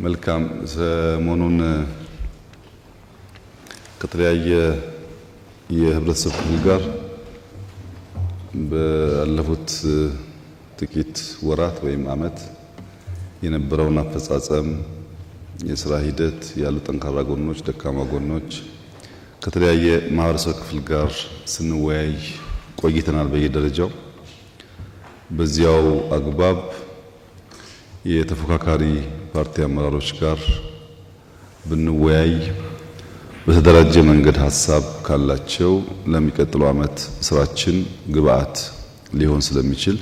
መልካም ሰሞኑን ከተለያየ የህብረተሰብ ክፍል ጋር ባለፉት ጥቂት ወራት ወይም አመት የነበረውን አፈጻጸም የሥራ ሂደት ያሉ ጠንካራ ጎኖች፣ ደካማ ጎኖች ከተለያየ ማህበረሰብ ክፍል ጋር ስንወያይ ቆይተናል በየደረጃው። በዚያው አግባብ የተፎካካሪ ፓርቲ አመራሮች ጋር ብንወያይ በተደራጀ መንገድ ሐሳብ ካላቸው ለሚቀጥለው አመት ስራችን ግብአት ሊሆን ስለሚችል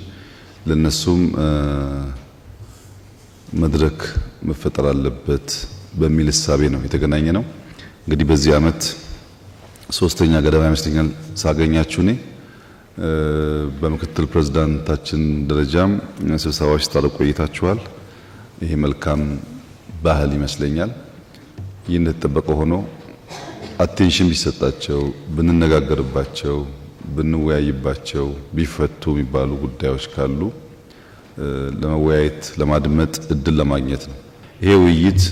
ለነሱም መድረክ መፈጠር አለበት በሚል ሐሳቤ ነው የተገናኘ ነው። እንግዲህ በዚህ አመት ሶስተኛ ገደማ ይመስለኛል ሳገኛችሁ እኔ በምክትል ፕሬዝዳንታችን ደረጃም ስብሰባዎች ስታደርጉ ቆይታችኋል። ይሄ መልካም ባህል ይመስለኛል። ይህ እንደተጠበቀ ሆኖ አቴንሽን ቢሰጣቸው ብንነጋገርባቸው ብንወያይባቸው ቢፈቱ የሚባሉ ጉዳዮች ካሉ ለመወያየት ለማድመጥ እድል ለማግኘት ነው። ይሄ ውይይት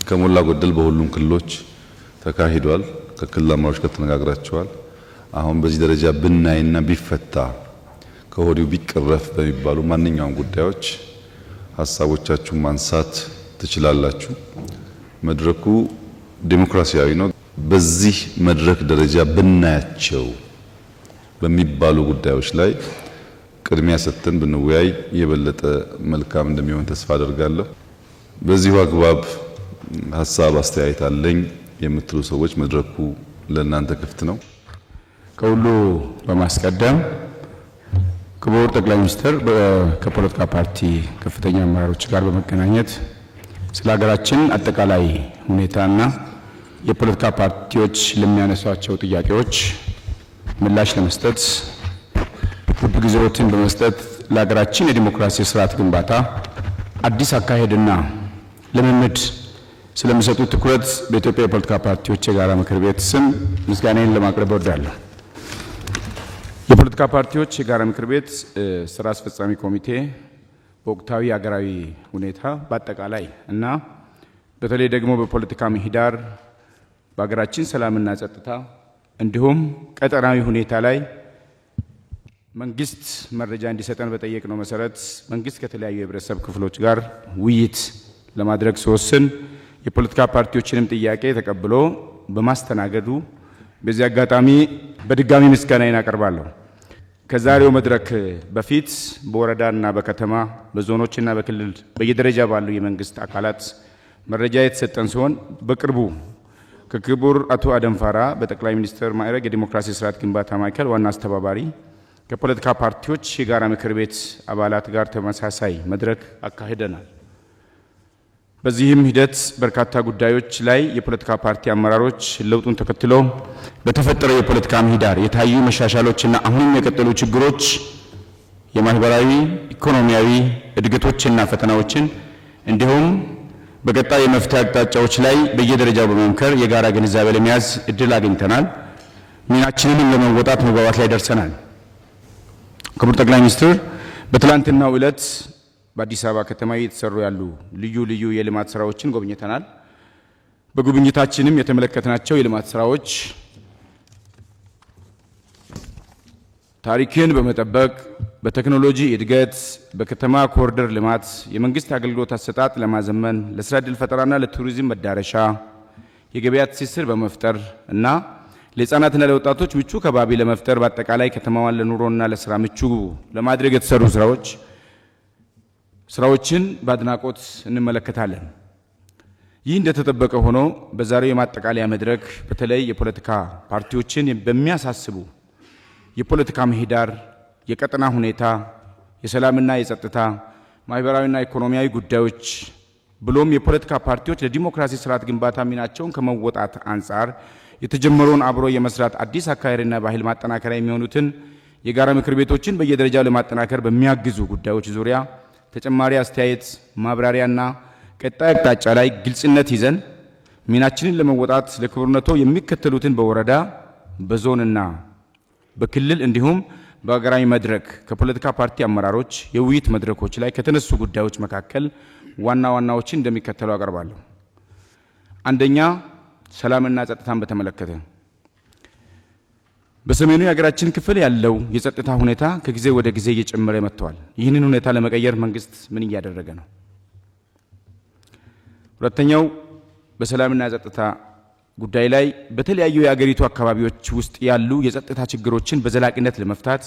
ከሞላ ጎደል በሁሉም ክልሎች ተካሂዷል። ከክልል አመራሮች ጋር ተነጋግራቸዋል። አሁን በዚህ ደረጃ ብናይና ቢፈታ ከወዲሁ ቢቀረፍ በሚባሉ ማንኛውም ጉዳዮች ሐሳቦቻችሁን ማንሳት ትችላላችሁ። መድረኩ ዲሞክራሲያዊ ነው። በዚህ መድረክ ደረጃ ብናያቸው በሚባሉ ጉዳዮች ላይ ቅድሚያ ሰጥተን ብንወያይ የበለጠ መልካም እንደሚሆን ተስፋ አደርጋለሁ። በዚሁ አግባብ ሐሳብ አስተያየት አለኝ የምትሉ ሰዎች መድረኩ ለእናንተ ክፍት ነው። ከሁሉ በማስቀደም ክቡር ጠቅላይ ሚኒስትር ከፖለቲካ ፓርቲ ከፍተኛ አመራሮች ጋር በመገናኘት ስለ ሀገራችን አጠቃላይ ሁኔታና የፖለቲካ ፓርቲዎች ለሚያነሷቸው ጥያቄዎች ምላሽ ለመስጠት ውድ ጊዜዎትን በመስጠት ለሀገራችን የዲሞክራሲ ስርዓት ግንባታ አዲስ አካሄድና ልምምድ ስለሚሰጡት ትኩረት በኢትዮጵያ የፖለቲካ ፓርቲዎች የጋራ ምክር ቤት ስም ምስጋናዬን ለማቅረብ እወዳለሁ። የፖለቲካ ፓርቲዎች የጋራ ምክር ቤት ስራ አስፈጻሚ ኮሚቴ በወቅታዊ ሀገራዊ ሁኔታ በአጠቃላይ እና በተለይ ደግሞ በፖለቲካ ምህዳር በሀገራችን ሰላምና ጸጥታ እንዲሁም ቀጠናዊ ሁኔታ ላይ መንግስት መረጃ እንዲሰጠን በጠየቅነው መሰረት መንግስት ከተለያዩ የህብረተሰብ ክፍሎች ጋር ውይይት ለማድረግ ሲወስን የፖለቲካ ፓርቲዎችንም ጥያቄ ተቀብሎ በማስተናገዱ በዚህ አጋጣሚ በድጋሚ ምስጋናዬን አቀርባለሁ። ከዛሬው መድረክ በፊት በወረዳና በከተማ በዞኖችና በክልል በየደረጃ ባሉ የመንግስት አካላት መረጃ የተሰጠን ሲሆን በቅርቡ ከክቡር አቶ አደንፋራ በጠቅላይ ሚኒስትር ማዕረግ የዲሞክራሲ ስርዓት ግንባታ ማዕከል ዋና አስተባባሪ ከፖለቲካ ፓርቲዎች የጋራ ምክር ቤት አባላት ጋር ተመሳሳይ መድረክ አካሂደናል። በዚህም ሂደት በርካታ ጉዳዮች ላይ የፖለቲካ ፓርቲ አመራሮች ለውጡን ተከትሎ በተፈጠረው የፖለቲካ ምህዳር የታዩ መሻሻሎችና አሁንም የቀጠሉ ችግሮች፣ የማህበራዊ ኢኮኖሚያዊ እድገቶችና ፈተናዎችን እንዲሁም በቀጣይ የመፍትሄ አቅጣጫዎች ላይ በየደረጃው በመምከር የጋራ ግንዛቤ ለመያዝ እድል አግኝተናል። ሚናችንንም ለመወጣት መግባባት ላይ ደርሰናል። ክቡር ጠቅላይ ሚኒስትር በትላንትናው ዕለት በአዲስ አበባ ከተማ እየተሰሩ ያሉ ልዩ ልዩ የልማት ስራዎችን ጎብኝተናል። በጉብኝታችንም የተመለከትናቸው የልማት ስራዎች ታሪክን በመጠበቅ በቴክኖሎጂ እድገት፣ በከተማ ኮሪደር ልማት፣ የመንግስት አገልግሎት አሰጣጥ ለማዘመን፣ ለስራ ዕድል ፈጠራና ለቱሪዝም መዳረሻ የገበያ ትስስር በመፍጠር እና ለህፃናትና ለወጣቶች ምቹ ከባቢ ለመፍጠር በአጠቃላይ ከተማዋን ለኑሮና ለስራ ምቹ ለማድረግ የተሰሩ ስራዎችን በአድናቆት እንመለከታለን። ይህ እንደተጠበቀ ሆኖ በዛሬው የማጠቃለያ መድረክ በተለይ የፖለቲካ ፓርቲዎችን በሚያሳስቡ የፖለቲካ ምህዳር፣ የቀጠና ሁኔታ፣ የሰላምና የጸጥታ፣ ማህበራዊና ኢኮኖሚያዊ ጉዳዮች ብሎም የፖለቲካ ፓርቲዎች ለዲሞክራሲ ስርዓት ግንባታ ሚናቸውን ከመወጣት አንጻር የተጀመረውን አብሮ የመስራት አዲስ አካሄድና ባህል ማጠናከሪያ የሚሆኑትን የጋራ ምክር ቤቶችን በየደረጃው ለማጠናከር በሚያግዙ ጉዳዮች ዙሪያ ተጨማሪ አስተያየት ማብራሪያና ቀጣይ አቅጣጫ ላይ ግልጽነት ይዘን ሚናችንን ለመወጣት ለክቡርነቶ የሚከተሉትን በወረዳ በዞንና በክልል እንዲሁም በሀገራዊ መድረክ ከፖለቲካ ፓርቲ አመራሮች የውይይት መድረኮች ላይ ከተነሱ ጉዳዮች መካከል ዋና ዋናዎችን እንደሚከተለው አቀርባለሁ። አንደኛ፣ ሰላምና ጸጥታን በተመለከተ በሰሜኑ የሀገራችን ክፍል ያለው የጸጥታ ሁኔታ ከጊዜ ወደ ጊዜ እየጨመረ መጥቷል። ይህንን ሁኔታ ለመቀየር መንግስት ምን እያደረገ ነው? ሁለተኛው፣ በሰላምና ጸጥታ ጉዳይ ላይ በተለያዩ የሀገሪቱ አካባቢዎች ውስጥ ያሉ የጸጥታ ችግሮችን በዘላቂነት ለመፍታት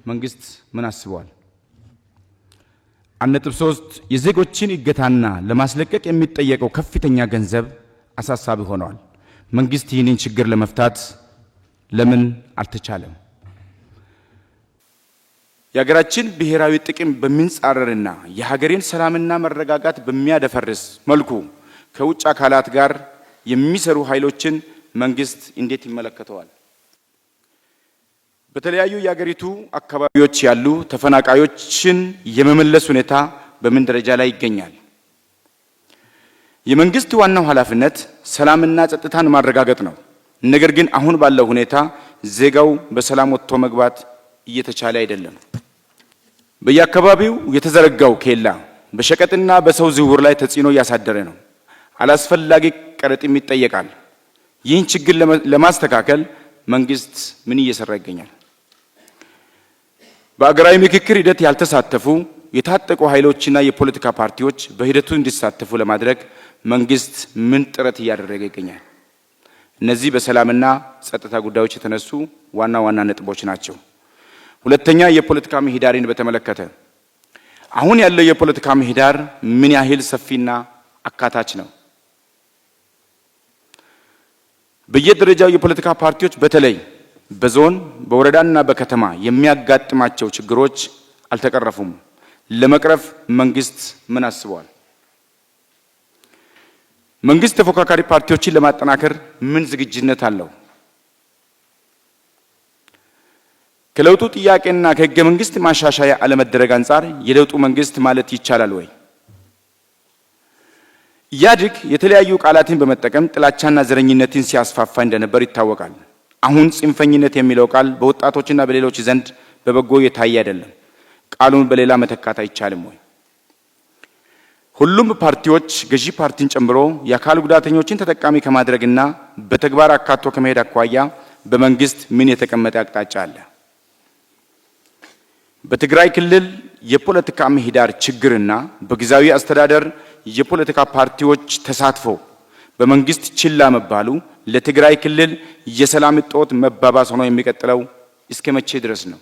መንግስት ምን አስቧል? 1.3 የዜጎችን እገታና ለማስለቀቅ የሚጠየቀው ከፍተኛ ገንዘብ አሳሳቢ ሆነዋል። መንግስት ይህንን ችግር ለመፍታት ለምን አልተቻለም? የሀገራችን ብሔራዊ ጥቅም በሚንጻረርና የሀገሬን ሰላምና መረጋጋት በሚያደፈርስ መልኩ ከውጭ አካላት ጋር የሚሰሩ ኃይሎችን መንግስት እንዴት ይመለከተዋል? በተለያዩ የሀገሪቱ አካባቢዎች ያሉ ተፈናቃዮችን የመመለስ ሁኔታ በምን ደረጃ ላይ ይገኛል? የመንግስት ዋናው ኃላፊነት ሰላምና ጸጥታን ማረጋገጥ ነው። ነገር ግን አሁን ባለው ሁኔታ ዜጋው በሰላም ወጥቶ መግባት እየተቻለ አይደለም። በየአካባቢው የተዘረጋው ኬላ በሸቀጥና በሰው ዝውውር ላይ ተጽዕኖ እያሳደረ ነው። አላስፈላጊ ቀረጥም ይጠየቃል። ይህን ችግር ለማስተካከል መንግስት ምን እየሰራ ይገኛል? በአገራዊ ምክክር ሂደት ያልተሳተፉ የታጠቁ ኃይሎችና የፖለቲካ ፓርቲዎች በሂደቱ እንዲሳተፉ ለማድረግ መንግስት ምን ጥረት እያደረገ ይገኛል? እነዚህ በሰላምና ጸጥታ ጉዳዮች የተነሱ ዋና ዋና ነጥቦች ናቸው። ሁለተኛ፣ የፖለቲካ ምህዳርን በተመለከተ አሁን ያለው የፖለቲካ ምህዳር ምን ያህል ሰፊና አካታች ነው? በየደረጃው የፖለቲካ ፓርቲዎች በተለይ በዞን በወረዳና በከተማ የሚያጋጥማቸው ችግሮች አልተቀረፉም። ለመቅረፍ መንግስት ምን አስቧል? መንግስት ተፎካካሪ ፓርቲዎችን ለማጠናከር ምን ዝግጁነት አለው? ከለውጡ ጥያቄና ከህገ መንግስት ማሻሻያ አለመደረግ አንጻር የለውጡ መንግስት ማለት ይቻላል ወይ? ኢህአዴግ የተለያዩ ቃላትን በመጠቀም ጥላቻና ዘረኝነትን ሲያስፋፋ እንደነበር ይታወቃል። አሁን ጽንፈኝነት የሚለው ቃል በወጣቶችና በሌሎች ዘንድ በበጎ የታየ አይደለም። ቃሉን በሌላ መተካት አይቻልም ወይ? ሁሉም ፓርቲዎች ገዢ ፓርቲን ጨምሮ የአካል ጉዳተኞችን ተጠቃሚ ከማድረግና በተግባር አካቶ ከመሄድ አኳያ በመንግስት ምን የተቀመጠ አቅጣጫ አለ? በትግራይ ክልል የፖለቲካ ምህዳር ችግርና በጊዜያዊ አስተዳደር የፖለቲካ ፓርቲዎች ተሳትፎ በመንግስት ችላ መባሉ ለትግራይ ክልል የሰላም እጦት መባባስ ሆኖ የሚቀጥለው እስከ መቼ ድረስ ነው?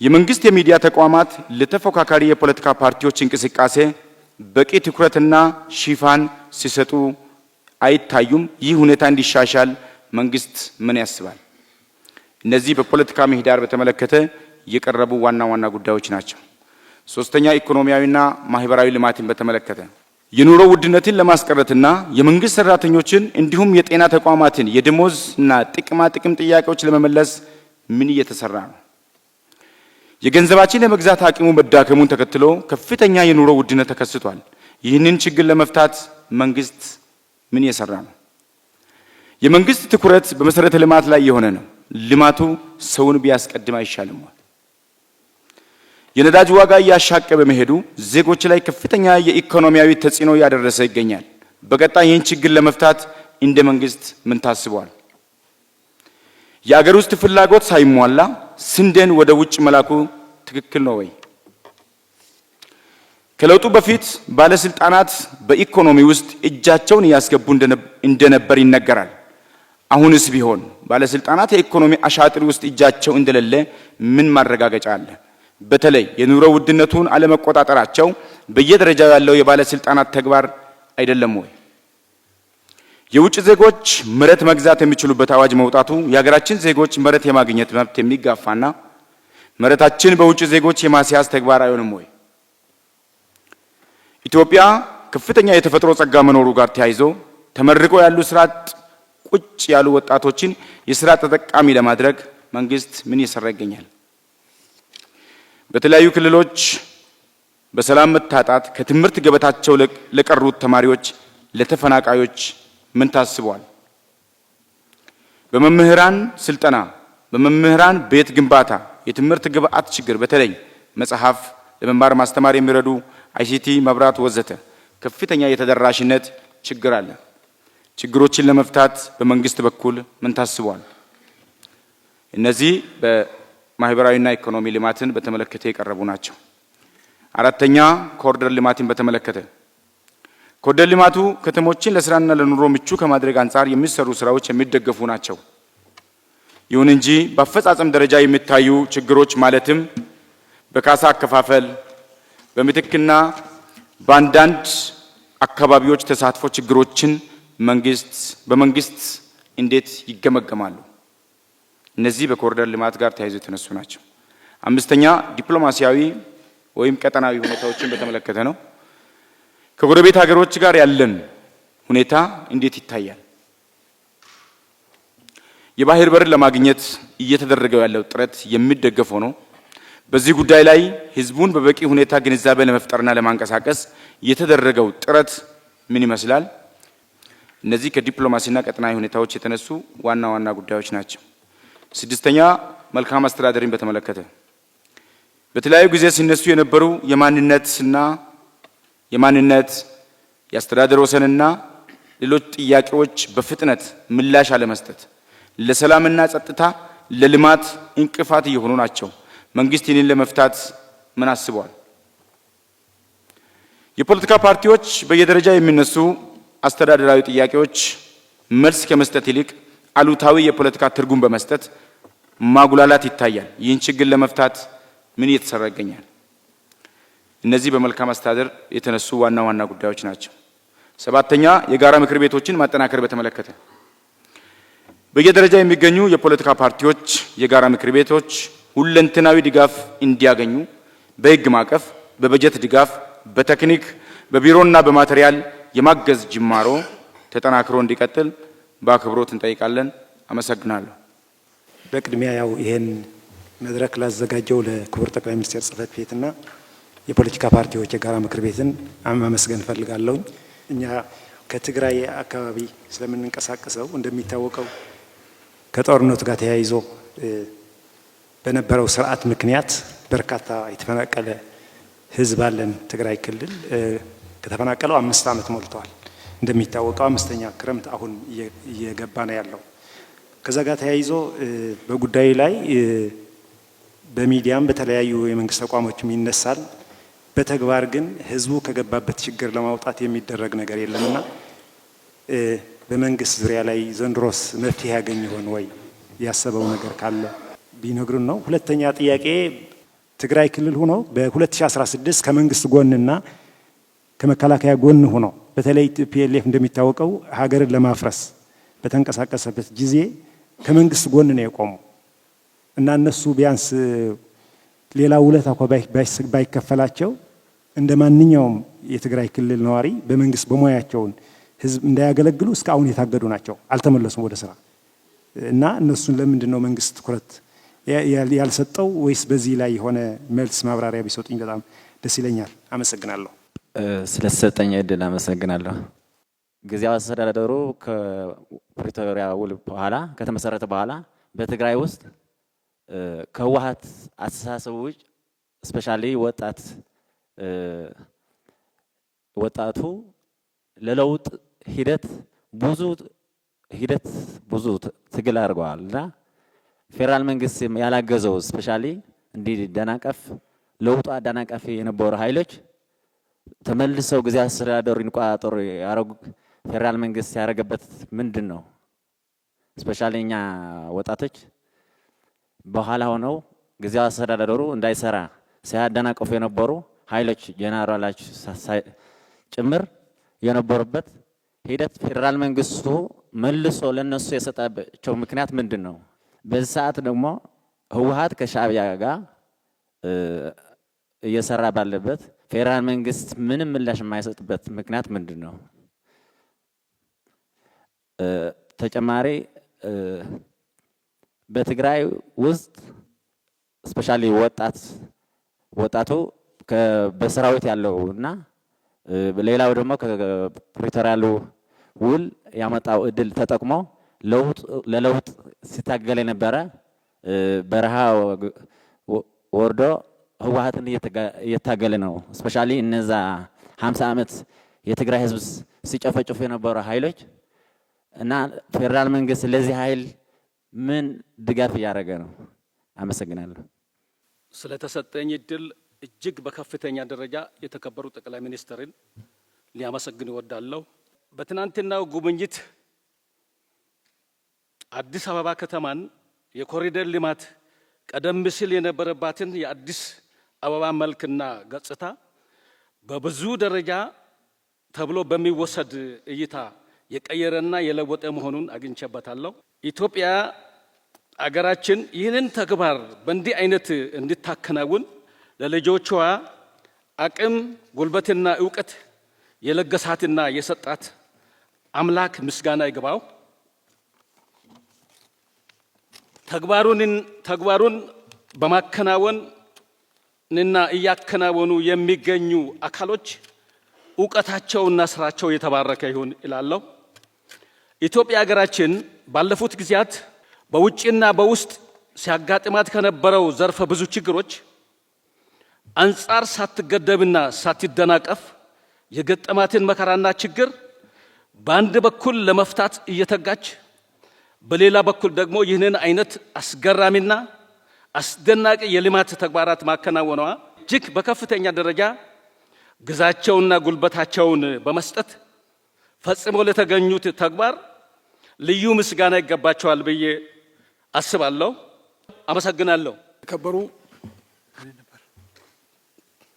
የመንግስት የሚዲያ ተቋማት ለተፎካካሪ የፖለቲካ ፓርቲዎች እንቅስቃሴ በቂ ትኩረትና ሽፋን ሲሰጡ አይታዩም። ይህ ሁኔታ እንዲሻሻል መንግስት ምን ያስባል? እነዚህ በፖለቲካ ምህዳር በተመለከተ የቀረቡ ዋና ዋና ጉዳዮች ናቸው። ሶስተኛ፣ ኢኮኖሚያዊና ማህበራዊ ልማትን በተመለከተ የኑሮ ውድነትን ለማስቀረትና የመንግስት ሰራተኞችን እንዲሁም የጤና ተቋማትን የደሞዝና ጥቅማ ጥቅም ጥያቄዎች ለመመለስ ምን እየተሰራ ነው? የገንዘባችን የመግዛት አቅሙ መዳከሙን ተከትሎ ከፍተኛ የኑሮ ውድነት ተከስቷል። ይህንን ችግር ለመፍታት መንግስት ምን እየሰራ ነው? የመንግስት ትኩረት በመሰረተ ልማት ላይ የሆነ ነው። ልማቱ ሰውን ቢያስቀድም አይሻልም? የነዳጅ ዋጋ እያሻቀበ በመሄዱ ዜጎች ላይ ከፍተኛ የኢኮኖሚያዊ ተጽዕኖ እያደረሰ ይገኛል። በቀጣይ ይህን ችግር ለመፍታት እንደ መንግስት ምን ታስቧል? የአገር ውስጥ ፍላጎት ሳይሟላ ስንዴን ወደ ውጭ መላኩ ትክክል ነው ወይ? ከለውጡ በፊት ባለስልጣናት በኢኮኖሚ ውስጥ እጃቸውን እያስገቡ እንደነበር ይነገራል። አሁንስ ቢሆን ባለስልጣናት የኢኮኖሚ አሻጥር ውስጥ እጃቸው እንደሌለ ምን ማረጋገጫ አለ? በተለይ የኑሮ ውድነቱን አለመቆጣጠራቸው በየደረጃው ያለው የባለስልጣናት ተግባር አይደለም ወይ? የውጭ ዜጎች መሬት መግዛት የሚችሉበት አዋጅ መውጣቱ የሀገራችን ዜጎች መሬት የማግኘት መብት የሚጋፋና መሬታችን በውጭ ዜጎች የማስያዝ ተግባር አይሆንም ወይ? ኢትዮጵያ ከፍተኛ የተፈጥሮ ጸጋ መኖሩ ጋር ተያይዞ ተመርቀው ያሉ ስራ አጥ ቁጭ ያሉ ወጣቶችን የስራ ተጠቃሚ ለማድረግ መንግስት ምን እየሰራ ይገኛል? በተለያዩ ክልሎች በሰላም መታጣት ከትምህርት ገበታቸው ለቀሩት ተማሪዎች፣ ለተፈናቃዮች ምን ታስቧል? በመምህራን ስልጠና በመምህራን ቤት ግንባታ፣ የትምህርት ግብዓት ችግር በተለይ መጽሐፍ፣ ለመማር ማስተማር የሚረዱ አይሲቲ፣ መብራት ወዘተ ከፍተኛ የተደራሽነት ችግር አለ። ችግሮችን ለመፍታት በመንግስት በኩል ምን ታስቧል? እነዚህ በማህበራዊና ኢኮኖሚ ልማትን በተመለከተ የቀረቡ ናቸው። አራተኛ ኮሪደር ልማትን በተመለከተ ኮሪደር ልማቱ ከተሞችን ለስራና ለኑሮ ምቹ ከማድረግ አንጻር የሚሰሩ ስራዎች የሚደገፉ ናቸው። ይሁን እንጂ በአፈጻጸም ደረጃ የሚታዩ ችግሮች ማለትም በካሳ አከፋፈል፣ በምትክና በአንዳንድ አካባቢዎች ተሳትፎ ችግሮችን በመንግስት እንዴት ይገመገማሉ? እነዚህ በኮሪደር ልማት ጋር ተያይዘው የተነሱ ናቸው። አምስተኛ ዲፕሎማሲያዊ ወይም ቀጠናዊ ሁኔታዎችን በተመለከተ ነው። ከጎረቤት ሀገሮች ጋር ያለን ሁኔታ እንዴት ይታያል? የባህር በር ለማግኘት እየተደረገው ያለው ጥረት የሚደገፍ ሆኖ በዚህ ጉዳይ ላይ ህዝቡን በበቂ ሁኔታ ግንዛቤ ለመፍጠርና ለማንቀሳቀስ የተደረገው ጥረት ምን ይመስላል? እነዚህ ከዲፕሎማሲና ቀጠናዊ ሁኔታዎች የተነሱ ዋና ዋና ጉዳዮች ናቸው። ስድስተኛ መልካም አስተዳደርን በተመለከተ በተለያዩ ጊዜ ሲነሱ የነበሩ የማንነት የአስተዳደር ወሰንና ሌሎች ጥያቄዎች በፍጥነት ምላሽ አለመስጠት ለሰላምና ጸጥታ፣ ለልማት እንቅፋት እየሆኑ ናቸው። መንግስት ይህንን ለመፍታት ምን አስቧል? የፖለቲካ ፓርቲዎች በየደረጃ የሚነሱ አስተዳደራዊ ጥያቄዎች መልስ ከመስጠት ይልቅ አሉታዊ የፖለቲካ ትርጉም በመስጠት ማጉላላት ይታያል። ይህን ችግር ለመፍታት ምን እየተሰራ ይገኛል? እነዚህ በመልካም አስተዳደር የተነሱ ዋና ዋና ጉዳዮች ናቸው። ሰባተኛ የጋራ ምክር ቤቶችን ማጠናከር በተመለከተ በየደረጃ የሚገኙ የፖለቲካ ፓርቲዎች የጋራ ምክር ቤቶች ሁለንተናዊ ድጋፍ እንዲያገኙ በህግ ማዕቀፍ፣ በበጀት ድጋፍ፣ በቴክኒክ፣ በቢሮና በማቴሪያል የማገዝ ጅማሮ ተጠናክሮ እንዲቀጥል በአክብሮት እንጠይቃለን። አመሰግናለሁ። በቅድሚያ ያው ይሄን መድረክ ላዘጋጀው ለክቡር ጠቅላይ ሚኒስትር ጽህፈት ቤትና የፖለቲካ ፓርቲዎች የጋራ ምክር ቤትን ማመስገን እፈልጋለሁ። እኛ ከትግራይ አካባቢ ስለምንንቀሳቀሰው እንደሚታወቀው ከጦርነቱ ጋር ተያይዞ በነበረው ስርዓት ምክንያት በርካታ የተፈናቀለ ህዝብ አለን። ትግራይ ክልል ከተፈናቀለው 5 ዓመት ሞልቷል። እንደሚታወቀው 5ኛ ክረምት አሁን እየገባ ነው ያለው። ከዛ ጋር ተያይዞ በጉዳዩ ላይ በሚዲያም በተለያዩ የመንግስት ተቋሞችም ይነሳል። በተግባር ግን ህዝቡ ከገባበት ችግር ለማውጣት የሚደረግ ነገር የለምና በመንግስት ዙሪያ ላይ ዘንድሮስ መፍትሄ ያገኝ ይሆን ወይ ያሰበው ነገር ካለ ቢነግሩን ነው። ሁለተኛ ጥያቄ ትግራይ ክልል ሆኖ በ2016 ከመንግስት ጎንና ከመከላከያ ጎን ሆኖ በተለይ ቲፒኤልኤፍ እንደሚታወቀው ሀገርን ለማፍረስ በተንቀሳቀሰበት ጊዜ ከመንግስት ጎን ነው የቆሙ እና እነሱ ቢያንስ ሌላ ውለታ እንኳ ባይከፈላቸው እንደ ማንኛውም የትግራይ ክልል ነዋሪ በመንግስት በሙያቸውን ህዝብ እንዳያገለግሉ እስካሁን የታገዱ ናቸው፣ አልተመለሱም ወደ ስራ እና እነሱን ለምንድን ነው መንግስት ትኩረት ያልሰጠው? ወይስ በዚህ ላይ የሆነ መልስ ማብራሪያ ቢሰጡኝ በጣም ደስ ይለኛል። አመሰግናለሁ። ስለተሰጠኝ እድል አመሰግናለሁ። ጊዜያዊ አስተዳደሩ ከፕሪቶሪያ ውል በኋላ ከተመሰረተ በኋላ በትግራይ ውስጥ ከህወሓት አስተሳሰብ ውጭ ስፔሻሊ ወጣቱ ለለውጥ ሂደት ብዙ ትግል አድርገዋል እና ፌዴራል መንግስት ያላገዘው ስፔሻሊ እንዲደናቀፍ ለውጡ አደናቃፊ የነበሩ ኃይሎች ተመልሰው ጊዜያዊ አስተዳደሩ እንዲቆጣጠሩ ያረጉ ፌዴራል መንግስት ያረገበት ምንድን ነው? ስፔሻሊ እኛ ወጣቶች በኋላ ሆነው ጊዜያዊ አስተዳደሩ እንዳይሰራ ሲያደናቀፉ የነበሩ ኃይሎች ጄኔራሎች ጭምር የነበሩበት ሂደት ፌዴራል መንግስቱ መልሶ ለነሱ የሰጣቸው ምክንያት ምንድን ነው? በዚህ ሰዓት ደግሞ ህወሓት ከሻዕቢያ ጋር እየሰራ ባለበት ፌዴራል መንግስት ምንም ምላሽ የማይሰጥበት ምክንያት ምንድን ነው? ተጨማሪ በትግራይ ውስጥ ስፔሻሊ ወጣቱ በሰራዊት ያለው እና ሌላው ደግሞ ከፕሪቶሪያሉ ውል ያመጣው እድል ተጠቅሞ ለለውጥ ሲታገል የነበረ በረሃ ወርዶ ህወሓትን እየታገለ ነው። ስፔሻሊ እነዛ 50 ዓመት የትግራይ ህዝብ ሲጨፈጭፉ የነበሩ ኃይሎች እና ፌደራል መንግስት ለዚህ ኃይል ምን ድጋፍ እያደረገ ነው? አመሰግናለሁ። ስለተሰጠኝ እድል እጅግ በከፍተኛ ደረጃ የተከበሩ ጠቅላይ ሚኒስትርን ሊያመሰግን እወዳለሁ። በትናንትናው ጉብኝት አዲስ አበባ ከተማን የኮሪደር ልማት ቀደም ሲል የነበረባትን የአዲስ አበባ መልክና ገጽታ በብዙ ደረጃ ተብሎ በሚወሰድ እይታ የቀየረና የለወጠ መሆኑን አግኝቼበታለሁ። ኢትዮጵያ አገራችን ይህንን ተግባር በእንዲህ አይነት እንድታከናውን ለልጆቿ አቅም ጉልበትና እውቀት የለገሳትና የሰጣት አምላክ ምስጋና ይግባው። ተግባሩን በማከናወንና እያከናወኑ የሚገኙ አካሎች እውቀታቸውና ስራቸው የተባረከ ይሁን እላለሁ። ኢትዮጵያ ሀገራችን ባለፉት ጊዜያት በውጭና በውስጥ ሲያጋጥማት ከነበረው ዘርፈ ብዙ ችግሮች አንጻር ሳትገደብና ሳትደናቀፍ የገጠማትን መከራና ችግር በአንድ በኩል ለመፍታት እየተጋች በሌላ በኩል ደግሞ ይህንን አይነት አስገራሚና አስደናቂ የልማት ተግባራት ማከናወኗ እጅግ በከፍተኛ ደረጃ ግዛቸውና ጉልበታቸውን በመስጠት ፈጽሞ ለተገኙት ተግባር ልዩ ምስጋና ይገባቸዋል ብዬ አስባለሁ። አመሰግናለሁ። የተከበሩ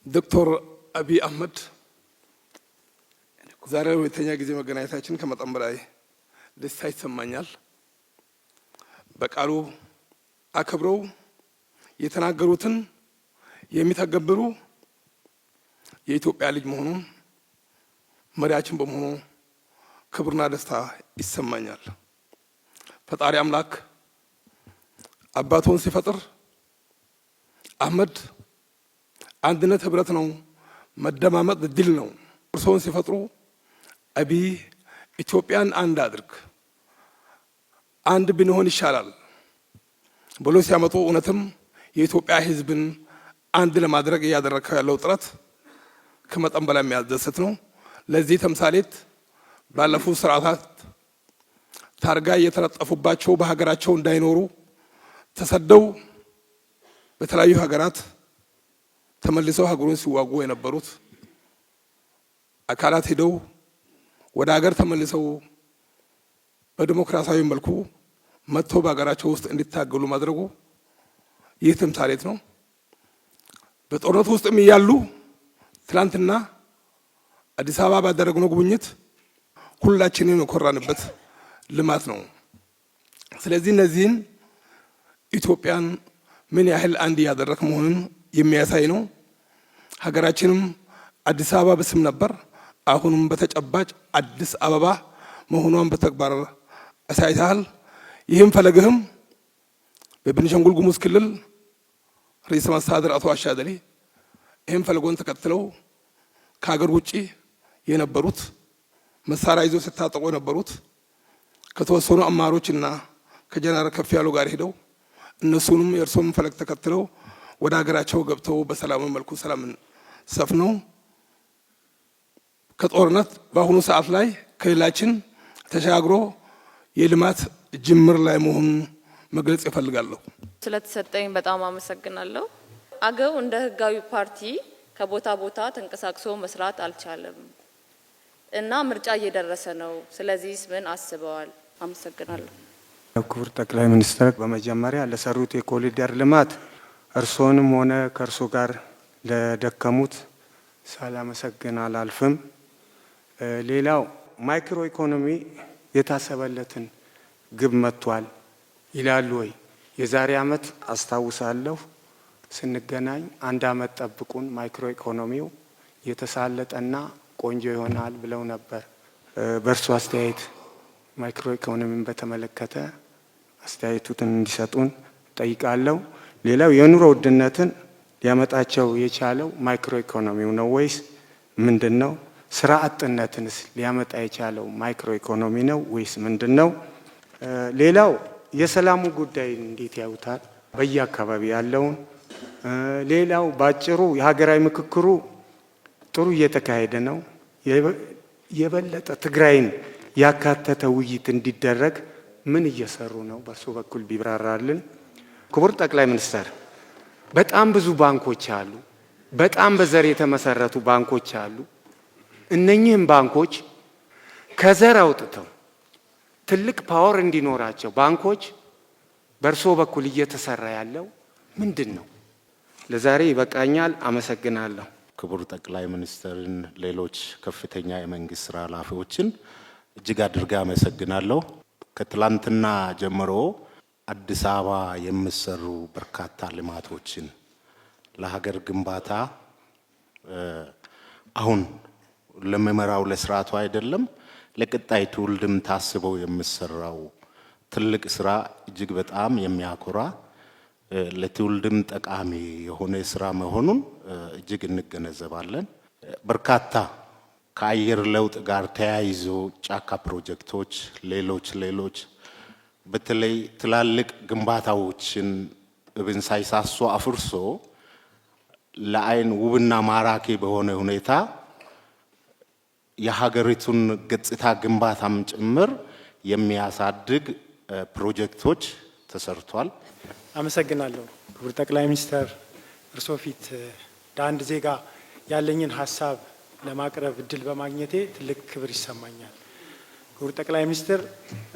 ዶክተር አብይ አህመድ ዛሬ ለሁለተኛ ጊዜ መገናኘታችን ከመጠን በላይ ደስታ ይሰማኛል። በቃሉ አከብረው የተናገሩትን የሚተገብሩ የኢትዮጵያ ልጅ መሆኑን መሪያችን በመሆኑ ክብርና ደስታ ይሰማኛል። ፈጣሪ አምላክ አባቶን ሲፈጥር አህመድ አንድነት ህብረት ነው፣ መደማመጥ ድል ነው። እርሶን ሲፈጥሩ አብይ ኢትዮጵያን አንድ አድርግ፣ አንድ ብንሆን ይሻላል ብሎ ሲያመጡ እውነትም የኢትዮጵያ ህዝብን አንድ ለማድረግ እያደረገ ያለው ጥረት ከመጠን በላይ የሚያስደስት ነው። ለዚህ ተምሳሌት ባለፉት ስርዓታት ታርጋ እየተለጠፉባቸው በሀገራቸው እንዳይኖሩ ተሰደው በተለያዩ ሀገራት ተመልሰው ሀገሩን ሲዋጉ የነበሩት አካላት ሄደው ወደ ሀገር ተመልሰው በዲሞክራሲያዊ መልኩ መጥተው በሀገራቸው ውስጥ እንዲታገሉ ማድረጉ ይህ ተምሳሌት ነው። በጦርነቱ ውስጥም እያሉ ትላንትና አዲስ አበባ ባደረግነው ጉብኝት ሁላችንም የኮራንበት ልማት ነው። ስለዚህ እነዚህን ኢትዮጵያን ምን ያህል አንድ ያደረክ መሆኑን የሚያሳይ ነው። ሀገራችንም አዲስ አበባ በስም ነበር፣ አሁንም በተጨባጭ አዲስ አበባ መሆኗን በተግባር አሳይተሃል። ይህም ፈለግህም በቤኒሻንጉል ጉሙዝ ክልል ርዕሰ መስተዳድር አቶ አሻድሊ ይህም ፈለጎን ተከትለው ከሀገር ውጪ የነበሩት መሳሪያ ይዘው ሲታጠቁ የነበሩት ከተወሰኑ አማሮችና ከጀነራል ከፍ ያሉ ጋር ሄደው እነሱንም የእርሶም ፈለግ ተከትለው ወደ ሀገራቸው ገብተው በሰላማዊ መልኩ ሰላምን ሰፍነው ከጦርነት በአሁኑ ሰዓት ላይ ክልላችን ተሻግሮ የልማት ጅምር ላይ መሆኑን መግለጽ ይፈልጋለሁ። ስለተሰጠኝ በጣም አመሰግናለሁ። አገው እንደ ህጋዊ ፓርቲ ከቦታ ቦታ ተንቀሳቅሶ መስራት አልቻለም እና ምርጫ እየደረሰ ነው። ስለዚህ ምን አስበዋል? አመሰግናለሁ። ክቡር ጠቅላይ ሚኒስትር በመጀመሪያ ለሰሩት የኮሪደር ልማት እርሶንም ሆነ ከእርሶ ጋር ለደከሙት ሳላመሰግን አላልፍም። ሌላው ማይክሮ ኢኮኖሚ የታሰበለትን ግብ መጥቷል ይላሉ ወይ? የዛሬ አመት አስታውሳለሁ ስንገናኝ አንድ አመት ጠብቁን ማይክሮ ኢኮኖሚው የተሳለጠና ቆንጆ ይሆናል ብለው ነበር። በእርሱ አስተያየት ማይክሮ ኢኮኖሚን በተመለከተ አስተያየቱን እንዲሰጡን ጠይቃለሁ። ሌላው የኑሮ ውድነትን ሊያመጣቸው የቻለው ማይክሮ ኢኮኖሚው ነው ወይስ ምንድነው? ስራ አጥነትንስ ሊያመጣ የቻለው ማይክሮ ኢኮኖሚ ነው ወይስ ምንድነው? ሌላው የሰላሙ ጉዳይ እንዴት ያዩታል? በየአካባቢ ያለውን ሌላው ባጭሩ የሀገራዊ ምክክሩ ጥሩ እየተካሄደ ነው። የበለጠ ትግራይን ያካተተ ውይይት እንዲደረግ ምን እየሰሩ ነው? በእርሱ በኩል ቢብራራልን። ክቡር ጠቅላይ ሚኒስትር፣ በጣም ብዙ ባንኮች አሉ። በጣም በዘር የተመሰረቱ ባንኮች አሉ። እነኚህም ባንኮች ከዘር አውጥተው ትልቅ ፓወር እንዲኖራቸው ባንኮች በእርሶ በኩል እየተሰራ ያለው ምንድን ነው? ለዛሬ ይበቃኛል። አመሰግናለሁ። ክቡር ጠቅላይ ሚኒስትርን፣ ሌሎች ከፍተኛ የመንግስት ስራ ኃላፊዎችን እጅግ አድርጌ አመሰግናለሁ። ከትላንትና ጀምሮ አዲስ አበባ የሚሰሩ በርካታ ልማቶችን ለሀገር ግንባታ አሁን ለመመራው ለስርዓቱ አይደለም ለቀጣይ ትውልድም ታስበው የሚሰራው ትልቅ ስራ እጅግ በጣም የሚያኮራ ለትውልድም ጠቃሚ የሆነ ስራ መሆኑን እጅግ እንገነዘባለን። በርካታ ከአየር ለውጥ ጋር ተያይዞ ጫካ ፕሮጀክቶች፣ ሌሎች በተለይ ትላልቅ ግንባታዎችን እብን ሳይሳሱ አፍርሶ ለአይን ውብና ማራኪ በሆነ ሁኔታ የሀገሪቱን ገጽታ ግንባታም ጭምር የሚያሳድግ ፕሮጀክቶች ተሰርቷል። አመሰግናለሁ። ክቡር ጠቅላይ ሚኒስትር፣ እርሶ ፊት ለአንድ ዜጋ ያለኝን ሀሳብ ለማቅረብ እድል በማግኘቴ ትልቅ ክብር ይሰማኛል። ክቡር ጠቅላይ ሚኒስትር፣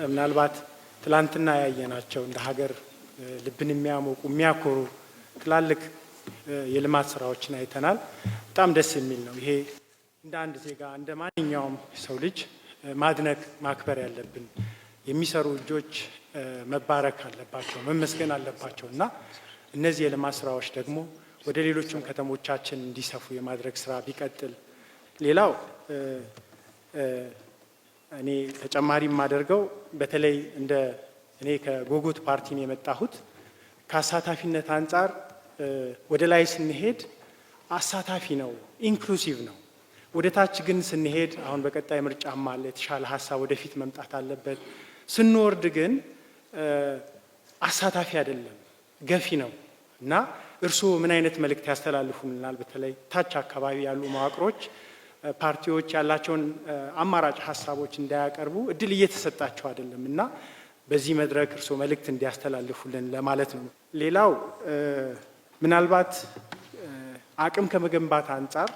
ምናልባት ትላንትና ያየናቸው እንደ ሀገር ልብን የሚያሞቁ የሚያኮሩ ትላልቅ የልማት ስራዎችን አይተናል። በጣም ደስ የሚል ነው። ይሄ እንደ አንድ ዜጋ እንደ ማንኛውም ሰው ልጅ ማድነቅ ማክበር ያለብን የሚሰሩ እጆች መባረክ አለባቸው፣ መመስገን አለባቸው እና እነዚህ የልማት ስራዎች ደግሞ ወደ ሌሎችም ከተሞቻችን እንዲሰፉ የማድረግ ስራ ቢቀጥል። ሌላው እኔ ተጨማሪ የማደርገው በተለይ እንደ እኔ ከጎጎት ፓርቲን የመጣሁት ከአሳታፊነት አንጻር ወደ ላይ ስንሄድ አሳታፊ ነው፣ ኢንክሉሲቭ ነው። ወደ ታች ግን ስንሄድ አሁን በቀጣይ ምርጫም አለ፣ የተሻለ ሀሳብ ወደፊት መምጣት አለበት። ስንወርድ ግን አሳታፊ አይደለም፣ ገፊ ነው እና እርስዎ ምን አይነት መልእክት ያስተላልፉልናል? በተለይ ታች አካባቢ ያሉ መዋቅሮች ፓርቲዎች ያላቸውን አማራጭ ሀሳቦች እንዳያቀርቡ እድል እየተሰጣቸው አይደለም እና በዚህ መድረክ እርስዎ መልእክት እንዲያስተላልፉልን ለማለት ነው። ሌላው ምናልባት አቅም ከመገንባት አንጻር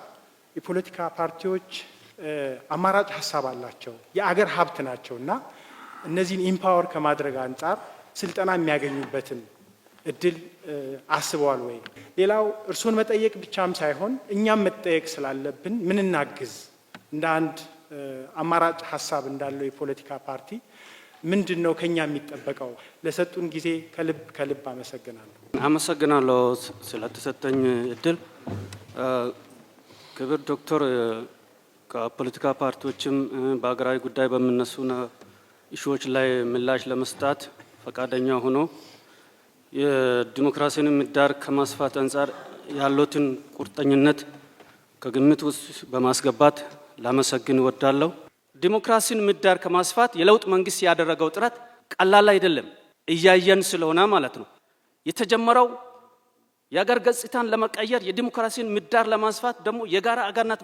የፖለቲካ ፓርቲዎች አማራጭ ሀሳብ አላቸው፣ የአገር ሀብት ናቸው እና እነዚህን ኢምፓወር ከማድረግ አንጻር ስልጠና የሚያገኙበትን እድል አስበዋል ወይ? ሌላው እርስዎን መጠየቅ ብቻም ሳይሆን እኛም መጠየቅ ስላለብን ምን እናግዝ፣ እንደ አንድ አማራጭ ሀሳብ እንዳለው የፖለቲካ ፓርቲ ምንድን ነው ከኛ የሚጠበቀው? ለሰጡን ጊዜ ከልብ ከልብ አመሰግናለሁ። አመሰግናለሁ ስለተሰጠኝ እድል። ክብር ዶክተር ከፖለቲካ ፓርቲዎችም በሀገራዊ ጉዳይ በሚነሱ ኢሹዎች ላይ ምላሽ ለመስጠት ፈቃደኛ ሆኖ የዲሞክራሲን ምህዳር ከማስፋት አንጻር ያሉትን ቁርጠኝነት ከግምት ውስጥ በማስገባት ላመሰግን እወዳለሁ። ዲሞክራሲን ምህዳር ከማስፋት የለውጥ መንግስት ያደረገው ጥረት ቀላል አይደለም፣ እያየን ስለሆነ ማለት ነው። የተጀመረው የአገር ገጽታን ለመቀየር የዲሞክራሲን ምህዳር ለማስፋት ደግሞ የጋራ አገርነት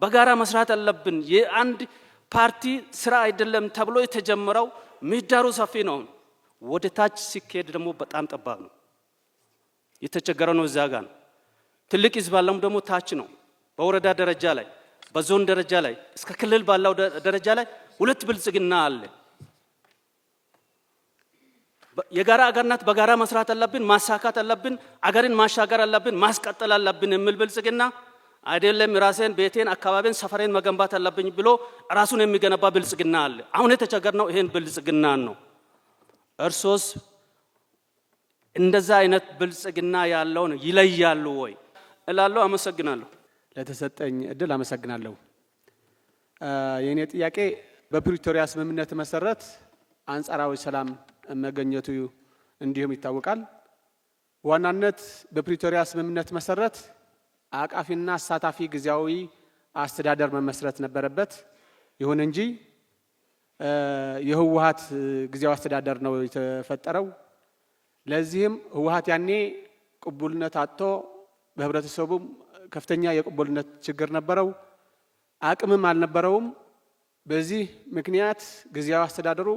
በጋራ መስራት አለብን። የአንድ ፓርቲ ስራ አይደለም ተብሎ የተጀመረው ምህዳሩ ሰፊ ነው። ወደ ታች ሲካሄድ ደግሞ በጣም ጠባብ ነው። የተቸገረ ነው እዛ ጋር ነው። ትልቅ ህዝብ ባለው ደግሞ ታች ነው። በወረዳ ደረጃ ላይ፣ በዞን ደረጃ ላይ እስከ ክልል ባለው ደረጃ ላይ ሁለት ብልጽግና አለ። የጋራ አገርነት በጋራ መስራት አለብን፣ ማሳካት አለብን፣ አገርን ማሻገር አለብን፣ ማስቀጠል አለብን የሚል ብልጽግና አይደለም። ራሴን፣ ቤቴን፣ አካባቢን፣ ሰፈሬን መገንባት አለብኝ ብሎ ራሱን የሚገነባ ብልጽግና አለ። አሁን የተቸገርነው ይሄን ብልጽግና ነው። እርሶስ እንደዛ አይነት ብልጽግና ያለውን ይለያሉ ወይ እላለሁ። አመሰግናለሁ። ለተሰጠኝ እድል አመሰግናለሁ። የኔ ጥያቄ በፕሪቶሪያ ስምምነት መሰረት አንጻራዊ ሰላም መገኘቱ እንዲሁም ይታወቃል። ዋናነት በፕሪቶሪያ ስምምነት መሰረት አቃፊና አሳታፊ ጊዜያዊ አስተዳደር መመስረት ነበረበት። ይሁን እንጂ የህወሓት ጊዜያዊ አስተዳደር ነው የተፈጠረው። ለዚህም ህወሓት ያኔ ቅቡልነት አጥቶ በህብረተሰቡም ከፍተኛ የቅቡልነት ችግር ነበረው፣ አቅምም አልነበረውም። በዚህ ምክንያት ጊዜያዊ አስተዳደሩ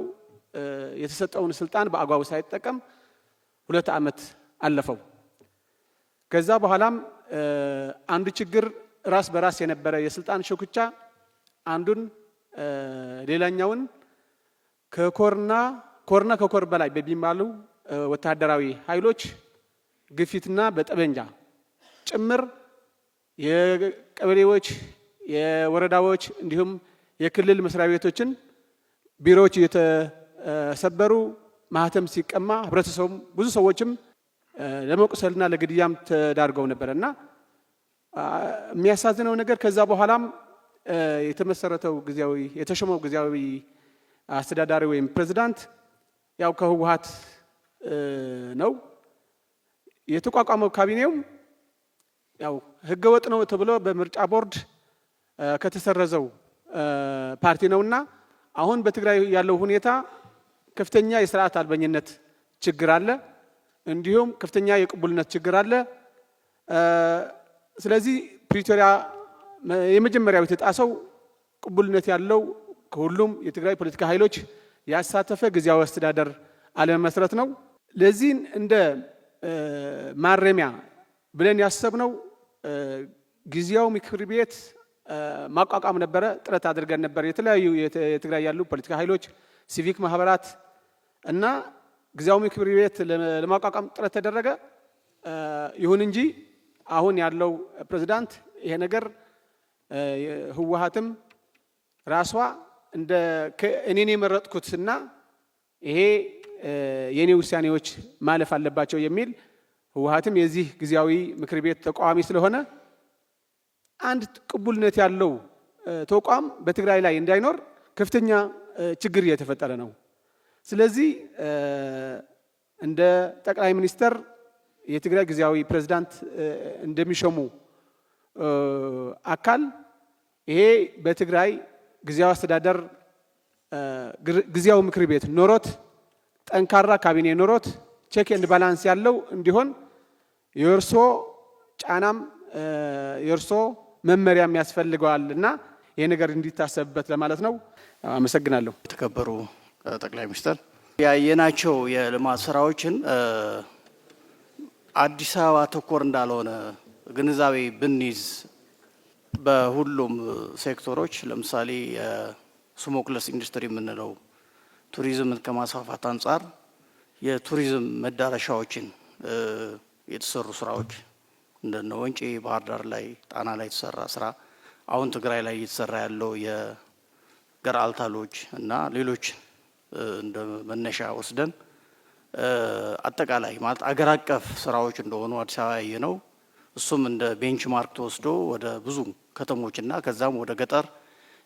የተሰጠውን ስልጣን በአግባቡ ሳይጠቀም 2 ዓመት አለፈው። ከዛ በኋላም አንዱ ችግር ራስ በራስ የነበረ የስልጣን ሽኩቻ አንዱን ሌላኛውን ከኮርና ከኮር በላይ በሚባሉ ወታደራዊ ኃይሎች ግፊትና በጠበንጃ ጭምር የቀበሌዎች፣ የወረዳዎች እንዲሁም የክልል መስሪያ ቤቶችን ቢሮዎች የተሰበሩ ማህተም ሲቀማ ህብረተሰቡም ብዙ ሰዎችም ለመቁሰልና ለግድያም ተዳርገው ነበርና የሚያሳዝነው ነገር ከዛ በኋላም የተሾመው ጊዜያዊ አስተዳዳሪ ወይም ፕሬዝዳንት ያው ከህወሓት ነው የተቋቋመው። ካቢኔው ያው ህገወጥ ነው ተብሎ በምርጫ ቦርድ ከተሰረዘው ፓርቲ ነውና አሁን በትግራይ ያለው ሁኔታ ከፍተኛ የስርዓት አልበኝነት ችግር አለ፣ እንዲሁም ከፍተኛ የቅቡልነት ችግር አለ። ስለዚህ ፕሪቶሪያ የመጀመሪያው የተጣሰው ቅቡልነት ያለው ከሁሉም የትግራይ ፖለቲካ ኃይሎች ያሳተፈ ጊዜያዊ አስተዳደር አለመመስረት ነው። ለዚህ እንደ ማረሚያ ብለን ያሰብነው ጊዜያዊ ምክር ቤት ማቋቋም ነበረ። ጥረት አድርገን ነበር። የተለያዩ የትግራይ ያሉ ፖለቲካ ኃይሎች፣ ሲቪክ ማህበራት እና ጊዜያዊ ምክር ቤት ለማቋቋም ጥረት ተደረገ። ይሁን እንጂ አሁን ያለው ፕሬዝዳንት ይሄ ነገር ህወሓትም ራሷ እንደ እኔን የመረጥኩትና ይሄ የኔ ውሳኔዎች ማለፍ አለባቸው የሚል ህወሓትም የዚህ ጊዜያዊ ምክር ቤት ተቃዋሚ ስለሆነ አንድ ቅቡልነት ያለው ተቋም በትግራይ ላይ እንዳይኖር ከፍተኛ ችግር እየተፈጠረ ነው። ስለዚህ እንደ ጠቅላይ ሚኒስተር የትግራይ ጊዜያዊ ፕሬዝዳንት እንደሚሾሙ አካል ይሄ በትግራይ ጊዜያዊ አስተዳደር ጊዜያዊ ምክር ቤት ኖሮት ጠንካራ ካቢኔ ኖሮት ቼክ ኤንድ ባላንስ ያለው እንዲሆን የእርሶ ጫናም የእርሶ መመሪያም ያስፈልገዋልና ይሄ ነገር እንዲታሰብበት ለማለት ነው። አመሰግናለሁ። የተከበሩ ጠቅላይ ሚኒስትር፣ ያየናቸው የልማት ስራዎችን አዲስ አበባ ተኮር እንዳልሆነ ግንዛቤ ብንይዝ በሁሉም ሴክተሮች ለምሳሌ የስሞክለስ ኢንዱስትሪ የምንለው ቱሪዝምን ከማስፋፋት አንጻር የቱሪዝም መዳረሻዎችን የተሰሩ ስራዎች እንደነ ወንጪ፣ ባህር ዳር ላይ፣ ጣና ላይ የተሰራ ስራ፣ አሁን ትግራይ ላይ እየተሰራ ያለው የገርአልታ ሎጅ እና ሌሎች እንደ መነሻ ወስደን አጠቃላይ ማለት አገር አቀፍ ስራዎች እንደሆኑ አዲስ አበባ ያየነው እሱም እንደ ቤንችማርክ ተወስዶ ወደ ብዙ ከተሞችና ከዛም ወደ ገጠር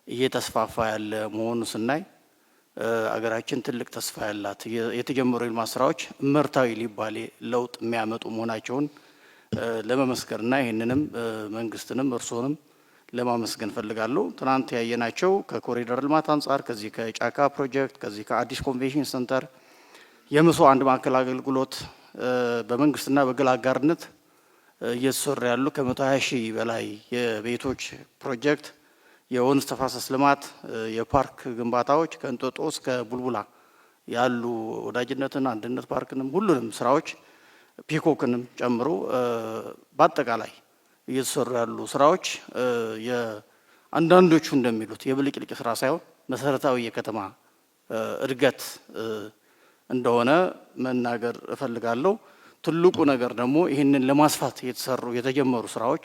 እየተስፋፋ ያለ መሆኑን ስናይ አገራችን ትልቅ ተስፋ ያላት የተጀመሩ የልማት ስራዎች እመርታዊ ሊባል ለውጥ የሚያመጡ መሆናቸውን ለመመስከርና ይህንንም መንግስትንም እርስዎንም ለማመስገን ፈልጋለሁ። ትናንት ያየናቸው ከኮሪደር ልማት አንጻር ከዚህ ከጫካ ፕሮጀክት ከዚህ ከአዲስ ኮንቬንሽን ሴንተር የመስኖ አንድ ማዕከል አገልግሎት በመንግስትና በግል አጋርነት እየተሰሩ ያሉ ከ120 ሺህ በላይ የቤቶች ፕሮጀክት፣ የወንዝ ተፋሰስ ልማት፣ የፓርክ ግንባታዎች ከእንጦጦ እስከ ቡልቡላ ያሉ ወዳጅነትን፣ አንድነት ፓርክንም ሁሉንም ስራዎች ፒኮክንም ጨምሮ በአጠቃላይ እየተሰሩ ያሉ ስራዎች የአንዳንዶቹ እንደሚሉት የብልጭልጭ ስራ ሳይሆን መሰረታዊ የከተማ እድገት እንደሆነ መናገር እፈልጋለሁ። ትልቁ ነገር ደግሞ ይህንን ለማስፋት የተጀመሩ ስራዎች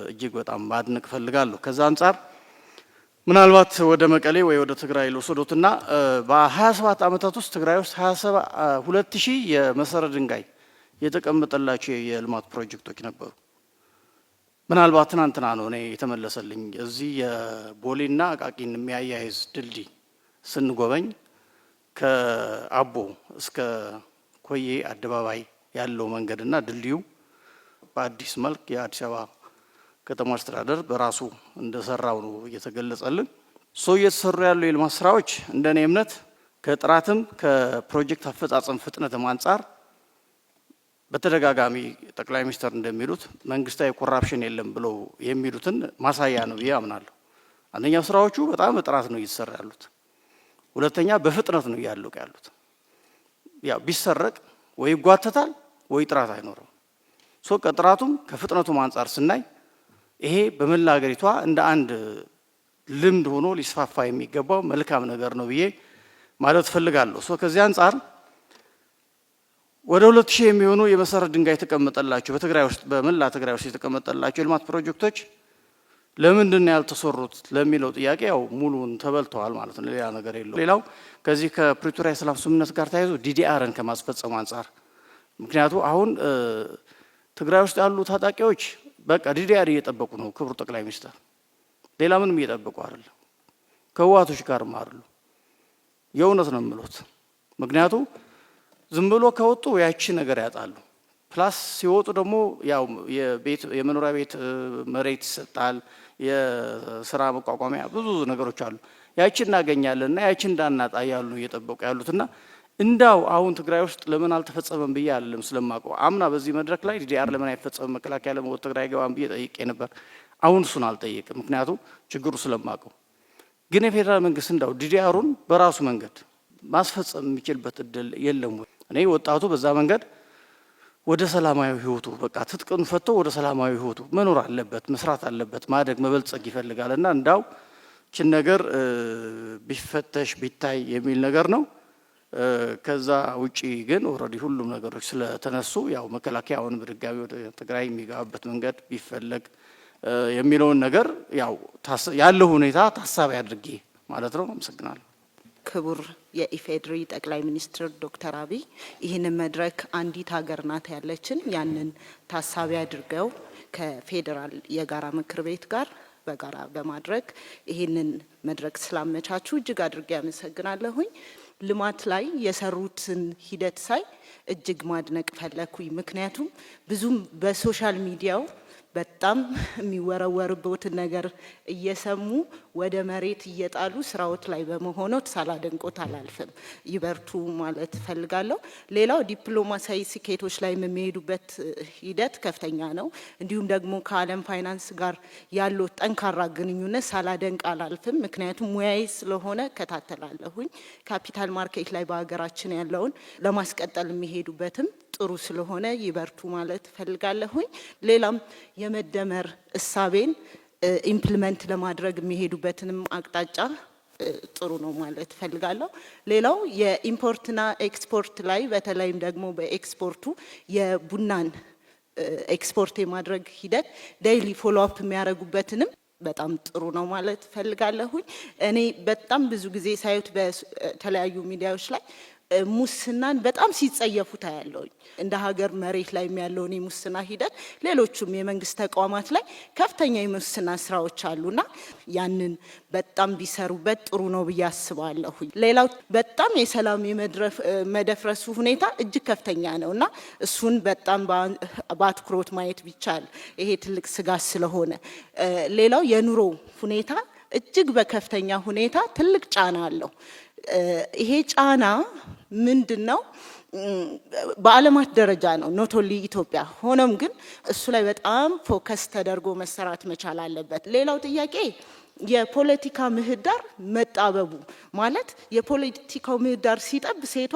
እጅግ በጣም ማድነቅ እፈልጋለሁ። ከዛ አንጻር ምናልባት ወደ መቀሌ ወይ ወደ ትግራይ ልወስዶትና በ27 ዓመታት ውስጥ ትግራይ ውስጥ 22000 የመሰረት ድንጋይ የተቀመጠላቸው የልማት ፕሮጀክቶች ነበሩ። ምናልባት ትናንትና ነው እኔ የተመለሰልኝ እዚህ የቦሌና አቃቂን የሚያያይዝ ድልድይ ስንጎበኝ ከአቦ እስከ ኮዬ አደባባይ ያለው መንገድና ድልድዩ በአዲስ መልክ የአዲስ አበባ ከተማ አስተዳደር በራሱ እንደሰራው ነው እየተገለጸልን። እየተሰሩ ያሉ የልማት ስራዎች እንደኔ እምነት ከጥራትም ከፕሮጀክት አፈጻጸም ፍጥነትም አንጻር በተደጋጋሚ ጠቅላይ ሚኒስትር እንደሚሉት መንግስታዊ ኮራፕሽን የለም ብለው የሚሉትን ማሳያ ነው ብዬ አምናለሁ። አንደኛው ስራዎቹ በጣም በጥራት ነው እየተሰራ ያሉት። ሁለተኛ በፍጥነት ነው እያለቁ ያሉት። ያው ቢሰረቅ ወይ ይጓተታል ወይ ጥራት አይኖርም። ከጥራቱም ከፍጥነቱም አንጻር ስናይ ይሄ በመላ ሀገሪቷ እንደ አንድ ልምድ ሆኖ ሊስፋፋ የሚገባው መልካም ነገር ነው ብዬ ማለት ፈልጋለሁ። ከዚህ አንጻር ወደ 2000 የሚሆኑ የመሰረት ድንጋይ የተቀመጠላቸው በትግራይ ውስጥ በመላ ትግራይ ውስጥ የተቀመጠላቸው የልማት ፕሮጀክቶች ለምንድን ነው ያልተሰሩት ለሚለው ጥያቄ ያው ሙሉን ተበልተዋል ማለት ነው። ሌላ ነገር የለውም። ሌላው ከዚህ ከፕሪቶሪያ የሰላም ስምምነት ጋር ተያይዞ ዲዲአርን ከማስፈጸም አንጻር ምክንያቱም አሁን ትግራይ ውስጥ ያሉ ታጣቂዎች በቃ ዲዲአር እየጠበቁ ነው። ክቡር ጠቅላይ ሚኒስትር ሌላ ምንም እየጠበቁ አይደለም። ከህወሓቶች ጋርም አይደሉ። የእውነት ነው የምሉት። ምክንያቱም ዝም ብሎ ከወጡ ያቺ ነገር ያጣሉ። ፕላስ ሲወጡ ደግሞ ያው የመኖሪያ ቤት መሬት ይሰጣል፣ የስራ መቋቋሚያ ብዙ ነገሮች አሉ። ያቺ እናገኛለን እና ያቺ እንዳናጣ ያሉ እየጠበቁ ያሉትና እንዳው አሁን ትግራይ ውስጥ ለምን አልተፈጸመም ብዬ አይደለም ስለማውቀው አምና በዚህ መድረክ ላይ ዲዲአር ለምን አይፈጸምም መከላከያ ለምን ወደ ትግራይ ገባም ብዬ ጠይቄ ነበር። አሁን እሱን አልጠየቅም፣ ምክንያቱም ችግሩ ስለማውቀው። ግን የፌዴራል መንግስት እንዳው ዲዲአሩን በራሱ መንገድ ማስፈጸም የሚችልበት እድል የለም ወይ? እኔ ወጣቱ በዛ መንገድ ወደ ሰላማዊ ህይወቱ በቃ ትጥቅን ፈቶ ወደ ሰላማዊ ህይወቱ መኖር አለበት፣ መስራት አለበት፣ ማደግ መበልጸግ ይፈልጋልና እንዳው ችን ነገር ቢፈተሽ ቢታይ የሚል ነገር ነው። ከዛ ውጪ ግን ኦልሬዲ ሁሉም ነገሮች ስለተነሱ ያው መከላከያውን በድጋሚ ወደ ትግራይ የሚገባበት መንገድ ቢፈለግ የሚለውን ነገር ያው ያለው ሁኔታ ታሳቢ አድርጌ ማለት ነው። አመሰግናለሁ። ክቡር የኢፌዴሪ ጠቅላይ ሚኒስትር ዶክተር አብይ ይህንን መድረክ አንዲት ሀገር ናት ያለችን ያንን ታሳቢ አድርገው ከፌዴራል የጋራ ምክር ቤት ጋር በጋራ በማድረግ ይህንን መድረክ ስላመቻቹ እጅግ አድርጌ አመሰግናለሁኝ። ልማት ላይ የሰሩትን ሂደት ሳይ እጅግ ማድነቅ ፈለኩኝ። ምክንያቱም ብዙም በሶሻል ሚዲያው በጣም የሚወረወርበትን ነገር እየሰሙ ወደ መሬት እየጣሉ ስራዎች ላይ በመሆኖት ሳላደንቆት አላልፍም። ይበርቱ ማለት ፈልጋለሁ። ሌላው ዲፕሎማሲያዊ ስኬቶች ላይ የሚሄዱበት ሂደት ከፍተኛ ነው። እንዲሁም ደግሞ ከዓለም ፋይናንስ ጋር ያለው ጠንካራ ግንኙነት ሳላደንቅ አላልፍም። ምክንያቱም ሙያዬ ስለሆነ ከታተላለሁኝ። ካፒታል ማርኬት ላይ በሀገራችን ያለውን ለማስቀጠል የሚሄዱበትም ጥሩ ስለሆነ ይበርቱ ማለት ፈልጋለሁኝ። ሌላም የመደመር እሳቤን ኢምፕሊመንት ለማድረግ የሚሄዱበትንም አቅጣጫ ጥሩ ነው ማለት ፈልጋለሁ። ሌላው የኢምፖርትና ኤክስፖርት ላይ በተለይም ደግሞ በኤክስፖርቱ የቡናን ኤክስፖርት የማድረግ ሂደት ዴይሊ ፎሎ አፕ የሚያደርጉበትንም በጣም ጥሩ ነው ማለት ፈልጋለሁኝ። እኔ በጣም ብዙ ጊዜ ሳይት በተለያዩ ሚዲያዎች ላይ ሙስናን በጣም ሲጸየፉ ታያለሁኝ። እንደ ሀገር መሬት ላይ ያለውን የሙስና ሂደት ሌሎቹም የመንግስት ተቋማት ላይ ከፍተኛ የሙስና ስራዎች አሉና ያንን በጣም ቢሰሩበት ጥሩ ነው ብዬ አስባለሁኝ። ሌላው በጣም የሰላም የመደፍረሱ ሁኔታ እጅግ ከፍተኛ ነውና እሱን በጣም በአትኩሮት ማየት ቢቻል ይሄ ትልቅ ስጋት ስለሆነ፣ ሌላው የኑሮ ሁኔታ እጅግ በከፍተኛ ሁኔታ ትልቅ ጫና አለው። ይሄ ጫና ምንድነው? በዓለማት ደረጃ ነው ኖት ኦንሊ ኢትዮጵያ። ሆኖም ግን እሱ ላይ በጣም ፎከስ ተደርጎ መሰራት መቻል አለበት። ሌላው ጥያቄ የፖለቲካ ምህዳር መጣበቡ ማለት የፖለቲካው ምህዳር ሲጠብ ሴቷ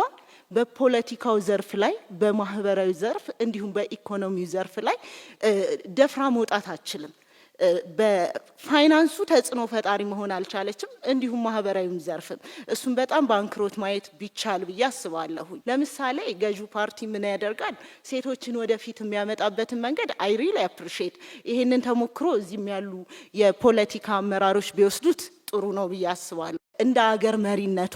በፖለቲካው ዘርፍ ላይ በማህበራዊ ዘርፍ እንዲሁም በኢኮኖሚው ዘርፍ ላይ ደፍራ መውጣት አትችልም። በፋይናንሱ ተጽዕኖ ፈጣሪ መሆን አልቻለችም። እንዲሁም ማህበራዊም ዘርፍም እሱም በጣም ባንክሮት ማየት ቢቻል ብዬ አስባለሁ። ለምሳሌ ገዢው ፓርቲ ምን ያደርጋል? ሴቶችን ወደፊት የሚያመጣበትን መንገድ አይ ሪሊ አፕሪሺየት ይሄንን ተሞክሮ እዚህም ያሉ የፖለቲካ አመራሮች ቢወስዱት ጥሩ ነው ብዬ አስባለሁ። እንደ ሀገር መሪነቶ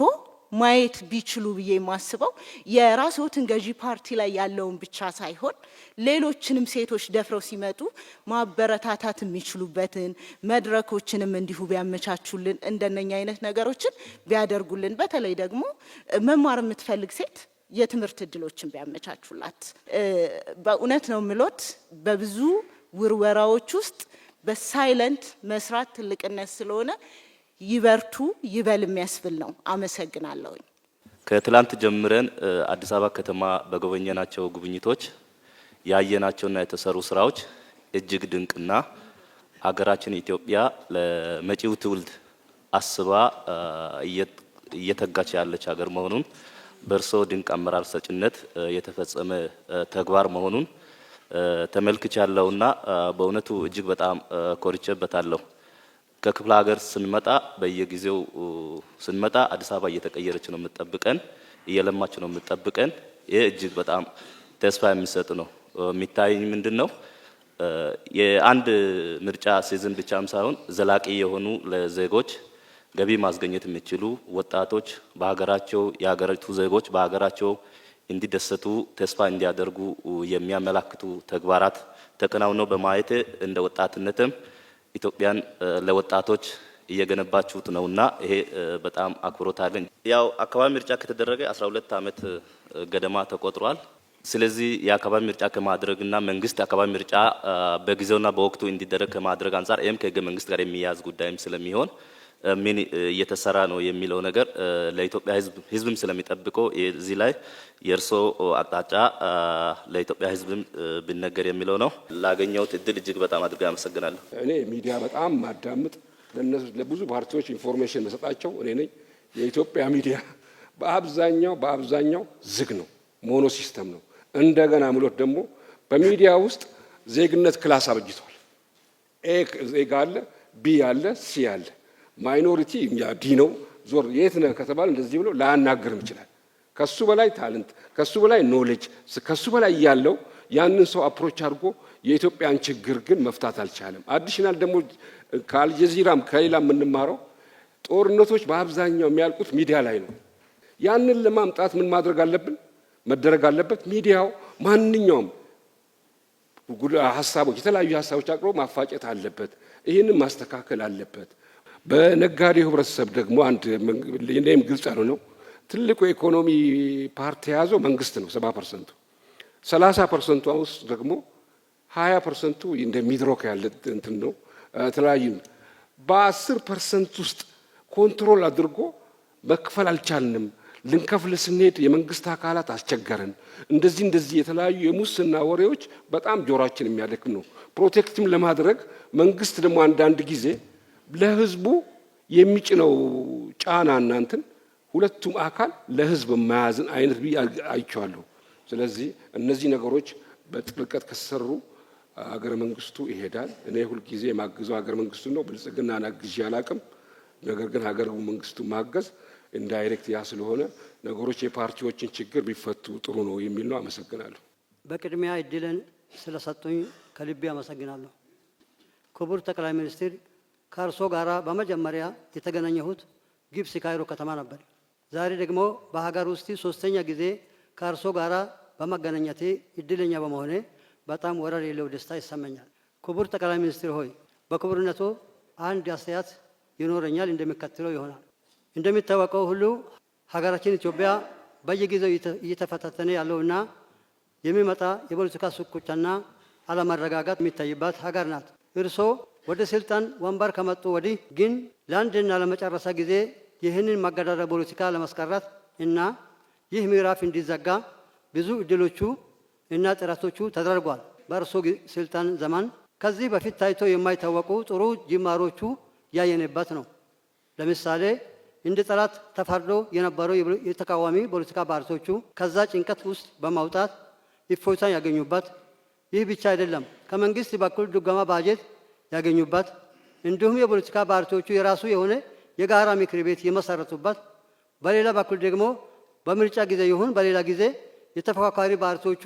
ማየት ቢችሉ ብዬ የማስበው የራስዎትን ገዢ ፓርቲ ላይ ያለውን ብቻ ሳይሆን ሌሎችንም ሴቶች ደፍረው ሲመጡ ማበረታታት የሚችሉበትን መድረኮችንም እንዲሁ ቢያመቻቹልን፣ እንደነኛ አይነት ነገሮችን ቢያደርጉልን፣ በተለይ ደግሞ መማር የምትፈልግ ሴት የትምህርት እድሎችን ቢያመቻቹላት። በእውነት ነው ምሎት በብዙ ውርወራዎች ውስጥ በሳይለንት መስራት ትልቅነት ስለሆነ ይበርቱ ይበል የሚያስብል ነው። አመሰግናለሁ። ከትላንት ጀምረን አዲስ አበባ ከተማ በጎበኘናቸው ጉብኝቶች ያየናቸውና የተሰሩ ስራዎች እጅግ ድንቅና ሀገራችን ኢትዮጵያ ለመጪው ትውልድ አስባ እየተጋች ያለች ሀገር መሆኑን በእርሶ ድንቅ አመራር ሰጭነት የተፈጸመ ተግባር መሆኑን ተመልክቻለሁና በእውነቱ እጅግ በጣም ኮርቼበታለሁ። ከክፍለ ሀገር ስንመጣ በየጊዜው ስንመጣ አዲስ አበባ እየተቀየረች ነው የምትጠብቀን፣ እየለማች ነው የምትጠብቀን። ይህ እጅግ በጣም ተስፋ የሚሰጥ ነው። የሚታይ ምንድነው የአንድ ምርጫ ሲዝን ብቻም ሳይሆን ዘላቂ የሆኑ ለዜጎች ገቢ ማስገኘት የሚችሉ ወጣቶች በሀገራቸው የሀገሪቱ ዜጎች በሀገራቸው እንዲደሰቱ ተስፋ እንዲያደርጉ የሚያመላክቱ ተግባራት ተከናውነው በማየት እንደ ወጣትነትም ኢትዮጵያን ለወጣቶች እየገነባችሁት ነውና ይሄ በጣም አክብሮት አለኝ። ያው አካባቢ ምርጫ ከተደረገ 12 ዓመት ገደማ ተቆጥሯል። ስለዚህ የአካባቢ ምርጫ ከማድረግና መንግስት የአካባቢ ምርጫ በጊዜውና በወቅቱ እንዲደረግ ከማድረግ አንፃር ይህም ከህገ መንግስት ጋር የሚያያዝ ጉዳይም ስለሚሆን ምን እየተሰራ ነው የሚለው ነገር ለኢትዮጵያ ህዝብም ስለሚጠብቀው እዚህ ላይ የእርሶ አቅጣጫ ለኢትዮጵያ ህዝብም ቢነገር የሚለው ነው። ላገኘሁት እድል እጅግ በጣም አድርጌ አመሰግናለሁ። እኔ ሚዲያ በጣም ማዳምጥ ለብዙ ፓርቲዎች ኢንፎርሜሽን መሰጣቸው እኔ ነኝ። የኢትዮጵያ ሚዲያ በአብዛኛው ዝግ ነው፣ ሞኖ ሲስተም ነው። እንደገና ምሎት ደግሞ በሚዲያ ውስጥ ዜግነት ክላስ አበጅቷል። ኤ ዜጋ አለ፣ ቢ አለ፣ ሲ አለ። ማይኖሪቲ ዲ ነው። ዞር የት ነህ ከተባለ እንደዚህ ብሎ ላያናግርም ይችላል። ከሱ በላይ ታለንት፣ ከሱ በላይ ኖሌጅ፣ ከሱ በላይ ያለው ያንን ሰው አፕሮች አድርጎ የኢትዮጵያን ችግር ግን መፍታት አልቻለም። አዲሽናል ደግሞ ከአልጀዚራም ከሌላ የምንማረው ጦርነቶች በአብዛኛው የሚያልቁት ሚዲያ ላይ ነው። ያንን ለማምጣት ምን ማድረግ አለብን? መደረግ አለበት። ሚዲያው ማንኛውም ሀሳቦች የተለያዩ ሀሳቦች አቅርቦ ማፋጨት አለበት። ይህንን ማስተካከል አለበት። በነጋዴው ህብረተሰብ ደግሞ አንድ እኔም ግልጽ ያልሆነው ትልቁ የኢኮኖሚ ፓርቲ የያዘው መንግስት ነው 70%። 30% ውስጥ ደግሞ 20% እንደ ሚድሮክ ያለ እንትን ነው ተለያዩ። በ10% ውስጥ ኮንትሮል አድርጎ መክፈል አልቻልንም። ልንከፍል ስንሄድ የመንግስት አካላት አስቸገረን። እንደዚህ የተለያዩ የሙስና ወሬዎች በጣም ጆሮአችን የሚያደክም ነው። ፕሮቴክትም ለማድረግ መንግስት ደግሞ አንዳንድ ጊዜ ለህዝቡ የሚጭነው ጫና እናንተን ሁለቱም አካል ለህዝብ የማያዝን አይነት አይቻለሁ። ስለዚህ እነዚህ ነገሮች በጥልቀት ከሰሩ ሀገረ መንግስቱ ይሄዳል። እኔ ሁልጊዜ የማግዘው ሀገረ መንግስቱ ነው። ብልጽግናን አግዤ አላቅም። ነገር ግን ሀገረ መንግስቱ ማገዝ ኢንዳይሬክት ያ ስለሆነ ነገሮች የፓርቲዎችን ችግር ቢፈቱ ጥሩ ነው የሚል ነው። አመሰግናለሁ። በቅድሚያ እድልን ስለሰጡኝ ከልቤ አመሰግናለሁ። ክቡር ጠቅላይ ሚኒስትር ከእርሶ ጋራ በመጀመሪያ የተገናኘሁት ግብጽ ካይሮ ከተማ ነበር። ዛሬ ደግሞ በሀገር ውስጥ ሶስተኛ ጊዜ ከእርሶ ጋራ በመገናኘቴ እድለኛ በመሆኔ በጣም ወረር የሌለው ደስታ ይሰማኛል። ክቡር ጠቅላይ ሚኒስትር ሆይ በክቡርነቶ አንድ አስተያየት ይኖረኛል፣ እንደሚከተለው ይሆናል። እንደሚታወቀው ሁሉ ሀገራችን ኢትዮጵያ በየጊዜው እየተፈታተነ ያለውና የሚመጣ የፖለቲካ ሽኩቻና አለመረጋጋት የሚታይባት ሀገር ናት። እርሶ ወደ ስልጣን ወንበር ከመጡ ወዲህ ግን ለአንድና ለመጨረሻ ጊዜ ይህንን ማገዳደር ፖለቲካ ለማስቀረት እና ይህ ምዕራፍ እንዲዘጋ ብዙ እድሎቹ እና ጥረቶቹ ተደርጓል። በእርሶ ስልጣን ዘመን ከዚህ በፊት ታይቶ የማይታወቁ ጥሩ ጅማሮቹ ያየንበት ነው። ለምሳሌ እንደ ጠላት ተፈርዶ የነበሩ የተቃዋሚ ፖለቲካ ፓርቲዎቹ ከዛ ጭንቀት ውስጥ በማውጣት እፎይታ ያገኙበት፣ ይህ ብቻ አይደለም፣ ከመንግስት በኩል ድጎማ ባጀት ያገኙበት፣ እንዲሁም የፖለቲካ ፓርቲዎቹ የራሱ የሆነ የጋራ ምክር ቤት የመሰረቱበት፣ በሌላ በኩል ደግሞ በምርጫ ጊዜ ይሁን በሌላ ጊዜ የተፎካካሪ ፓርቲዎቹ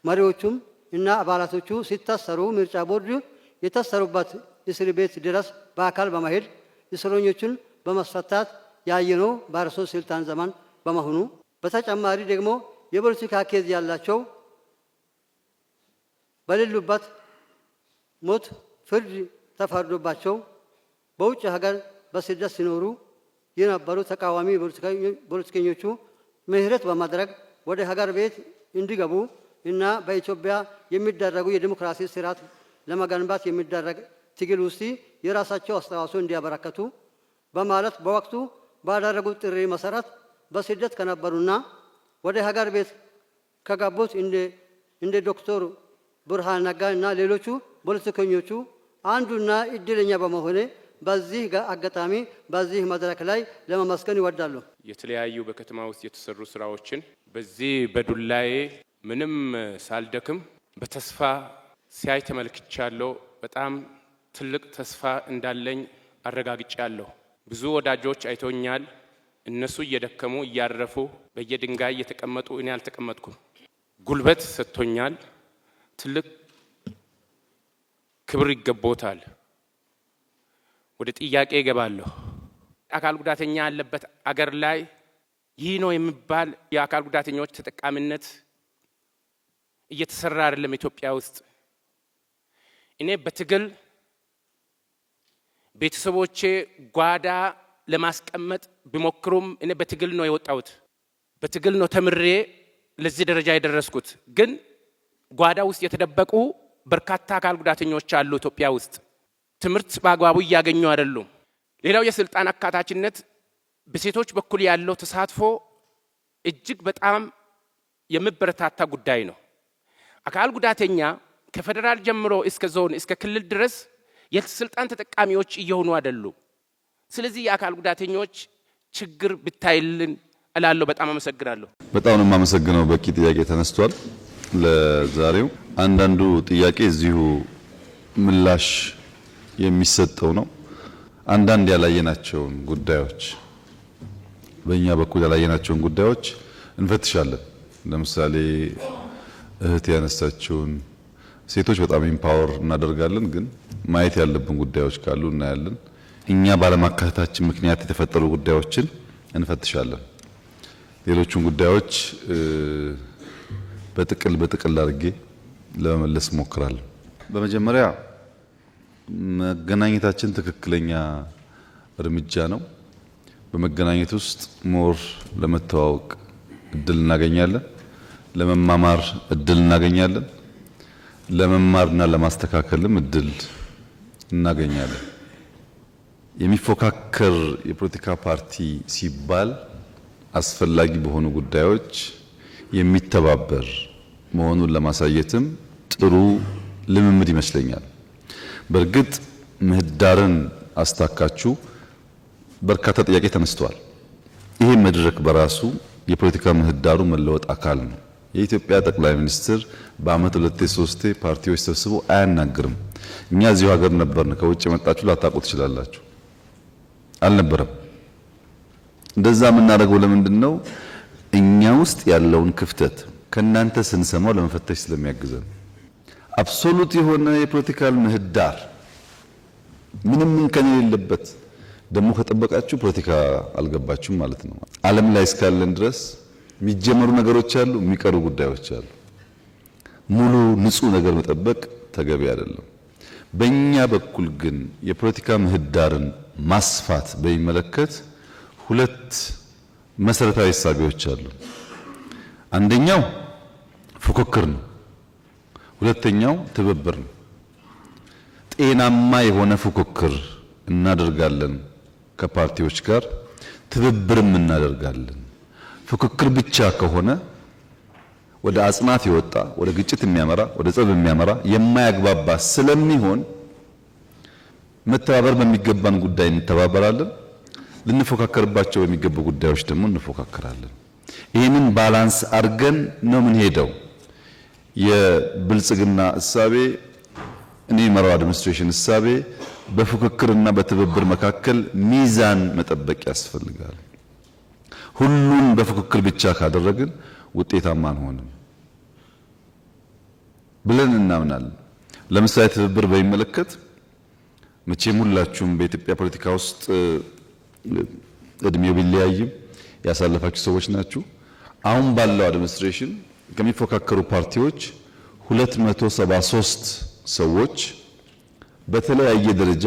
መሪዎቹም እና አባላቶቹ ሲታሰሩ ምርጫ ቦርድ የታሰሩበት እስር ቤት ድረስ በአካል በመሄድ እስረኞቹን በማስፈታት ያየነው በእርሶ ስልጣን ዘመን በመሆኑ፣ በተጨማሪ ደግሞ የፖለቲካ ኬዝ ያላቸው በሌሉበት ሞት ፍርድ ተፈርዶባቸው በውጭ ሀገር በስደት ሲኖሩ የነበሩ ተቃዋሚ ፖለቲከኞቹ ምህረት በማድረግ ወደ ሀገር ቤት እንዲገቡ እና በኢትዮጵያ የሚደረጉ የዲሞክራሲ ስርዓት ለመገንባት የሚደረግ ትግል ውስጥ የራሳቸው አስተዋጽኦ እንዲያበረከቱ በማለት በወቅቱ ባደረጉት ጥሪ መሰረት በስደት ከነበሩና ወደ ሀገር ቤት ከገቡት እንደ እንደ ዶክተር ብርሃን ነጋ እና ሌሎቹ ፖለቲከኞቹ አንዱና እድለኛ በመሆኔ በዚህ አጋጣሚ በዚህ መድረክ ላይ ለማመስገን ይወዳሉ። የተለያዩ በከተማ ውስጥ የተሰሩ ስራዎችን በዚህ በዱላዬ ምንም ሳልደክም በተስፋ ሲያይ ተመልክቻለሁ። በጣም ትልቅ ተስፋ እንዳለኝ አረጋግጫለሁ። ብዙ ወዳጆች አይቶኛል። እነሱ እየደከሙ እያረፉ በየድንጋይ እየተቀመጡ እኔ አልተቀመጥኩም። ጉልበት ሰጥቶኛል። ትልቅ ክብር ይገባዎታል። ወደ ጥያቄ እገባለሁ። አካል ጉዳተኛ ያለበት አገር ላይ ይህ ነው የሚባል የአካል ጉዳተኞች ተጠቃሚነት እየተሰራ አይደለም ኢትዮጵያ ውስጥ። እኔ በትግል ቤተሰቦቼ ጓዳ ለማስቀመጥ ቢሞክሩም እኔ በትግል ነው የወጣሁት። በትግል ነው ተምሬ ለዚህ ደረጃ የደረስኩት። ግን ጓዳ ውስጥ የተደበቁ በርካታ አካል ጉዳተኞች አሉ ኢትዮጵያ ውስጥ። ትምህርት በአግባቡ እያገኙ አይደሉም። ሌላው የስልጣን አካታችነት በሴቶች በኩል ያለው ተሳትፎ እጅግ በጣም የሚበረታታ ጉዳይ ነው። አካል ጉዳተኛ ከፌደራል ጀምሮ እስከ ዞን እስከ ክልል ድረስ የስልጣን ተጠቃሚዎች እየሆኑ አይደሉም። ስለዚህ የአካል ጉዳተኞች ችግር ብታይልን እላለሁ። በጣም አመሰግናለሁ። በጣም ነው የማመሰግነው። በቂ ጥያቄ ተነስቷል። ለዛሬው አንዳንዱ ጥያቄ እዚሁ ምላሽ የሚሰጠው ነው። አንዳንድ ያላየናቸውን ጉዳዮች በእኛ በኩል ያላየናቸውን ጉዳዮች እንፈትሻለን። ለምሳሌ እህት ያነሳችውን ሴቶች በጣም ኢምፓወር እናደርጋለን፣ ግን ማየት ያለብን ጉዳዮች ካሉ እናያለን። እኛ ባለማካተታችን ምክንያት የተፈጠሩ ጉዳዮችን እንፈትሻለን። ሌሎቹን ጉዳዮች በጥቅል አድርጌ ለመመለስ እሞክራለሁ። በመጀመሪያ መገናኘታችን ትክክለኛ እርምጃ ነው። በመገናኘት ውስጥ ሞር ለመተዋወቅ እድል እናገኛለን፣ ለመማማር እድል እናገኛለን፣ ለመማርና ለማስተካከልም እድል እናገኛለን። የሚፎካከር የፖለቲካ ፓርቲ ሲባል አስፈላጊ በሆኑ ጉዳዮች የሚተባበር መሆኑን ለማሳየትም ጥሩ ልምምድ ይመስለኛል። በእርግጥ ምህዳርን አስታካችሁ በርካታ ጥያቄ ተነስቷል። ይሄ መድረክ በራሱ የፖለቲካ ምህዳሩ መለወጥ አካል ነው። የኢትዮጵያ ጠቅላይ ሚኒስትር በአመት 2-3 ፓርቲዎች ሰብስቦ አያናግርም። እኛ እዚሁ ሀገር ነበርን። ከውጭ የመጣችሁ ላታውቁ ትችላላችሁ። አልነበረም። እንደዛ የምናደርገው ለምንድን ነው? እኛ ውስጥ ያለውን ክፍተት ከናንተ ስንሰማው ለመፈተሽ ስለሚያግዘን። አብሶሉት የሆነ የፖለቲካል ምህዳር ምንም እንከን የሌለበት ደግሞ ከጠበቃችሁ ፖለቲካ አልገባችሁም ማለት ነው። ዓለም ላይ እስካለን ድረስ የሚጀመሩ ነገሮች አሉ፣ የሚቀሩ ጉዳዮች አሉ። ሙሉ ንጹህ ነገር መጠበቅ ተገቢ አይደለም። በእኛ በኩል ግን የፖለቲካ ምህዳርን ማስፋት በሚመለከት ሁለት መሰረታዊ እሳቤዎች አሉ። አንደኛው ፉክክር ነው። ሁለተኛው ትብብር ነው። ጤናማ የሆነ ፉክክር እናደርጋለን ከፓርቲዎች ጋር፣ ትብብርም እናደርጋለን። ፉክክር ብቻ ከሆነ ወደ አጽናፍ የወጣ ወደ ግጭት የሚያመራ ወደ ጸብ የሚያመራ የማያግባባ ስለሚሆን መተባበር በሚገባን ጉዳይ እንተባበራለን፣ ልንፎካከርባቸው በሚገቡ ጉዳዮች ደግሞ እንፎካከራለን። ይህንን ባላንስ አድርገን ነው ምን ሄደው የብልጽግና እሳቤ እኔ መራው አድሚኒስትሬሽን እሳቤ በፉክክርና በትብብር መካከል ሚዛን መጠበቅ ያስፈልጋል። ሁሉን በፉክክር ብቻ ካደረግን ውጤታማ አንሆንም ብለን እናምናለን። ለምሳሌ ትብብር በሚመለከት መቼም ሁላችሁም በኢትዮጵያ ፖለቲካ ውስጥ እድሜው ቢለያይም ያሳለፋችሁ ሰዎች ናችሁ። አሁን ባለው አድሚኒስትሬሽን ከሚፎካከሩ ፓርቲዎች 273 ሰዎች በተለያየ ደረጃ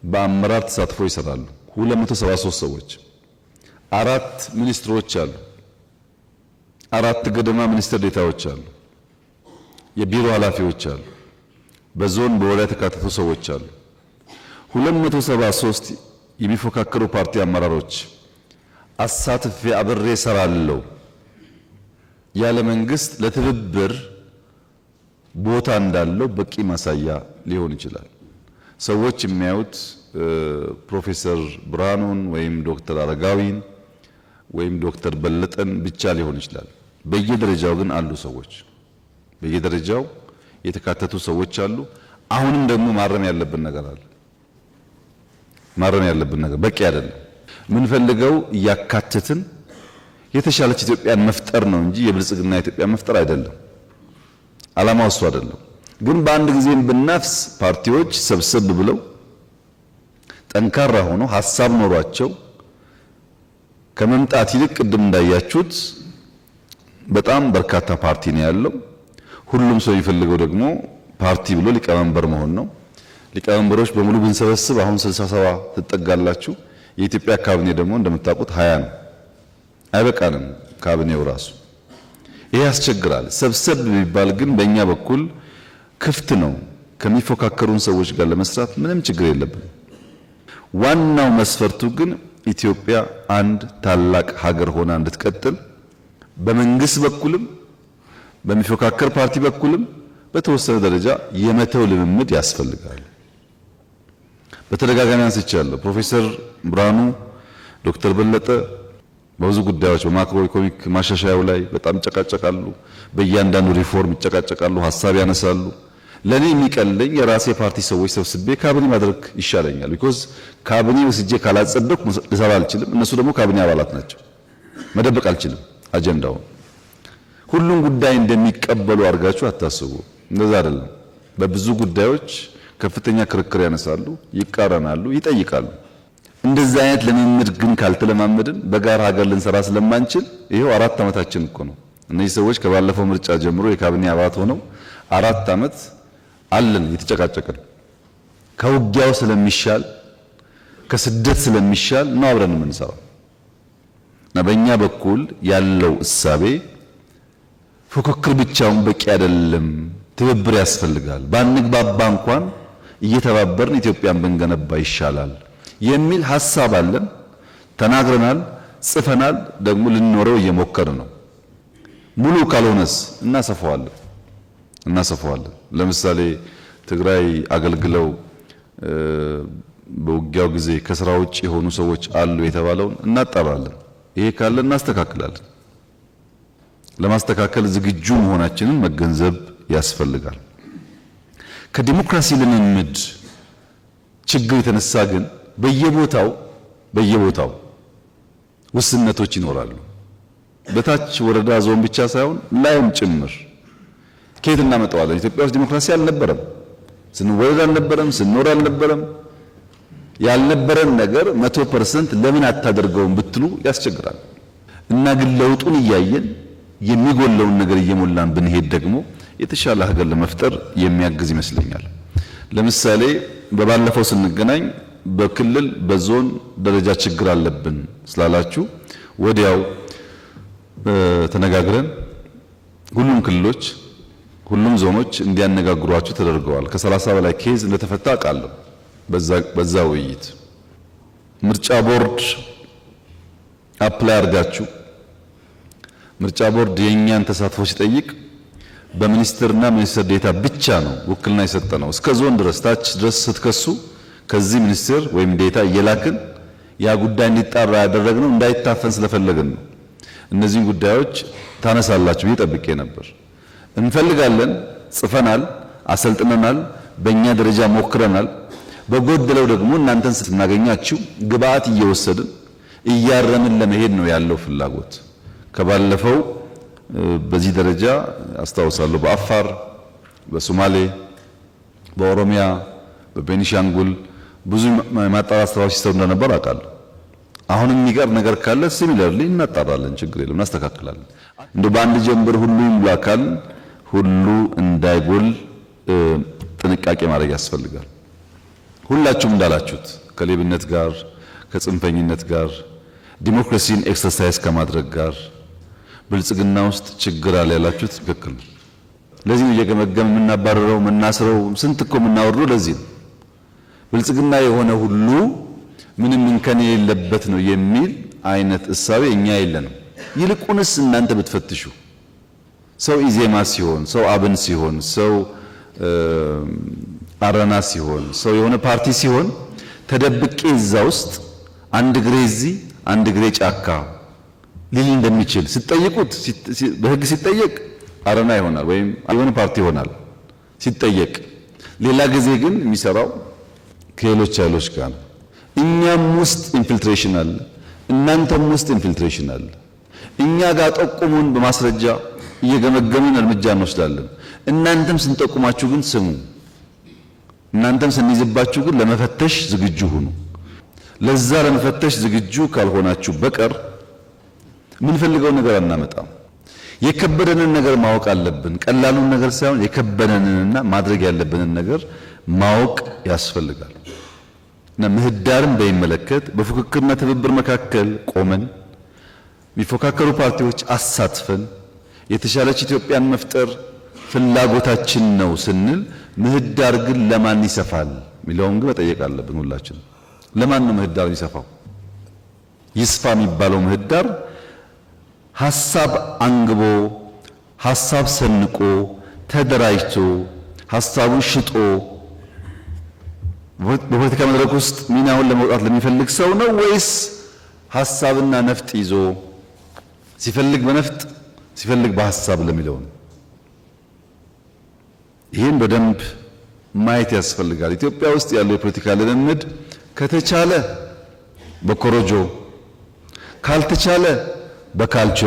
በአመራር ተሳትፎ ይሰራሉ። 273 ሰዎች፣ 4 ሚኒስትሮች አሉ፣ 4 ገደማ ሚኒስትር ዴታዎች አሉ፣ የቢሮ ኃላፊዎች አሉ፣ በዞን በወረዳ የተካተቱ ሰዎች አሉ። 273 የሚፎካከሩ ፓርቲ አመራሮች አሳትፌ አብሬ እሰራለሁ ያለ መንግስት ለትብብር ቦታ እንዳለው በቂ ማሳያ ሊሆን ይችላል። ሰዎች የሚያዩት ፕሮፌሰር ብርሃኑን ወይም ዶክተር አረጋዊን ወይም ዶክተር በለጠን ብቻ ሊሆን ይችላል። በየደረጃው ግን አሉ ሰዎች፣ በየደረጃው የተካተቱ ሰዎች አሉ። አሁንም ደግሞ ማረም ያለብን ነገር አለ። ማረም ያለብን ነገር በቂ አይደለም። የምንፈልገው እያካተትን የተሻለች ኢትዮጵያን መፍጠር ነው እንጂ የብልጽግና ኢትዮጵያ መፍጠር አይደለም። ዓላማው እሱ አይደለም። ግን በአንድ ጊዜም ብናፍስ ፓርቲዎች ሰብሰብ ብለው ጠንካራ ሆኖ ሐሳብ ኖሯቸው ከመምጣት ይልቅ ቅድም እንዳያችሁት በጣም በርካታ ፓርቲ ነው ያለው። ሁሉም ሰው የሚፈልገው ደግሞ ፓርቲ ብሎ ሊቀመንበር መሆን ነው። ሊቀመንበሮች በሙሉ ብንሰበስብ አሁን 67 ትጠጋላችሁ። የኢትዮጵያ ካቢኔ ደግሞ እንደምታውቁት 20 ነው። አይበቃንም ካቢኔው ራሱ። ይሄ ያስቸግራል። ሰብሰብ ቢባል ግን በእኛ በኩል ክፍት ነው። ከሚፎካከሩን ሰዎች ጋር ለመስራት ምንም ችግር የለብን። ዋናው መስፈርቱ ግን ኢትዮጵያ አንድ ታላቅ ሀገር ሆና እንድትቀጥል በመንግስት በኩልም በሚፎካከር ፓርቲ በኩልም በተወሰነ ደረጃ የመተው ልምምድ ያስፈልጋል። በተደጋጋሚ አንስቻለሁ። ፕሮፌሰር ብርሃኑ፣ ዶክተር በለጠ በብዙ ጉዳዮች በማክሮ ኢኮኖሚክ ማሻሻያው ላይ በጣም ይጨቃጨቃሉ። በእያንዳንዱ ሪፎርም ይጨቃጨቃሉ፣ ሀሳብ ያነሳሉ። ለኔ የሚቀለኝ የራሴ ፓርቲ ሰዎች ሰብስቤ ካቢኔ ማድረግ ይሻለኛል። ቢኮዝ ካቢኔ ወስጄ ካላጸደቅኩ ልሰራ አልችልም። እነሱ ደግሞ ካቢኔ አባላት ናቸው። መደበቅ አልችልም አጀንዳውን። ሁሉም ጉዳይ እንደሚቀበሉ አድርጋችሁ አታስቡ። እንደዛ አይደለም። በብዙ ጉዳዮች ከፍተኛ ክርክር ያነሳሉ፣ ይቃረናሉ፣ ይጠይቃሉ። እንደዚህ አይነት ልምምድ ግን ካልተለማመድን በጋራ ሀገር ልንሰራ ስለማንችል ይሄው 4 ዓመታችን እኮ ነው። እነዚህ ሰዎች ከባለፈው ምርጫ ጀምሮ የካቢኔ አባላት ሆነው 4 ዓመት አለን እየተጨቃጨቅን። ከውጊያው ስለሚሻል ከስደት ስለሚሻል ነው አብረን የምንሰራው እና በእኛ በኩል ያለው እሳቤ ፉክክር ብቻውን በቂ አይደለም፣ ትብብር ያስፈልጋል። ባንግባባ እንኳን እየተባበርን ኢትዮጵያን ብንገነባ ይሻላል የሚል ሐሳብ አለን። ተናግረናል፣ ጽፈናል፣ ደግሞ ልንኖረው እየሞከርን ነው። ሙሉ ካልሆነስ እናሰፋዋለን። ለምሳሌ ትግራይ አገልግለው በውጊያው ጊዜ ከስራ ውጭ የሆኑ ሰዎች አሉ የተባለውን እናጣራለን። ይሄ ካለ እናስተካክላለን። ለማስተካከል ዝግጁ መሆናችንን መገንዘብ ያስፈልጋል። ከዲሞክራሲ ልምምድ ችግር የተነሳ ግን በየቦታው ውስንነቶች ይኖራሉ። በታች ወረዳ ዞን ብቻ ሳይሆን ላይም ጭምር ከየት እናመጣዋለን? ኢትዮጵያ ውስጥ ዲሞክራሲ አልነበረም፣ ስንወለድ አልነበረም፣ ስንኖር አልነበረም። ያልነበረን ነገር 100% ለምን አታደርገውም ብትሉ ያስቸግራል። እና ግን ለውጡን እያየን የሚጎለውን ነገር እየሞላን ብንሄድ ደግሞ የተሻለ ሀገር ለመፍጠር የሚያግዝ ይመስለኛል። ለምሳሌ በባለፈው ስንገናኝ በክልል በዞን ደረጃ ችግር አለብን ስላላችሁ ወዲያው ተነጋግረን ሁሉም ክልሎች ሁሉም ዞኖች እንዲያነጋግሯችሁ ተደርገዋል። ከ30 በላይ ኬዝ እንደተፈታ አውቃለሁ። በዛ ውይይት ምርጫ ቦርድ አፕላይ አድርጋችሁ ምርጫ ቦርድ የኛን ተሳትፎ ሲጠይቅ በሚኒስትርና ሚኒስትር ዴታ ብቻ ነው ውክልና የሰጠነው። እስከ ዞን ድረስ ታች ድረስ ስትከሱ ከዚህ ሚኒስትር ወይም ዴታ እየላክን ያ ጉዳይ እንዲጣራ ያደረግነው እንዳይታፈን ስለፈለግን ነው። እነዚህን ጉዳዮች ታነሳላችሁ ብዬ ጠብቄ ነበር። እንፈልጋለን፣ ጽፈናል፣ አሰልጥነናል፣ በእኛ ደረጃ ሞክረናል። በጎደለው ደግሞ እናንተን ስናገኛችሁ ግብአት እየወሰድን እያረምን ለመሄድ ነው ያለው ፍላጎት። ከባለፈው በዚህ ደረጃ አስታውሳለሁ። በአፋር፣ በሶማሌ፣ በኦሮሚያ፣ በቤኒሻንጉል ብዙ ማጣራት ስራዎች ሲሰሩ እንደነበር አውቃለሁ። አሁን የሚቀር ነገር ካለ ሲሚላርሊ እናጣራለን፣ ችግር የለም፣ እናስተካክላለን። እንደው በአንድ ጀንበር ሁሉ ይሙላ ካል ሁሉ እንዳይጎል ጥንቃቄ ማድረግ ያስፈልጋል። ሁላችሁም እንዳላችሁት ከሌብነት ጋር ከጽንፈኝነት ጋር ዲሞክራሲን ኤክሰርሳይዝ ከማድረግ ጋር ብልጽግና ውስጥ ችግር አለ ያላችሁት ትክክል ነው። ለዚህ ነው እየገመገም የምናባረረው የምናስረው ስንት እኮ የምናወርደው ለዚህ ነው። ብልጽግና የሆነ ሁሉ ምንም እንከን የሌለበት ነው የሚል አይነት እሳቤ እኛ የለንም። ይልቁንስ እናንተ ብትፈትሹ ሰው ኢዜማ ሲሆን፣ ሰው አብን ሲሆን፣ ሰው አረና ሲሆን፣ ሰው የሆነ ፓርቲ ሲሆን ተደብቄ እዛ ውስጥ አንድ እግሬ እዚህ አንድ እግሬ ጫካ ሊል እንደሚችል ሲጠይቁት በህግ ሲጠየቅ አረና ይሆናል ወይም የሆነ ፓርቲ ይሆናል ሲጠየቅ። ሌላ ጊዜ ግን የሚሰራው ከሌሎች ኃይሎች ጋር ነው። እኛም ውስጥ ኢንፊልትሬሽን አለ፣ እናንተም ውስጥ ኢንፊልትሬሽን አለ። እኛ ጋር ጠቁሙን፣ በማስረጃ እየገመገምን እርምጃ እንወስዳለን። እናንተም ስንጠቁማችሁ ግን ስሙ። እናንተም ስንይዝባችሁ ግን ለመፈተሽ ዝግጁ ሁኑ። ለዛ ለመፈተሽ ዝግጁ ካልሆናችሁ በቀር የምንፈልገው ነገር አናመጣም። የከበደንን ነገር ማወቅ አለብን። ቀላሉን ነገር ሳይሆን የከበደንንና ማድረግ ያለብንን ነገር ማወቅ ያስፈልጋል። እና ምህዳርን በሚመለከት በፉክክርና ትብብር መካከል ቆመን የሚፎካከሩ ፓርቲዎች አሳትፈን የተሻለች ኢትዮጵያን መፍጠር ፍላጎታችን ነው ስንል ምህዳር ግን ለማን ይሰፋል የሚለውን ግን መጠየቅ አለብን። ሁላችን ለማን ነው ምህዳር ይሰፋው? ይስፋ የሚባለው ምህዳር ሐሳብ አንግቦ ሐሳብ ሰንቆ ተደራጅቶ ሐሳቡን ሽጦ በፖለቲካ መድረክ ውስጥ ሚናውን ለመውጣት ለሚፈልግ ሰው ነው ወይስ ሐሳብና ነፍጥ ይዞ ሲፈልግ በነፍጥ ሲፈልግ በሐሳብ ለሚለው ነው? ይህን በደንብ ማየት ያስፈልጋል። ኢትዮጵያ ውስጥ ያለው የፖለቲካ ልምምድ ከተቻለ በኮሮጆ ካልተቻለ በካልቾ፣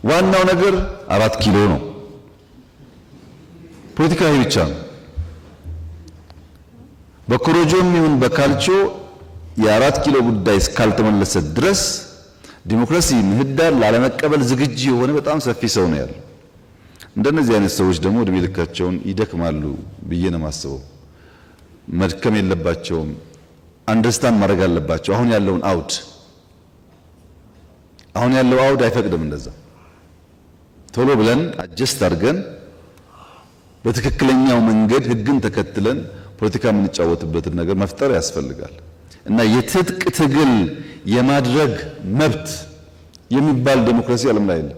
ዋናው ነገር 4 ኪሎ ነው። ፖለቲካ ይህ ብቻ ነው። በኮሮጆም ይሁን በካልቾ የ4 ኪሎ ጉዳይ እስካልተመለሰ ድረስ ዲሞክራሲ ምህዳር ላለመቀበል ዝግጁ የሆነ በጣም ሰፊ ሰው ነው ያለው። እንደነዚህ አይነት ሰዎች ደግሞ እድሜ ልካቸውን ይደክማሉ ብዬ ነው የማስበው። መድከም የለባቸውም። አንደርስታንድ ማድረግ አለባቸው። አሁን ያለውን አውድ አይፈቅድም እንደዛ። ቶሎ ብለን አጀስት አድርገን በትክክለኛው መንገድ ህግን ተከትለን ፖለቲካ የምንጫወትበትን ነገር መፍጠር ያስፈልጋል። እና የትጥቅ ትግል የማድረግ መብት የሚባል ዴሞክራሲ ዓለም ላይ የለም።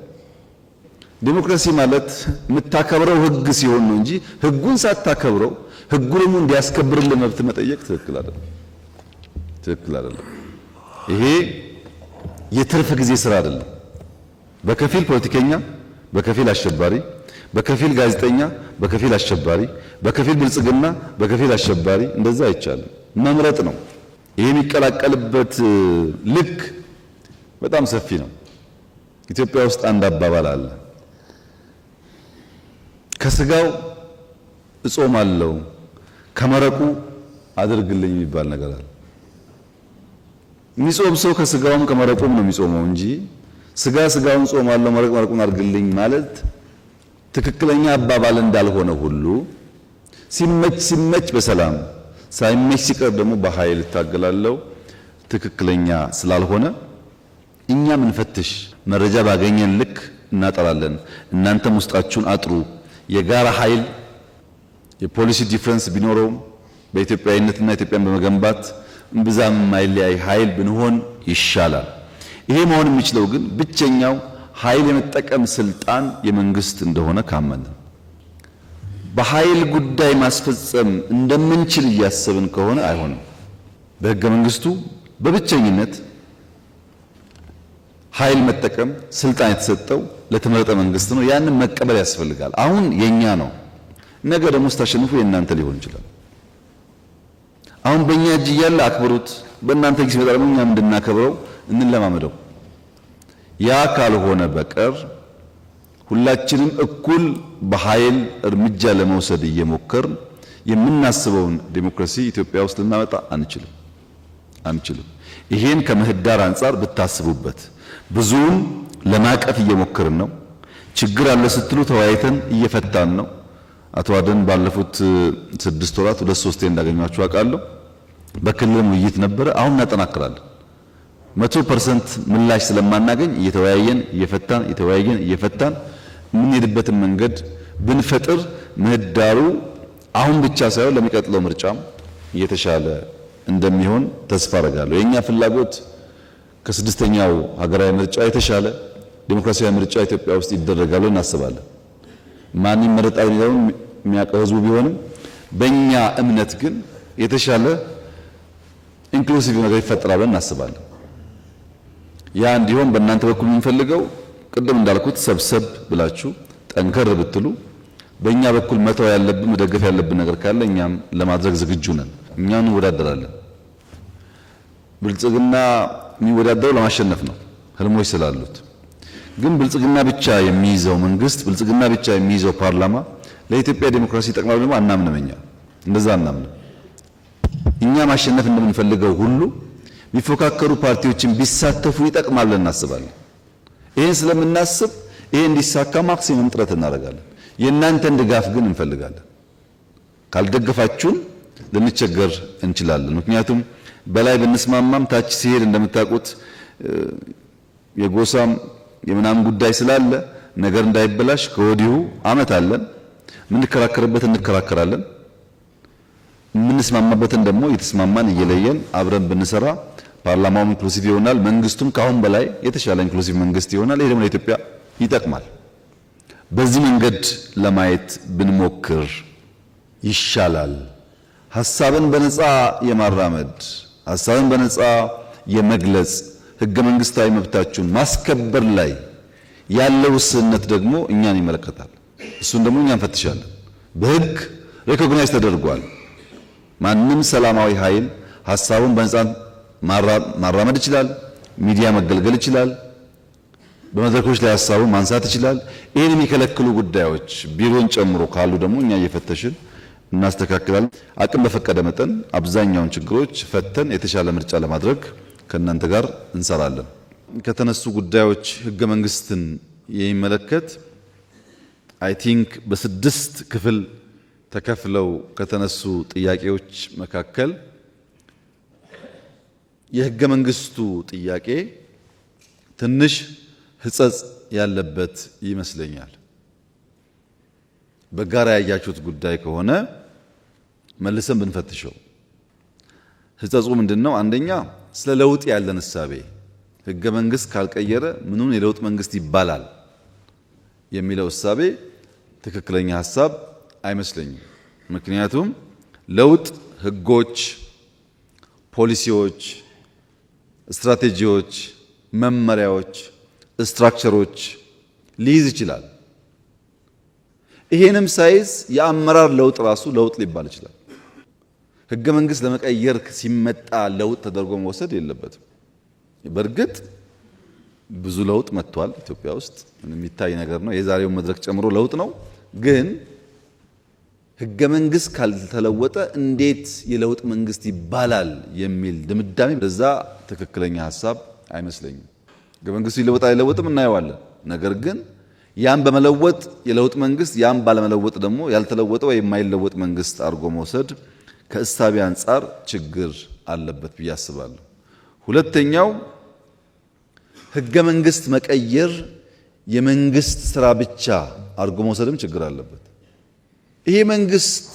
ዴሞክራሲ ማለት የምታከብረው ህግ ሲሆን ነው እንጂ ህጉን ሳታከብረው ህጉ ደግሞ እንዲያስከብርልህ መብት መጠየቅ ትክክል አይደለም። ይሄ የትርፍ ጊዜ ስራ አይደለም። በከፊል ፖለቲከኛ፣ በከፊል አሸባሪ፣ በከፊል ጋዜጠኛ፣ በከፊል አሸባሪ፣ በከፊል ብልጽግና፣ በከፊል አሸባሪ፣ እንደዛ አይቻልም። መምረጥ ነው። ይሄ የሚቀላቀልበት ልክ በጣም ሰፊ ነው። ኢትዮጵያ ውስጥ አንድ አባባል አለ። ከስጋው እጾማለሁ ከመረቁ አድርግልኝ የሚባል ነገር አለ። የሚጾም ሰው ከስጋውም ከመረቁም ነው የሚጾመው እንጂ ስጋውን ጾማለሁ መረቅ መረቁን አድርግልኝ ማለት ትክክለኛ አባባል እንዳልሆነ ሁሉ ሲመች በሰላም ሳይመች ሲቀር ደግሞ በኃይል እታገላለሁ ትክክለኛ ስላልሆነ እኛ ምንፈትሽ መረጃ ባገኘን ልክ እናጠራለን። እናንተም ውስጣችሁን አጥሩ። የጋራ ኃይል የፖሊሲ ዲፍረንስ ቢኖረውም በኢትዮጵያዊነትና ኢትዮጵያን በመገንባት እምብዛም የማይለያይ ኃይል ብንሆን ይሻላል። ይሄ መሆን የሚችለው ግን ብቸኛው ኃይል የመጠቀም ስልጣን የመንግስት እንደሆነ ካመን፣ በኃይል ጉዳይ ማስፈጸም እንደምንችል እያሰብን ከሆነ አይሆንም። በሕገ መንግስቱ በብቸኝነት ኃይል መጠቀም ስልጣን የተሰጠው ለተመረጠ መንግስት ነው። ያንን መቀበል ያስፈልጋል። አሁን የኛ ነው፣ ነገ ደግሞ ስታሸንፉ የእናንተ ሊሆን ይችላል። አሁን በእኛ እጅ እያለ አክብሩት፣ በእናንተ ጊዜ ሲመጣ ደግሞ እኛም እንድናከብረው እንለማመደው። ያ ካልሆነ በቀር ሁላችንም እኩል በኃይል እርምጃ ለመውሰድ እየሞከርን የምናስበውን ዲሞክራሲ ኢትዮጵያ ውስጥ ልናመጣ አንችልም። ይሄን ከምህዳር አንጻር ብታስቡበት። ብዙውን ለማቀፍ እየሞከርን ነው። ችግር አለ ስትሉ ተወያይተን እየፈታን ነው። አቶ አደን ባለፉት 6 ወራት 2-3 እንዳገኟቸው አውቃለሁ። በክልልም ውይይት ነበረ። አሁን እናጠናክራለን። 100% ምላሽ ስለማናገኝ እየተወያየን እየፈታን የምንሄድበትን መንገድ ብንፈጥር ምህዳሩ አሁን ብቻ ሳይሆን ለሚቀጥለው ምርጫም እየተሻለ እንደሚሆን ተስፋ አደርጋለሁ። የኛ ፍላጎት ከ6ኛው ሀገራዊ ምርጫ የተሻለ ዲሞክራሲያዊ ምርጫ ኢትዮጵያ ውስጥ ይደረጋል እናስባለን። ማን ይመረጣል የሚለውን የሚያውቀው ህዝቡ ቢሆንም በእኛ እምነት ግን የተሻለ ኢንክሉሲቭ ነገር ይፈጠራል ብለን እናስባለን። ያ እንዲሆን በእናንተ በኩል የምንፈልገው ቅድም እንዳልኩት ሰብሰብ ብላችሁ ጠንከር ብትሉ፣ በእኛ በኩል መተው ያለብን መደገፍ ያለብን ነገር ካለ እኛም ለማድረግ ዝግጁ ነን። እኛን እንወዳደራለን። ብልጽግና የሚወዳደረው ለማሸነፍ ነው ህልሞች ስላሉት። ግን ብልጽግና ብቻ የሚይዘው መንግስት፣ ብልጽግና ብቻ የሚይዘው ፓርላማ ለኢትዮጵያ ዲሞክራሲ ይጠቅማል ደግሞ አናምንም። እኛ እንደዛ አናምንም። እኛ ማሸነፍ እንደምንፈልገው ሁሉ የሚፎካከሩ ፓርቲዎችን ቢሳተፉ ይጠቅማል ብለን እናስባለን። ይህን ስለምናስብ ይሄ እንዲሳካ ማክሲመም ጥረት እናደርጋለን። የእናንተን ድጋፍ ግን እንፈልጋለን። ካልደገፋችሁን ልንቸገር እንችላለን። ምክንያቱም በላይ ብንስማማም ታች ሲሄድ እንደምታውቁት የጎሳም የምናምን ጉዳይ ስላለ ነገር እንዳይበላሽ ከወዲሁ አመት አለን። ምንከራከርበት እንከራከራለን። ምንስማማበትን ደግሞ የተስማማን እየለየን አብረን ብንሰራ ፓርላማው ኢንክሉሲቭ ይሆናል። መንግስቱም ካሁን በላይ የተሻለ ኢንክሉሲቭ መንግስት ይሆናል። ይሄ ደግሞ ለኢትዮጵያ ይጠቅማል። በዚህ መንገድ ለማየት ብንሞክር ይሻላል። ሐሳብን በነፃ የማራመድ ሐሳብን በነፃ የመግለጽ ህገ መንግስታዊ መብታችሁን ማስከበር ላይ ያለው ውስንነት ደግሞ እኛን ይመለከታል። እሱን ደግሞ እኛ እንፈትሻለን። በህግ ሪኮግናይዝ ተደርጓል። ማንም ሰላማዊ ኃይል ሐሳቡን በነፃ ማራመድ ይችላል። ሚዲያ መገልገል ይችላል። በመድረኮች ላይ ሐሳቡን ማንሳት ይችላል። ይህን የሚከለክሉ ጉዳዮች ቢሮን ጨምሮ ካሉ ደግሞ እኛ እየፈተሽን እናስተካክላለን። አቅም በፈቀደ መጠን አብዛኛውን ችግሮች ፈተን የተሻለ ምርጫ ለማድረግ ከእናንተ ጋር እንሰራለን። ከተነሱ ጉዳዮች ህገ መንግስትን የሚመለከት አይ ቲንክ በስድስት ክፍል ተከፍለው ከተነሱ ጥያቄዎች መካከል የህገ መንግስቱ ጥያቄ ትንሽ ህጸጽ ያለበት ይመስለኛል። በጋራ ያያችሁት ጉዳይ ከሆነ መልሰን ብንፈትሸው ህጸጹ ምንድነው? አንደኛ ስለ ለውጥ ያለን እሳቤ ህገ መንግስት ካልቀየረ ምኑን የለውጥ መንግስት ይባላል የሚለው እሳቤ ትክክለኛ ሐሳብ አይመስለኝም። ምክንያቱም ለውጥ ህጎች፣ ፖሊሲዎች፣ ስትራቴጂዎች፣ መመሪያዎች፣ ስትራክቸሮች ሊይዝ ይችላል። ይሄንም ሳይዝ የአመራር ለውጥ ራሱ ለውጥ ሊባል ይችላል። ህገ መንግስት ለመቀየር ሲመጣ ለውጥ ተደርጎ መወሰድ የለበትም። በእርግጥ ብዙ ለውጥ መጥቷል ኢትዮጵያ ውስጥ የሚታይ ነገር ነው። የዛሬው መድረክ ጨምሮ ለውጥ ነው። ግን ህገ መንግስት ካልተለወጠ እንዴት የለውጥ መንግስት ይባላል የሚል ድምዳሜ በዛ ትክክለኛ ሐሳብ አይመስለኝም። ህገ መንግስቱ ይለወጣል አይለወጥም እናየዋለን። ነገር ግን ያን በመለወጥ የለውጥ መንግስት ያን ባለመለወጥ ደግሞ ያልተለወጠ ወይ የማይለወጥ መንግስት አድርጎ መውሰድ ከእሳቤ አንጻር ችግር አለበት ብዬ አስባለሁ። ሁለተኛው ህገ መንግስት መቀየር የመንግስት ስራ ብቻ አድርጎ መውሰድም ችግር አለበት። ይሄ መንግስት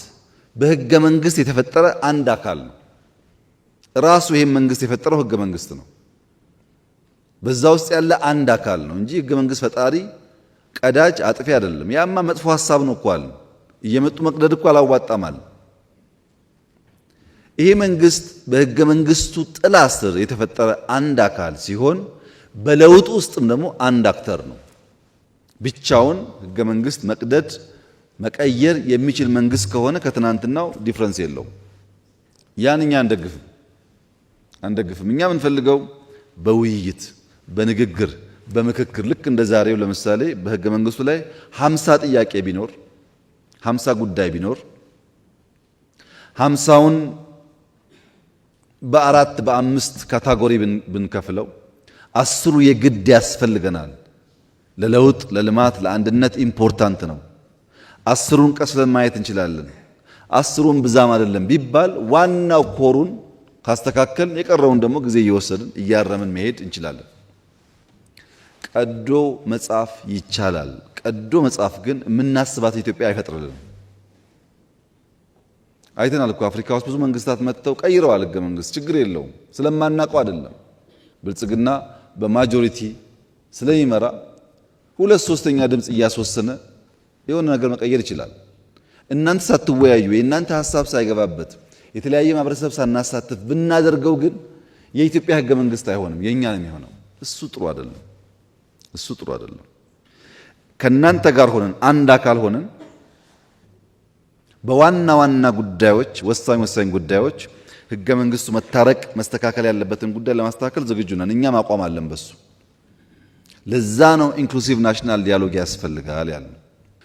በህገ መንግስት የተፈጠረ አንድ አካል ነው። ራሱ ይሄን መንግስት የፈጠረው ህገ መንግስት ነው። በዛ ውስጥ ያለ አንድ አካል ነው እንጂ ህገ መንግስት ፈጣሪ ቀዳጅ አጥፊ አይደለም። ያማ መጥፎ ሐሳብ ነው እኮ አለ። እየመጡ መቅደድ እኮ አላዋጣም አለ። ይሄ መንግስት በህገ መንግስቱ ጥላ ስር የተፈጠረ አንድ አካል ሲሆን በለውጥ ውስጥም ደግሞ አንድ አክተር ነው። ብቻውን ህገ መንግስት መቅደድ መቀየር የሚችል መንግስት ከሆነ ከትናንትናው ዲፍረንስ የለውም። ያን እኛ አንደግፍም። እኛ የምንፈልገው በውይይት በንግግር በምክክር ልክ እንደ ዛሬው ለምሳሌ በህገ መንግስቱ ላይ 50 ጥያቄ ቢኖር 50 ጉዳይ ቢኖር 50ውን በአራት በአምስት ካታጎሪ ብንከፍለው 10ሩ የግድ ያስፈልገናል። ለለውጥ ለልማት ለአንድነት ኢምፖርታንት ነው። 10ሩን ቀስለን ማየት እንችላለን። 10ሩን ብዛም አይደለም ቢባል ዋናው ኮሩን ካስተካከል የቀረውን ደግሞ ጊዜ እየወሰድን እያረምን መሄድ እንችላለን። ቀዶ መጻፍ ይቻላል። ቀዶ መጻፍ ግን የምናስባት ኢትዮጵያ አይፈጥርልንም። አይተናል እኮ አፍሪካ ውስጥ ብዙ መንግስታት መጥተው ቀይረዋል ህገ መንግስት። ችግር የለውም። ስለማናውቀው አይደለም። ብልጽግና በማጆሪቲ ስለሚመራ 2/3 ድምፅ እያስወሰነ የሆነ ነገር መቀየር ይችላል። እናንተ ሳትወያዩ የእናንተ ሀሳብ ሳይገባበት የተለያየ ማህበረሰብ ሳናሳትፍ ብናደርገው ግን የኢትዮጵያ ህገ መንግስት አይሆንም፣ የኛ ነው የሚሆነው። እሱ ጥሩ አይደለም። እሱ ጥሩ አይደለም። ከናንተ ጋር ሆነን አንድ አካል ሆነን በዋና ዋና ጉዳዮች ወሳኝ ጉዳዮች ህገ መንግስቱ መታረቅ መስተካከል ያለበትን ጉዳይ ለማስተካከል ዝግጁ ነን። እኛም አቋም አለን በሱ። ለዛ ነው ኢንክሉሲቭ ናሽናል ዲያሎግ ያስፈልጋል ያለው።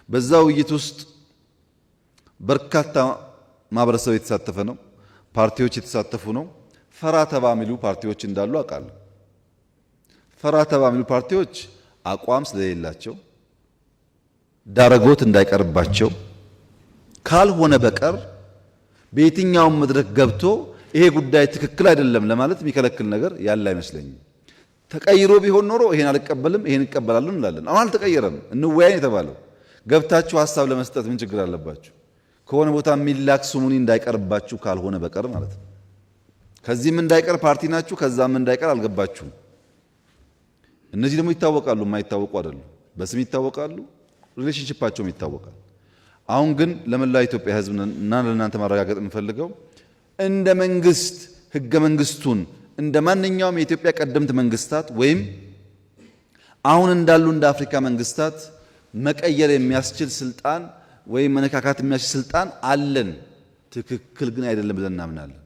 በዛ ውይይት ውስጥ በርካታ ማህበረሰብ የተሳተፈ ነው። ፓርቲዎች የተሳተፉ ነው። ፈራ ተባ የሚሉ ፓርቲዎች እንዳሉ አውቃለሁ። ፈራ ተባ የሚሉ ፓርቲዎች አቋም ስለሌላቸው ዳረጎት እንዳይቀርባቸው ካልሆነ በቀር በየትኛውም መድረክ ገብቶ ይሄ ጉዳይ ትክክል አይደለም ለማለት የሚከለክል ነገር ያለ አይመስለኝም። ተቀይሮ ቢሆን ኖሮ ይሄን አልቀበልም ይሄን እቀበላለሁ እንላለን። አሁን አልተቀየረም። እንወያይ የተባለው ገብታችሁ ሀሳብ ለመስጠት ምን ችግር አለባችሁ? ከሆነ ቦታ የሚላክ ስሙኒ እንዳይቀርባችሁ ካልሆነ በቀር ማለት ነው። ከዚህም እንዳይቀር ፓርቲ ናችሁ፣ ከዛም እንዳይቀር አልገባችሁም። እነዚህ ደግሞ ይታወቃሉ፣ የማይታወቁ አይደሉም። በስም ይታወቃሉ፣ ሪሌሽንሺፓቸውም ይታወቃል። አሁን ግን ለመላው ኢትዮጵያ ሕዝብ እና ለእናንተ ማረጋገጥ የምፈልገው እንደ መንግስት ህገ መንግስቱን እንደ ማንኛውም የኢትዮጵያ ቀደምት መንግስታት ወይም አሁን እንዳሉ እንደ አፍሪካ መንግስታት መቀየር የሚያስችል ስልጣን ወይም መነካካት የሚያስችል ስልጣን አለን። ትክክል ግን አይደለም ብለን እናምናለን።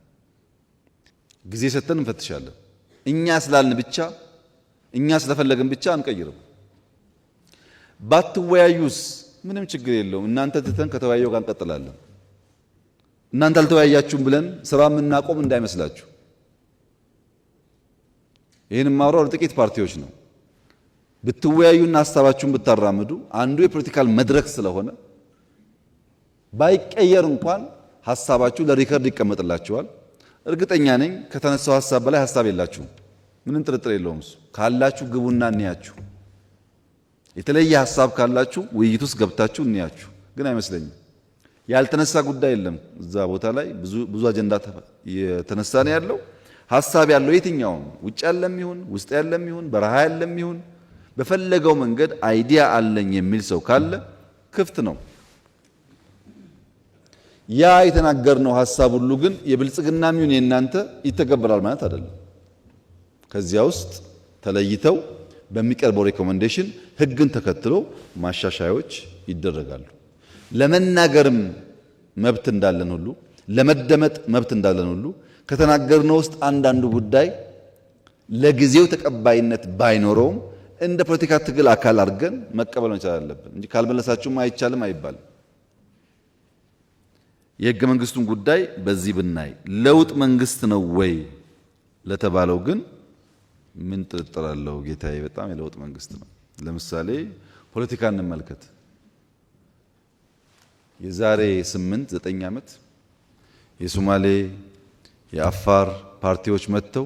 ጊዜ ሰጥተን እንፈትሻለን። እኛ ስላልን ብቻ እኛ ስለፈለግን ብቻ አንቀይርም። ባትወያዩስ ምንም ችግር የለውም። እናንተ ትተን ከተወያየው ጋር እንቀጥላለን። እናንተ አልተወያያችሁም ብለን ስራ የምናቆም እንዳይመስላችሁ። ይህን ማውራው ለጥቂት ፓርቲዎች ነው። ብትወያዩና ሀሳባችሁን ብታራምዱ አንዱ የፖለቲካል መድረክ ስለሆነ ባይቀየር እንኳን ሀሳባችሁ ለሪከርድ ይቀመጥላችኋል። እርግጠኛ ነኝ ከተነሳው ሀሳብ በላይ ሀሳብ የላችሁም። ምንም ጥርጥር የለውም። እሱ ካላችሁ ግቡና እንያችሁ። የተለየ ሀሳብ ካላችሁ ውይይት ውስጥ ገብታችሁ እንያችሁ። ግን አይመስለኝም። ያልተነሳ ጉዳይ የለም። እዛ ቦታ ላይ ብዙ አጀንዳ የተነሳ ነው ያለው። ሀሳብ ያለው የትኛውም ውጭ ያለም ይሁን ውስጥ ያለም ይሁን በረሃ ያለም ይሁን በፈለገው መንገድ አይዲያ አለኝ የሚል ሰው ካለ ክፍት ነው። ያ የተናገርነው ሀሳብ ሁሉ ግን የብልጽግናም ይሁን የእናንተ ይተገበራል ማለት አይደለም። ከዚያ ውስጥ ተለይተው በሚቀርበው ሪኮሜንዴሽን ህግን ተከትሎ ማሻሻያዎች ይደረጋሉ። ለመናገርም መብት እንዳለን ሁሉ ለመደመጥ መብት እንዳለን ሁሉ ከተናገርነው ውስጥ አንዳንዱ ጉዳይ ለጊዜው ተቀባይነት ባይኖረውም እንደ ፖለቲካ ትግል አካል አድርገን መቀበል መቻል አለብን እንጂ ካልመለሳችሁም አይቻልም አይባልም። የህገ መንግስቱን ጉዳይ በዚህ ብናይ ለውጥ መንግስት ነው ወይ ለተባለው ግን ምን ጥርጥር አለው? ጌታዬ በጣም የለውጥ መንግስት ነው። ለምሳሌ ፖለቲካ እንመልከት። የዛሬ 8-9 ዓመት የሶማሌ የአፋር ፓርቲዎች መጥተው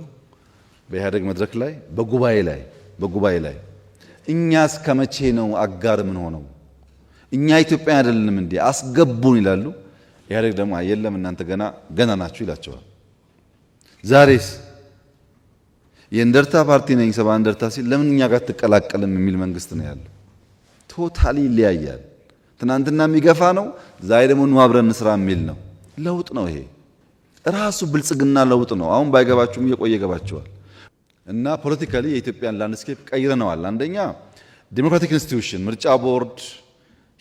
በኢህአደግ መድረክ ላይ በጉባኤ ላይ እኛ እስከ መቼ ነው አጋር ምን ሆነው እኛ ኢትዮጵያ አይደለንም እንዴ አስገቡን ይላሉ። ኢህአደግ ደግሞ የለም እናንተ ገና ናችሁ ይላቸዋል። ዛሬስ የእንደርታ ፓርቲ ነኝ ሰባ እንደርታ ሲል ለምን እኛ ጋር ትቀላቀልም የሚል መንግስት ነው ያለው። ቶታሊ ይለያያል። ትናንትና የሚገፋ ነው፣ ዛሬ ደግሞ ኑ አብረን እንስራ የሚል ነው። ለውጥ ነው ይሄ ራሱ ብልጽግና ለውጥ ነው። አሁን ባይገባችሁም እየቆየ ገባቸዋል። እና ፖለቲካሊ የኢትዮጵያን ላንድስኬፕ ቀይረነዋል። አንደኛ ዴሞክራቲክ ኢንስቲትዩሽን ምርጫ ቦርድ፣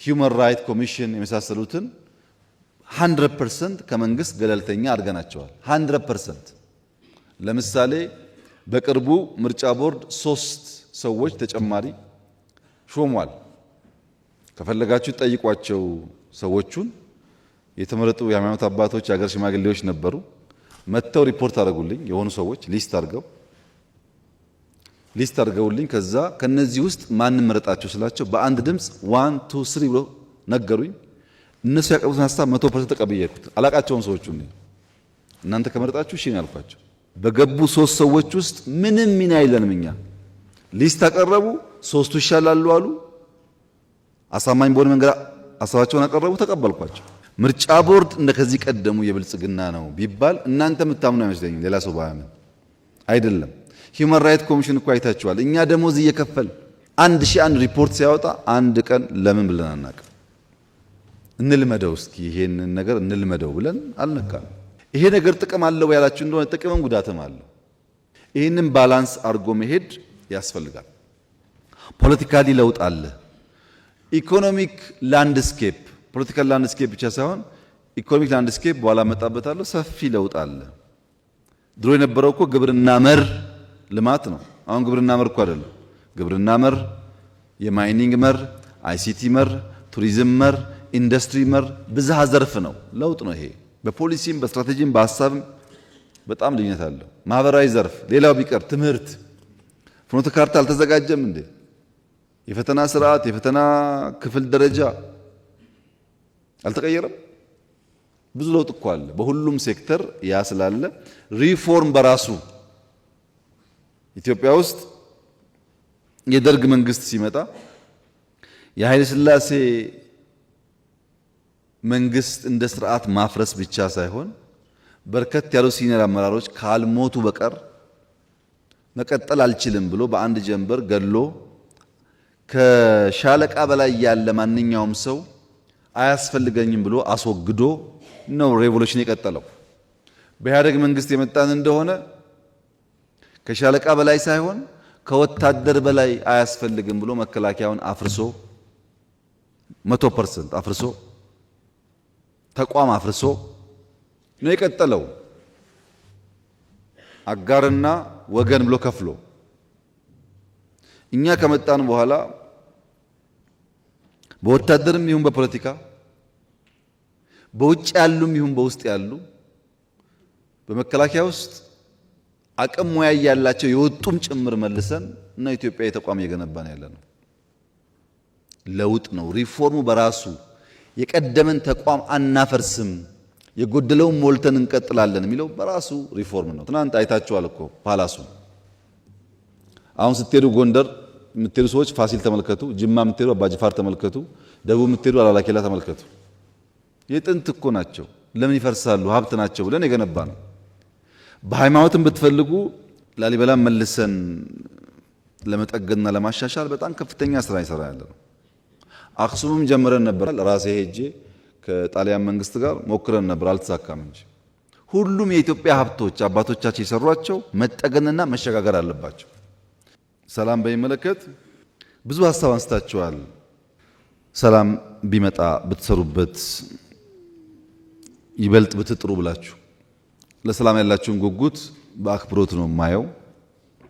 ሂውማን ራይት ኮሚሽን የመሳሰሉትን 100% ከመንግስት ገለልተኛ አድርገናቸዋል። 100%። ለምሳሌ በቅርቡ ምርጫ ቦርድ 3 ሰዎች ተጨማሪ ሾሟል። ከፈለጋችሁ ጠይቋቸው። ሰዎቹን የተመረጡ የሃይማኖት አባቶች፣ የሀገር ሽማግሌዎች ነበሩ። መጥተው ሪፖርት አድርጉልኝ። የሆኑ ሰዎች ሊስት አድርገውልኝ ከዛ ከነዚህ ውስጥ ማንም መረጣቸው ስላቸው በአንድ ድምፅ 1 2 3 ብሎ ነገሩኝ። እነሱ ያቀርቡትን ሀሳብ 100% ተቀብያለሁ። አላቃቸውም ሰዎቹ። እናንተ ከመረጣችሁ እሺ ነው ያልኳቸው። በገቡ 3 ሰዎች ውስጥ ምንም ሚና የለንም እኛ። ሊስት አቀረቡ፣ 3ቱ ይሻላሉ አሉ። አሳማኝ በሆነ መንገድ ሀሳባቸውን አቀረቡ፣ ተቀበልኳቸው። ምርጫ ቦርድ እንደ ከዚህ ቀደሙ የብልጽግና ነው ቢባል እናንተ የምታምኑ አይመስለኝም። ሌላ ሰው ባያምን አይደለም። ሂውማን ራይት ኮሚሽን እኮ አይታችኋል። እኛ ደሞዝ እየከፈል 1001 ሪፖርት ሲያወጣ አንድ ቀን ለምን ብለን አናውቅም። እንልመደው እስኪ ይሄንን ነገር እንልመደው ብለን አልነካም። ይሄ ነገር ጥቅም አለው ያላችሁ እንደሆነ ጥቅምም ጉዳትም አለው። ይህንን ባላንስ አድርጎ መሄድ ያስፈልጋል። ፖለቲካሊ ለውጥ አለ። ኢኮኖሚክ ላንድስኬፕ ፖለቲካል ላንድስኬፕ ብቻ ሳይሆን ኢኮኖሚክ ላንድስኬፕ በኋላ መጣበታለሁ ሰፊ ለውጥ አለ። ድሮ የነበረው እኮ ግብርና መር ልማት ነው። አሁን ግብርና መር እኮ አይደለም። ግብርና መር፣ የማይኒንግ መር፣ አይሲቲ መር፣ ቱሪዝም መር፣ ኢንዱስትሪ መር ብዝሃ ዘርፍ ነው። ለውጥ ነው ይሄ። በፖሊሲም በስትራቴጂም በሀሳብም በጣም ልዩነት አለው። ማህበራዊ ዘርፍ ሌላው ቢቀር ትምህርት ፍኖተ ካርታ አልተዘጋጀም እንዴ? የፈተና ስርዓት የፈተና ክፍል ደረጃ አልተቀየረም? ብዙ ለውጥ እኮ አለ በሁሉም ሴክተር። ያ ስላለ ሪፎርም በራሱ ኢትዮጵያ ውስጥ የደርግ መንግስት ሲመጣ የኃይለ ሥላሴ መንግስት እንደ ስርዓት ማፍረስ ብቻ ሳይሆን በርከት ያሉ ሲኒየር አመራሮች ካልሞቱ በቀር መቀጠል አልችልም ብሎ በአንድ ጀንበር ገሎ ከሻለቃ በላይ ያለ ማንኛውም ሰው አያስፈልገኝም ብሎ አስወግዶ ነው ሬቮሉሽን የቀጠለው። በኢህአደግ መንግስት የመጣን እንደሆነ ከሻለቃ በላይ ሳይሆን ከወታደር በላይ አያስፈልግም ብሎ መከላከያውን አፍርሶ 100% አፍርሶ ተቋም አፍርሶ ነው የቀጠለው። አጋርና ወገን ብሎ ከፍሎ እኛ ከመጣን በኋላ በወታደርም ይሁን በፖለቲካ በውጭ ያሉም ይሁን በውስጥ ያሉ በመከላከያ ውስጥ አቅም ሙያ ያላቸው የወጡም ጭምር መልሰን እና ኢትዮጵያ የተቋም እየገነባን ያለ ነው። ለውጥ ነው። ሪፎርሙ በራሱ የቀደመን ተቋም አናፈርስም፣ የጎደለውን ሞልተን እንቀጥላለን የሚለው በራሱ ሪፎርም ነው። ትናንት አይታችኋል እኮ ፓላሱ። አሁን ስትሄዱ ጎንደር የምትሄዱ ሰዎች ፋሲል ተመልከቱ፣ ጅማ የምትሄዱ አባጅፋር ተመልከቱ፣ ደቡብ የምትሄዱ አላላኬላ ተመልከቱ። የጥንት እኮ ናቸው። ለምን ይፈርሳሉ? ሀብት ናቸው ብለን የገነባ ነው። በሃይማኖትም ብትፈልጉ ላሊበላን መልሰን ለመጠገንና ለማሻሻል በጣም ከፍተኛ ስራ ይሰራ ያለ ነው። አክሱምም ጀምረን ነበር። ራሴ ሄጄ ከጣሊያን መንግስት ጋር ሞክረን ነበር፣ አልተሳካም እንጂ ሁሉም የኢትዮጵያ ሀብቶች አባቶቻችን የሰሯቸው መጠገንና መሸጋገር አለባቸው። ሰላም በሚመለከት ብዙ ሀሳብ አንስታችኋል። ሰላም ቢመጣ ብትሰሩበት ይበልጥ ብትጥሩ ብላችሁ ለሰላም ያላችሁን ጉጉት በአክብሮት ነው የማየው።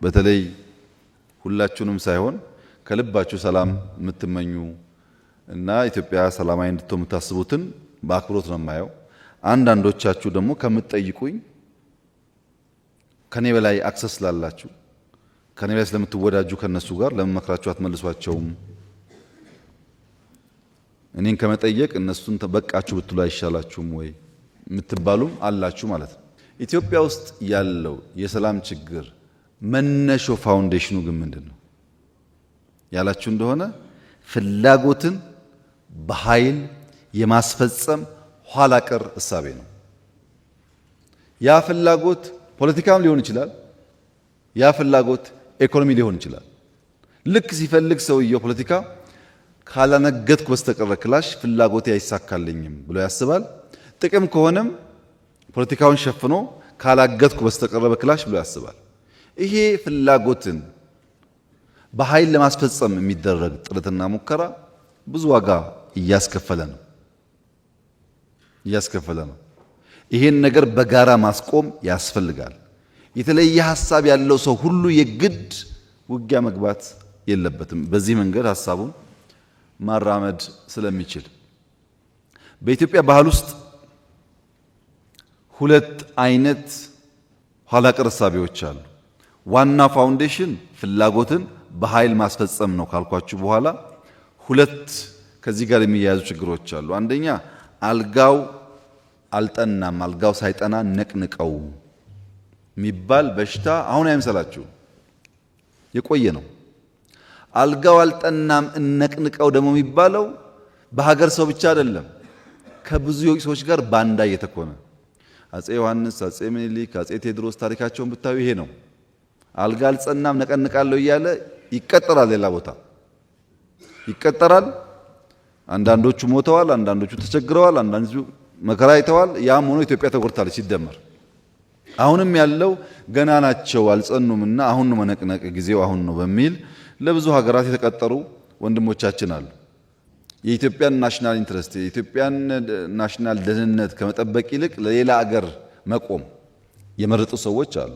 በተለይ ሁላችሁንም ሳይሆን ከልባችሁ ሰላም የምትመኙ እና ኢትዮጵያ ሰላማዊ እንድትሆን የምታስቡትን በአክብሮት ነው የማየው። አንዳንዶቻችሁ ደግሞ ከምትጠይቁኝ ከኔ በላይ አክሰስ ስላላችሁ ከኔ በላይ ስለምትወዳጁ ከነሱ ጋር ለምን መክራችሁ አትመልሷቸውም? እኔን ከመጠየቅ እነሱን በቃችሁ ብትሉ አይሻላችሁም ወይ የምትባሉም አላችሁ ማለት ነው። ኢትዮጵያ ውስጥ ያለው የሰላም ችግር መነሾ ፋውንዴሽኑ ግን ምንድን ነው ያላችሁ እንደሆነ ፍላጎትን በኃይል የማስፈጸም ኋላ ቀር እሳቤ ነው። ያ ፍላጎት ፖለቲካም ሊሆን ይችላል። ያ ፍላጎት ኢኮኖሚ ሊሆን ይችላል። ልክ ሲፈልግ ሰውየው ፖለቲካ ካላነገትኩ በስተቀር ክላሽ ፍላጎቴ አይሳካልኝም ብሎ ያስባል። ጥቅም ከሆነም ፖለቲካውን ሸፍኖ ካላገትኩ በስተቀር በክላሽ ብሎ ያስባል። ይሄ ፍላጎትን በኃይል ለማስፈጸም የሚደረግ ጥረትና ሙከራ ብዙ ዋጋ እያስከፈለ ነው። ይሄን ነገር በጋራ ማስቆም ያስፈልጋል። የተለየ ሀሳብ ያለው ሰው ሁሉ የግድ ውጊያ መግባት የለበትም። በዚህ መንገድ ሀሳቡን ማራመድ ስለሚችል በኢትዮጵያ ባህል ውስጥ ሁለት አይነት ኋላ ቀር እሳቤዎች አሉ። ዋና ፋውንዴሽን ፍላጎትን በኃይል ማስፈጸም ነው ካልኳችሁ በኋላ ሁለት ከዚህ ጋር የሚያያዙ ችግሮች አሉ። አንደኛ አልጋው አልጠናም፣ አልጋው ሳይጠና ነቅንቀው የሚባል በሽታ አሁን አይምሰላችሁ፣ የቆየ ነው። አልጋው አልጠናም እነቅንቀው ደግሞ የሚባለው በሀገር ሰው ብቻ አይደለም፣ ከብዙ ሰዎች ጋር ባንዳ እየተኮነ አጼ ዮሐንስ፣ አጼ ምኒልክ፣ አጼ ቴዎድሮስ ታሪካቸውን ብታዩ ይሄ ነው። አልጋ አልጸናም ነቀንቃለሁ እያለ ይቀጠራል፣ ሌላ ቦታ ይቀጠራል። አንዳንዶቹ ሞተዋል፣ አንዳንዶቹ ተቸግረዋል፣ አንዳንዶቹ መከራ አይተዋል። ያም ሆኖ ኢትዮጵያ ተጎድታለች ሲደመር። አሁንም ያለው ገና ናቸው አልጸኑምና አሁን ነው መነቅነቅ ጊዜው አሁን ነው በሚል ለብዙ ሀገራት የተቀጠሩ ወንድሞቻችን አሉ። የኢትዮጵያን ናሽናል ኢንትረስት የኢትዮጵያን ናሽናል ደህንነት ከመጠበቅ ይልቅ ለሌላ አገር መቆም የመረጡ ሰዎች አሉ።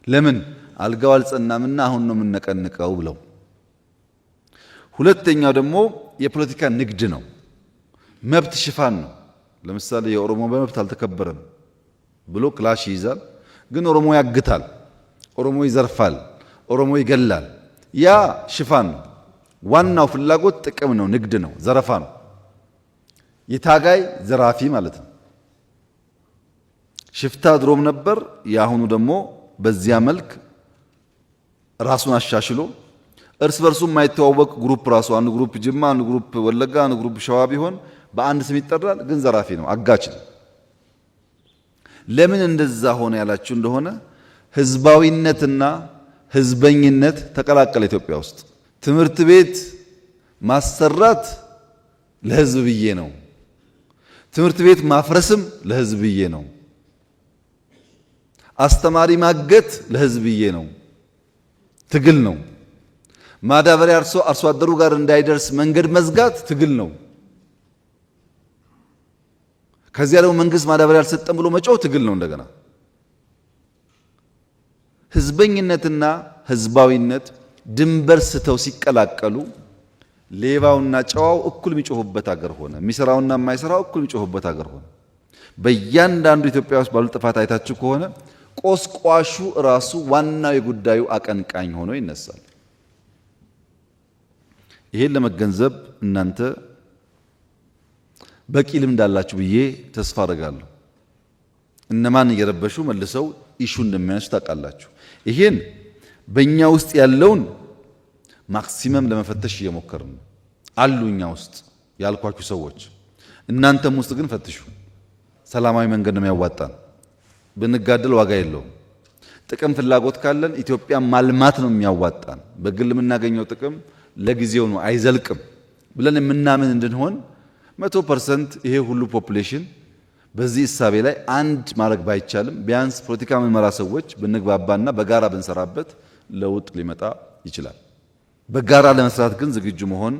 ለምን አልጋው አልጸናምና አሁን ነው የምንነቀንቀው ብለው። ሁለተኛው ደግሞ የፖለቲካ ንግድ ነው፣ መብት ሽፋን ነው። ለምሳሌ የኦሮሞ መብት አልተከበረም ብሎ ክላሽ ይይዛል። ግን ኦሮሞ ያግታል፣ ኦሮሞ ይዘርፋል፣ ኦሮሞ ይገላል። ያ ሽፋን ነው። ዋናው ፍላጎት ጥቅም ነው፣ ንግድ ነው፣ ዘረፋ ነው። የታጋይ ዘራፊ ማለት ነው። ሽፍታ ድሮም ነበር። የአሁኑ ደግሞ በዚያ መልክ ራሱን አሻሽሎ እርስ በርሱ የማይተዋወቅ ግሩፕ ራሱ አንድ ግሩፕ ጅማ፣ አንድ ግሩፕ ወለጋ፣ አንድ ግሩፕ ሸዋ ቢሆን በአንድ ስም ይጠራል፣ ግን ዘራፊ ነው፣ አጋች ነው። ለምን እንደዛ ሆነ ያላችሁ እንደሆነ ህዝባዊነትና ህዝበኝነት ተቀላቀለ ኢትዮጵያ ውስጥ። ትምህርት ቤት ማሰራት ለህዝብ ብዬ ነው፣ ትምህርት ቤት ማፍረስም ለህዝብ ብዬ ነው፣ አስተማሪ ማገት ለህዝብ ብዬ ነው። ትግል ነው። ማዳበሪያ አርሶ አደሩ ጋር እንዳይደርስ መንገድ መዝጋት ትግል ነው። ከዚያ ደግሞ መንግስት ማዳበሪያ አልሰጠም ብሎ መጮህ ትግል ነው። እንደገና ህዝበኝነትና ህዝባዊነት ድንበር ስተው ሲቀላቀሉ ሌባውና ጨዋው እኩል የሚጮሁበት አገር ሆነ። የሚሰራውና የማይሰራው እኩል የሚጮሁበት አገር ሆነ። በእያንዳንዱ ኢትዮጵያ ውስጥ ባሉ ጥፋት አይታችሁ ከሆነ ቆስቋሹ ራሱ ዋናው የጉዳዩ አቀንቃኝ ሆኖ ይነሳል። ይሄን ለመገንዘብ እናንተ በቂ ልምድ አላችሁ ብዬ ተስፋ አደርጋለሁ። እነማን እየረበሹ መልሰው ኢሹ እንደሚያነሱ ታውቃላችሁ። ይሄን በእኛ ውስጥ ያለውን ማክሲመም ለመፈተሽ እየሞከርን ነው። አሉ እኛ ውስጥ ያልኳችሁ ሰዎች፣ እናንተም ውስጥ ግን ፈትሹ። ሰላማዊ መንገድ ነው የሚያዋጣን። ብንጋደል ዋጋ የለውም። ጥቅም ፍላጎት ካለን ኢትዮጵያ ማልማት ነው የሚያዋጣን። በግል የምናገኘው ጥቅም ለጊዜው ነው አይዘልቅም ብለን የምናምን እንድንሆን 100% ይሄ ሁሉ ፖፑሌሽን በዚህ እሳቤ ላይ አንድ ማድረግ ባይቻልም ቢያንስ ፖለቲካ የምንመራ ሰዎች ብንግባባና በጋራ ብንሰራበት ለውጥ ሊመጣ ይችላል። በጋራ ለመስራት ግን ዝግጁ መሆን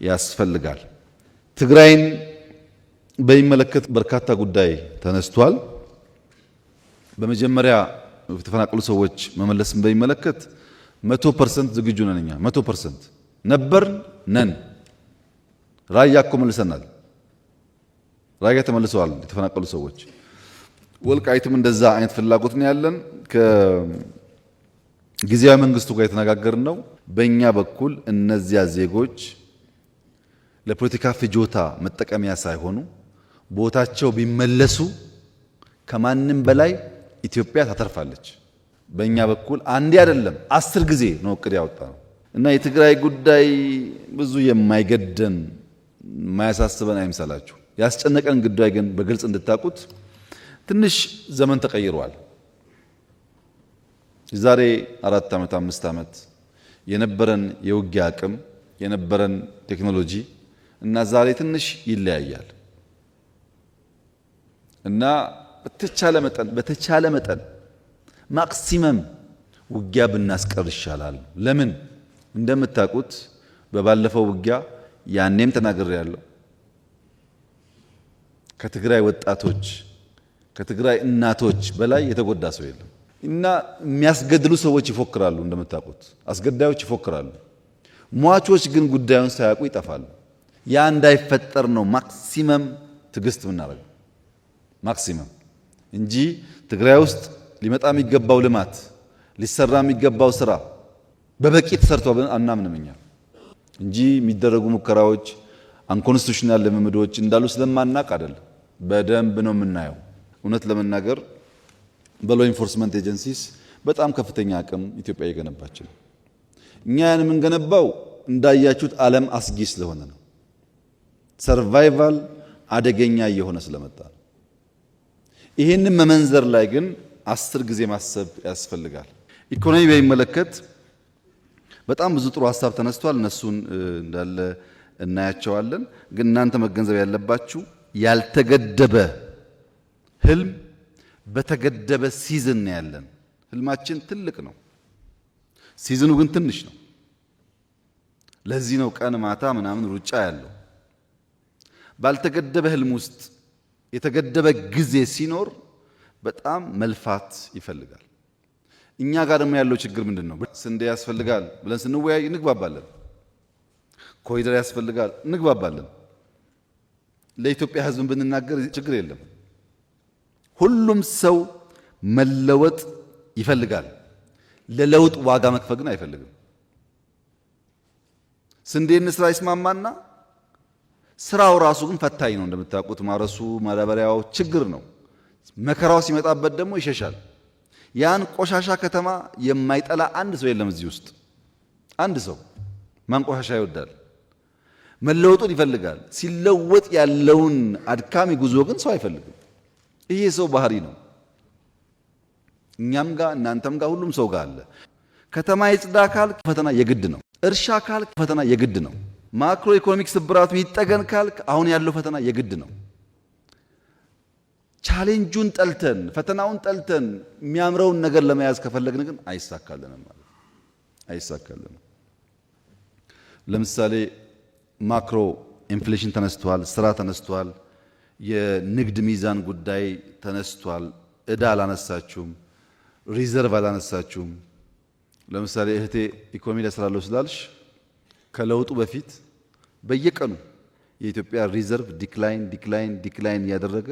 ያስፈልጋል። ትግራይን በሚመለከት በርካታ ጉዳይ ተነስቷል። በመጀመሪያ የተፈናቀሉ ሰዎች መመለስን በሚመለከት 100% ዝግጁ ነን። እኛ 100% ነበርን ነን። ራያ እኮ መልሰናል። ራያ ተመልሰዋል የተፈናቀሉ ሰዎች። ወልቃይትም እንደዛ አይነት ፍላጎት ነው ያለን። ከጊዜያዊ መንግስቱ ጋር የተነጋገርን ነው። በእኛ በኩል እነዚያ ዜጎች ለፖለቲካ ፍጆታ መጠቀሚያ ሳይሆኑ ቦታቸው ቢመለሱ ከማንም በላይ ኢትዮጵያ ታተርፋለች። በእኛ በኩል አንዴ አይደለም 10 ጊዜ ነው እቅድ ያወጣነው እና የትግራይ ጉዳይ ብዙ የማይገደን የማያሳስበን አይምሰላችሁ። ያስጨነቀን ጉዳይ ግን በግልጽ እንድታቁት ትንሽ ዘመን ተቀይሯል። ዛሬ 4 ዓመት 5 ዓመት የነበረን የውጊያ አቅም የነበረን ቴክኖሎጂ እና ዛሬ ትንሽ ይለያያል እና በተቻለ መጠን ማክሲመም ውጊያ ብናስቀር ይሻላል። ለምን እንደምታውቁት በባለፈው ውጊያ ያኔም ተናግሬያለሁ። ከትግራይ ወጣቶች ከትግራይ እናቶች በላይ የተጎዳ ሰው የለም እና የሚያስገድሉ ሰዎች ይፎክራሉ። እንደምታውቁት አስገዳዮች ይፎክራሉ። ሟቾች ግን ጉዳዩን ሳያውቁ ይጠፋሉ። ያ እንዳይፈጠር ነው ማክሲመም ትዕግስት የምናደርገው ማክሲመም እንጂ ትግራይ ውስጥ ሊመጣ የሚገባው ልማት ሊሰራ የሚገባው ስራ በበቂ ተሰርቶ አናምንም እኛ እንጂ የሚደረጉ ሙከራዎች አንኮንስቲቱሽናል ልምምዶች እንዳሉ ስለማናቅ አይደለም። በደንብ ነው የምናየው። እውነት ለመናገር በሎ ኢንፎርስመንት ኤጀንሲስ በጣም ከፍተኛ አቅም ኢትዮጵያ እየገነባች ነው። እኛ ያን የምንገነባው እንዳያችሁት ዓለም አስጊ ስለሆነ ነው። ሰርቫይቫል አደገኛ እየሆነ ስለመጣ ነው። ይህንን መመንዘር ላይ ግን 10 ጊዜ ማሰብ ያስፈልጋል። ኢኮኖሚ በሚመለከት በጣም ብዙ ጥሩ ሀሳብ ተነስቷል። እነሱን እንዳለ እናያቸዋለን። ግን እናንተ መገንዘብ ያለባችሁ ያልተገደበ ህልም በተገደበ ሲዝን ነው ያለን። ህልማችን ትልቅ ነው፣ ሲዝኑ ግን ትንሽ ነው። ለዚህ ነው ቀን ማታ ምናምን ሩጫ ያለው። ባልተገደበ ህልም ውስጥ የተገደበ ጊዜ ሲኖር በጣም መልፋት ይፈልጋል። እኛ ጋር ደግሞ ያለው ችግር ምንድን ነው? ስንዴ ያስፈልጋል ብለን ስንወያይ እንግባባለን። ኮሪደር ያስፈልጋል እንግባባለን። ለኢትዮጵያ ህዝብ ብንናገር ችግር የለም። ሁሉም ሰው መለወጥ ይፈልጋል። ለለውጥ ዋጋ መክፈል ግን አይፈልግም። ስንዴ እንስራ ይስማማና ስራው ራሱ ግን ፈታኝ ነው። እንደምታውቁት ማረሱ፣ ማዳበሪያው ችግር ነው። መከራው ሲመጣበት ደግሞ ይሸሻል። ያን ቆሻሻ ከተማ የማይጠላ አንድ ሰው የለም እዚህ ውስጥ። አንድ ሰው ማን ቆሻሻ ይወዳል? መለወጡን ይፈልጋል። ሲለወጥ ያለውን አድካሚ ጉዞ ግን ሰው አይፈልግም። ይሄ ሰው ባህሪ ነው። እኛም ጋር እናንተም ጋር ሁሉም ሰው ጋር አለ። ከተማ ይጽዳ ካልክ ፈተና የግድ ነው። እርሻ ካልክ ፈተና የግድ ነው። ማክሮ ኢኮኖሚክ ስብራቱ ይጠገን ካልክ አሁን ያለው ፈተና የግድ ነው። ቻሌንጁን ጠልተን ፈተናውን ጠልተን የሚያምረውን ነገር ለመያዝ ከፈለግን ግን አይሳካልንም ማለት አይሳካልንም። ለምሳሌ ማክሮ ኢንፍሌሽን ተነስቷል፣ ስራ ተነስቷል፣ የንግድ ሚዛን ጉዳይ ተነስቷል። እዳ አላነሳችሁም፣ ሪዘርቭ አላነሳችሁም። ለምሳሌ እህቴ ኢኮኖሚ ለስራለሁ ስላልሽ ከለውጡ በፊት በየቀኑ የኢትዮጵያ ሪዘርቭ ዲክላይን እያደረገ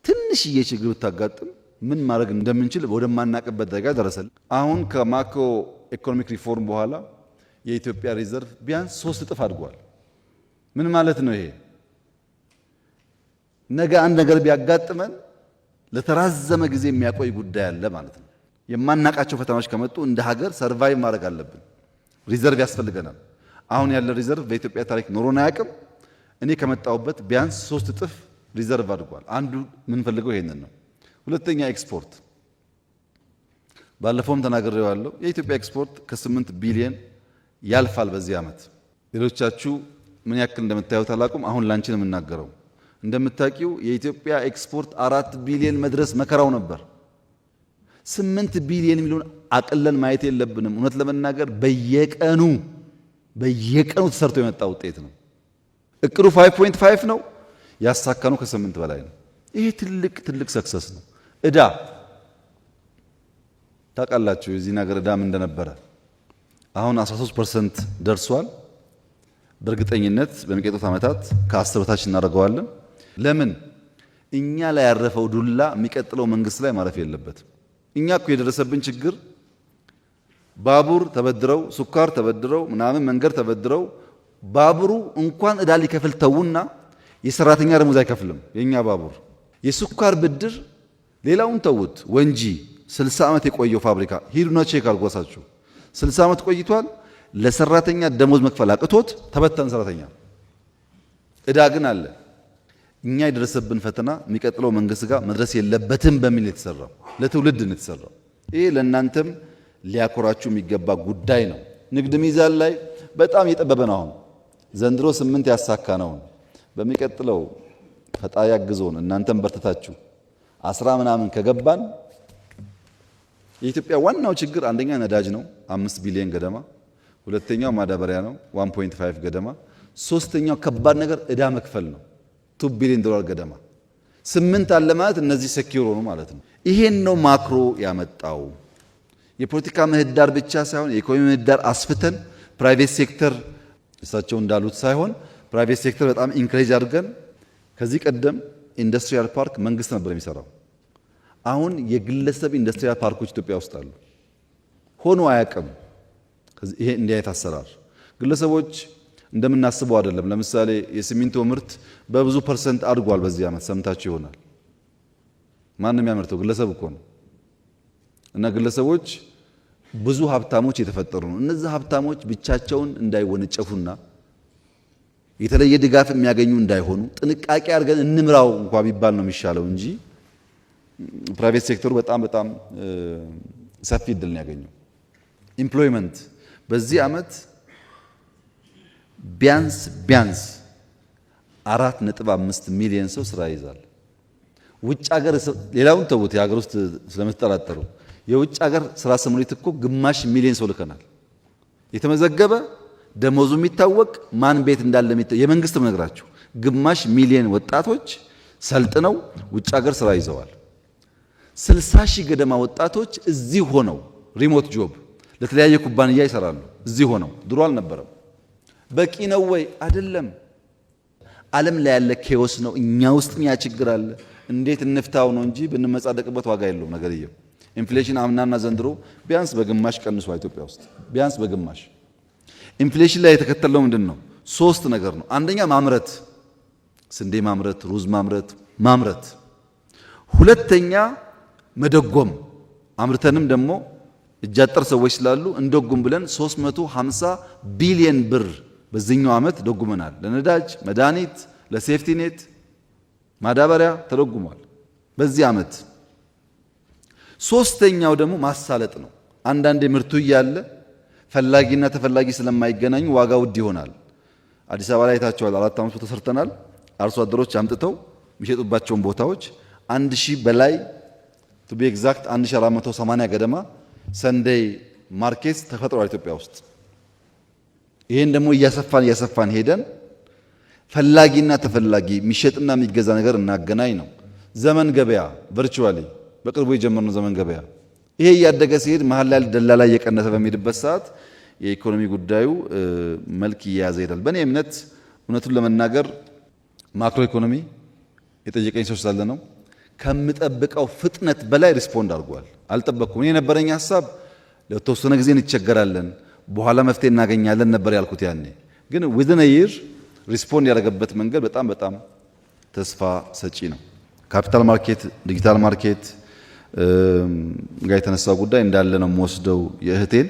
ትንሽዬ ችግር ብታጋጥም ምን ማድረግ እንደምንችል ወደማናቅበት ደረጃ ደረሰል። አሁን ከማክሮ ኢኮኖሚክ ሪፎርም በኋላ የኢትዮጵያ ሪዘርቭ ቢያንስ 3 እጥፍ አድጓል። ምን ማለት ነው ይሄ? ነገ አንድ ነገር ቢያጋጥመን ለተራዘመ ጊዜ የሚያቆይ ጉዳይ አለ ማለት ነው። የማናቃቸው ፈተናዎች ከመጡ እንደ ሀገር ሰርቫይቭ ማድረግ አለብን። ሪዘርቭ ያስፈልገናል። አሁን ያለ ሪዘርቭ በኢትዮጵያ ታሪክ ኖሮን አያውቅም። እኔ ከመጣሁበት ቢያንስ 3 እጥፍ ሪዘርቭ አድጓል። አንዱ የምንፈልገው ይሄንን ነው። ሁለተኛ ኤክስፖርት፣ ባለፈውም ተናግሬዋለሁ። የኢትዮጵያ ኤክስፖርት ከ8 ቢሊዮን ያልፋል በዚህ ዓመት። ሌሎቻችሁ ምን ያክል እንደምታዩት አላውቅም። አሁን ላንቺ ነው የምናገረው። እንደምታውቂው የኢትዮጵያ ኤክስፖርት 4 ቢሊዮን መድረስ መከራው ነበር። 8 ቢሊዮን የሚለውን አቅለን ማየት የለብንም። እውነት ለመናገር በየቀኑ ተሰርቶ የመጣ ውጤት ነው። እቅዱ 5.5 ነው፣ ያሳካነው ከ8 በላይ ነው። ይሄ ትልቅ ሰክሰስ ነው። እዳ ታውቃላችሁ፣ የዚህ ነገር እዳ ምን እንደነበረ አሁን 13% ደርሷል። በእርግጠኝነት በሚቀጥሉት ዓመታት ከ10 በታች እናደርገዋለን። ለምን? እኛ ላይ ያረፈው ዱላ የሚቀጥለው መንግስት ላይ ማረፍ የለበትም። እኛ እኮ የደረሰብን ችግር ባቡር ተበድረው፣ ሱካር ተበድረው፣ ምናምን መንገድ ተበድረው ባቡሩ እንኳን እዳ ሊከፍል ተውና የሰራተኛ ደሞዝ አይከፍልም። የኛ ባቡር የሱካር ብድር ሌላውን ተውት። ወንጂ 60 ዓመት የቆየው ፋብሪካ ሂዱና ቼክ አልጓሳችሁ 60 ዓመት ቆይቷል። ለሰራተኛ ደሞዝ መክፈል አቅቶት ተበተን ሰራተኛ። እዳ ግን አለ። እኛ የደረሰብን ፈተና የሚቀጥለው መንግስት ጋር መድረስ የለበትም በሚል የተሰራው ለትውልድ ነው የተሰራው። ይሄ ለእናንተም ሊያኮራችሁ የሚገባ ጉዳይ ነው። ንግድ ሚዛን ላይ በጣም እየጠበበ ነው። አሁን ዘንድሮ 8 ያሳካ ነው። በሚቀጥለው ፈጣሪ ያግዞን እናንተም በርተታችሁ 10 ምናምን ከገባን የኢትዮጵያ ዋናው ችግር አንደኛ ነዳጅ ነው 5 ቢሊዮን ገደማ፣ ሁለተኛው ማዳበሪያ ነው 1.5 ገደማ፣ ሶስተኛው ከባድ ነገር እዳ መክፈል ነው $2 ቢሊዮን ገደማ። 8 አለ ማለት እነዚህ ሴኪዩር ሆኑ ማለት ነው። ይሄን ነው ማክሮ ያመጣው። የፖለቲካ ምህዳር ብቻ ሳይሆን የኢኮኖሚ ምህዳር አስፍተን ፕራይቬት ሴክተር እሳቸው እንዳሉት ሳይሆን ፕራይቬት ሴክተር በጣም ኢንክሬጅ አድርገን ከዚህ ቀደም ኢንዱስትሪያል ፓርክ መንግስት ነበር የሚሰራው። አሁን የግለሰብ ኢንዱስትሪያል ፓርኮች ኢትዮጵያ ውስጥ አሉ። ሆኖ አያውቅም። ይሄ እንዲህ አይነት አሰራር ግለሰቦች እንደምናስበው አይደለም። ለምሳሌ የሲሚንቶ ምርት በብዙ ፐርሰንት አድጓል በዚህ ዓመት ሰምታችሁ ይሆናል። ማንም ያመርተው ግለሰብ እኮ ነው። እና ግለሰቦች ብዙ ሀብታሞች የተፈጠሩ ነው። እነዚህ ሀብታሞች ብቻቸውን እንዳይወነጨፉና የተለየ ድጋፍ የሚያገኙ እንዳይሆኑ ጥንቃቄ አድርገን እንምራው እንኳ ቢባል ነው የሚሻለው እንጂ ፕራይቬት ሴክተሩ በጣም ሰፊ እድል ነው ያገኘው። ኢምፕሎይመንት በዚህ ዓመት ቢያንስ 4.5 ሚሊዮን ሰው ስራ ይዛል። ውጭ ሀገር ሌላውን ተውት፣ የሀገር ውስጥ ስለምትጠራጠሩ የውጭ ሀገር ስራ ስምሪት እኮ ግማሽ ሚሊዮን ሰው ልከናል። የተመዘገበ ደሞዙ የሚታወቅ ማን ቤት እንዳለ የመንግስት ምነግራችሁ ግማሽ ሚሊዮን ወጣቶች ሰልጥነው ውጭ ሀገር ስራ ይዘዋል። 60 ሺህ ገደማ ወጣቶች እዚህ ሆነው ሪሞት ጆብ ለተለያየ ኩባንያ ይሰራሉ። እዚህ ሆነው ድሮ አልነበረም። በቂ ነው ወይ? አይደለም። ዓለም ላይ ያለ ኬዎስ ነው። እኛ ውስጥ ያ ችግር አለ። እንዴት እንፍታው ነው እንጂ ብንመጻደቅበት ዋጋ የለውም ነገርየው። ኢንፍሌሽን አምናና ዘንድሮ ቢያንስ በግማሽ ቀንሷል። ኢትዮጵያ ውስጥ ቢያንስ በግማሽ። ኢንፍሌሽን ላይ የተከተለው ምንድን ነው? 3 ነገር ነው። አንደኛ ማምረት፣ ስንዴ ማምረት፣ ሩዝ ማምረት። ሁለተኛ መደጎም፣ አምርተንም ደግሞ እጃጠር ሰዎች ስላሉ እንደጉም ብለን 350 ቢሊዮን ብር በዚህኛው ዓመት ደጉመናል። ለነዳጅ፣ መድኃኒት፣ ለሴፍቲ ኔት ማዳበሪያ ተደጉሟል በዚህ ዓመት። ሶስተኛው ደግሞ ማሳለጥ ነው። አንዳንዴ ምርቱ እያለ ፈላጊና ተፈላጊ ስለማይገናኙ ዋጋ ውድ ይሆናል። አዲስ አበባ ላይ ታቸዋል። 4 ዓመት ተሰርተናል። አርሶ አደሮች አምጥተው የሚሸጡባቸውን ቦታዎች 1000 በላይ ቱ ቢ ኤግዛክት 1480 ገደማ ሰንደይ ማርኬት ተፈጥሯል ኢትዮጵያ ውስጥ። ይሄን ደግሞ እያሰፋን ሄደን ፈላጊና ተፈላጊ የሚሸጥና የሚገዛ ነገር እናገናኝ ነው። ዘመን ገበያ ቨርቹዋሊ በቅርቡ የጀመርነው ዘመን ገበያ ይሄ እያደገ ሲሄድ መሀል ላይ ደላላ እየቀነሰ በሚሄድበት ሰዓት የኢኮኖሚ ጉዳዩ መልክ እየያዘ ይሄዳል። በእኔ እምነት እውነቱን ለመናገር ማክሮ ኢኮኖሚ የጠየቀኝ ሰው ስላለ ነው ከምጠብቀው ፍጥነት በላይ ሪስፖንድ አድርጓል። አልጠበቅኩም። እኔ የነበረኝ ሀሳብ ለተወሰነ ጊዜ እንቸገራለን በኋላ መፍትሄ እናገኛለን ነበር ያልኩት ያኔ። ግን ዊዝን ይር ሪስፖንድ ያደረገበት መንገድ በጣም ተስፋ ሰጪ ነው። ካፒታል ማርኬት፣ ዲጂታል ማርኬት ጋር የተነሳው ጉዳይ እንዳለ ነው የምወስደው። የእህቴን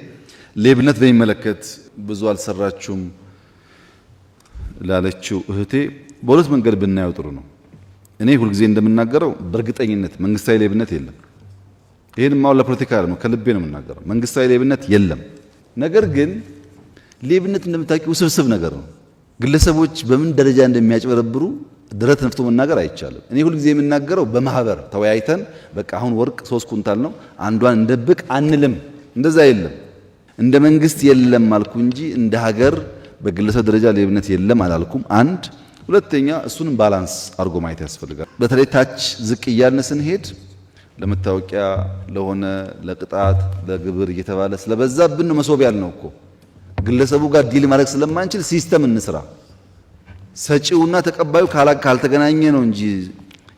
ሌብነት በሚመለከት ብዙ አልሰራችሁም ላለችው እህቴ በሁለት መንገድ ብናየው ጥሩ ነው። እኔ ሁልጊዜ እንደምናገረው በእርግጠኝነት መንግስታዊ ሌብነት የለም። ይሄን ማው ለፖለቲካ ነው ከልቤ ነው የምናገረው። መንግስታዊ ሌብነት የለም። ነገር ግን ሌብነት እንደምታውቂው ውስብስብ ነገር ነው። ግለሰቦች በምን ደረጃ እንደሚያጭበረብሩ ድረት ነፍቶ መናገር አይቻልም። እኔ ሁልጊዜ የምናገረው በማህበር ተወያይተን በቃ አሁን ወርቅ 3 ኩንታል ነው አንዷን እንደብቅ አንልም። እንደዛ የለም። እንደ መንግስት የለም አልኩ እንጂ እንደ ሀገር በግለሰብ ደረጃ ሌብነት የለም አላልኩም። አንድ ሁለተኛ እሱንም ባላንስ አድርጎ ማየት ያስፈልጋል። በተለይ ታች ዝቅ እያልን ስንሄድ ለመታወቂያ ለሆነ ለቅጣት ለግብር እየተባለ ስለበዛብን ነው መሶብ ያልነው እኮ። ግለሰቡ ጋር ዲል ማድረግ ስለማንችል ሲስተም እንስራ። ሰጪውና ተቀባዩ ካልተገናኘ ነው እንጂ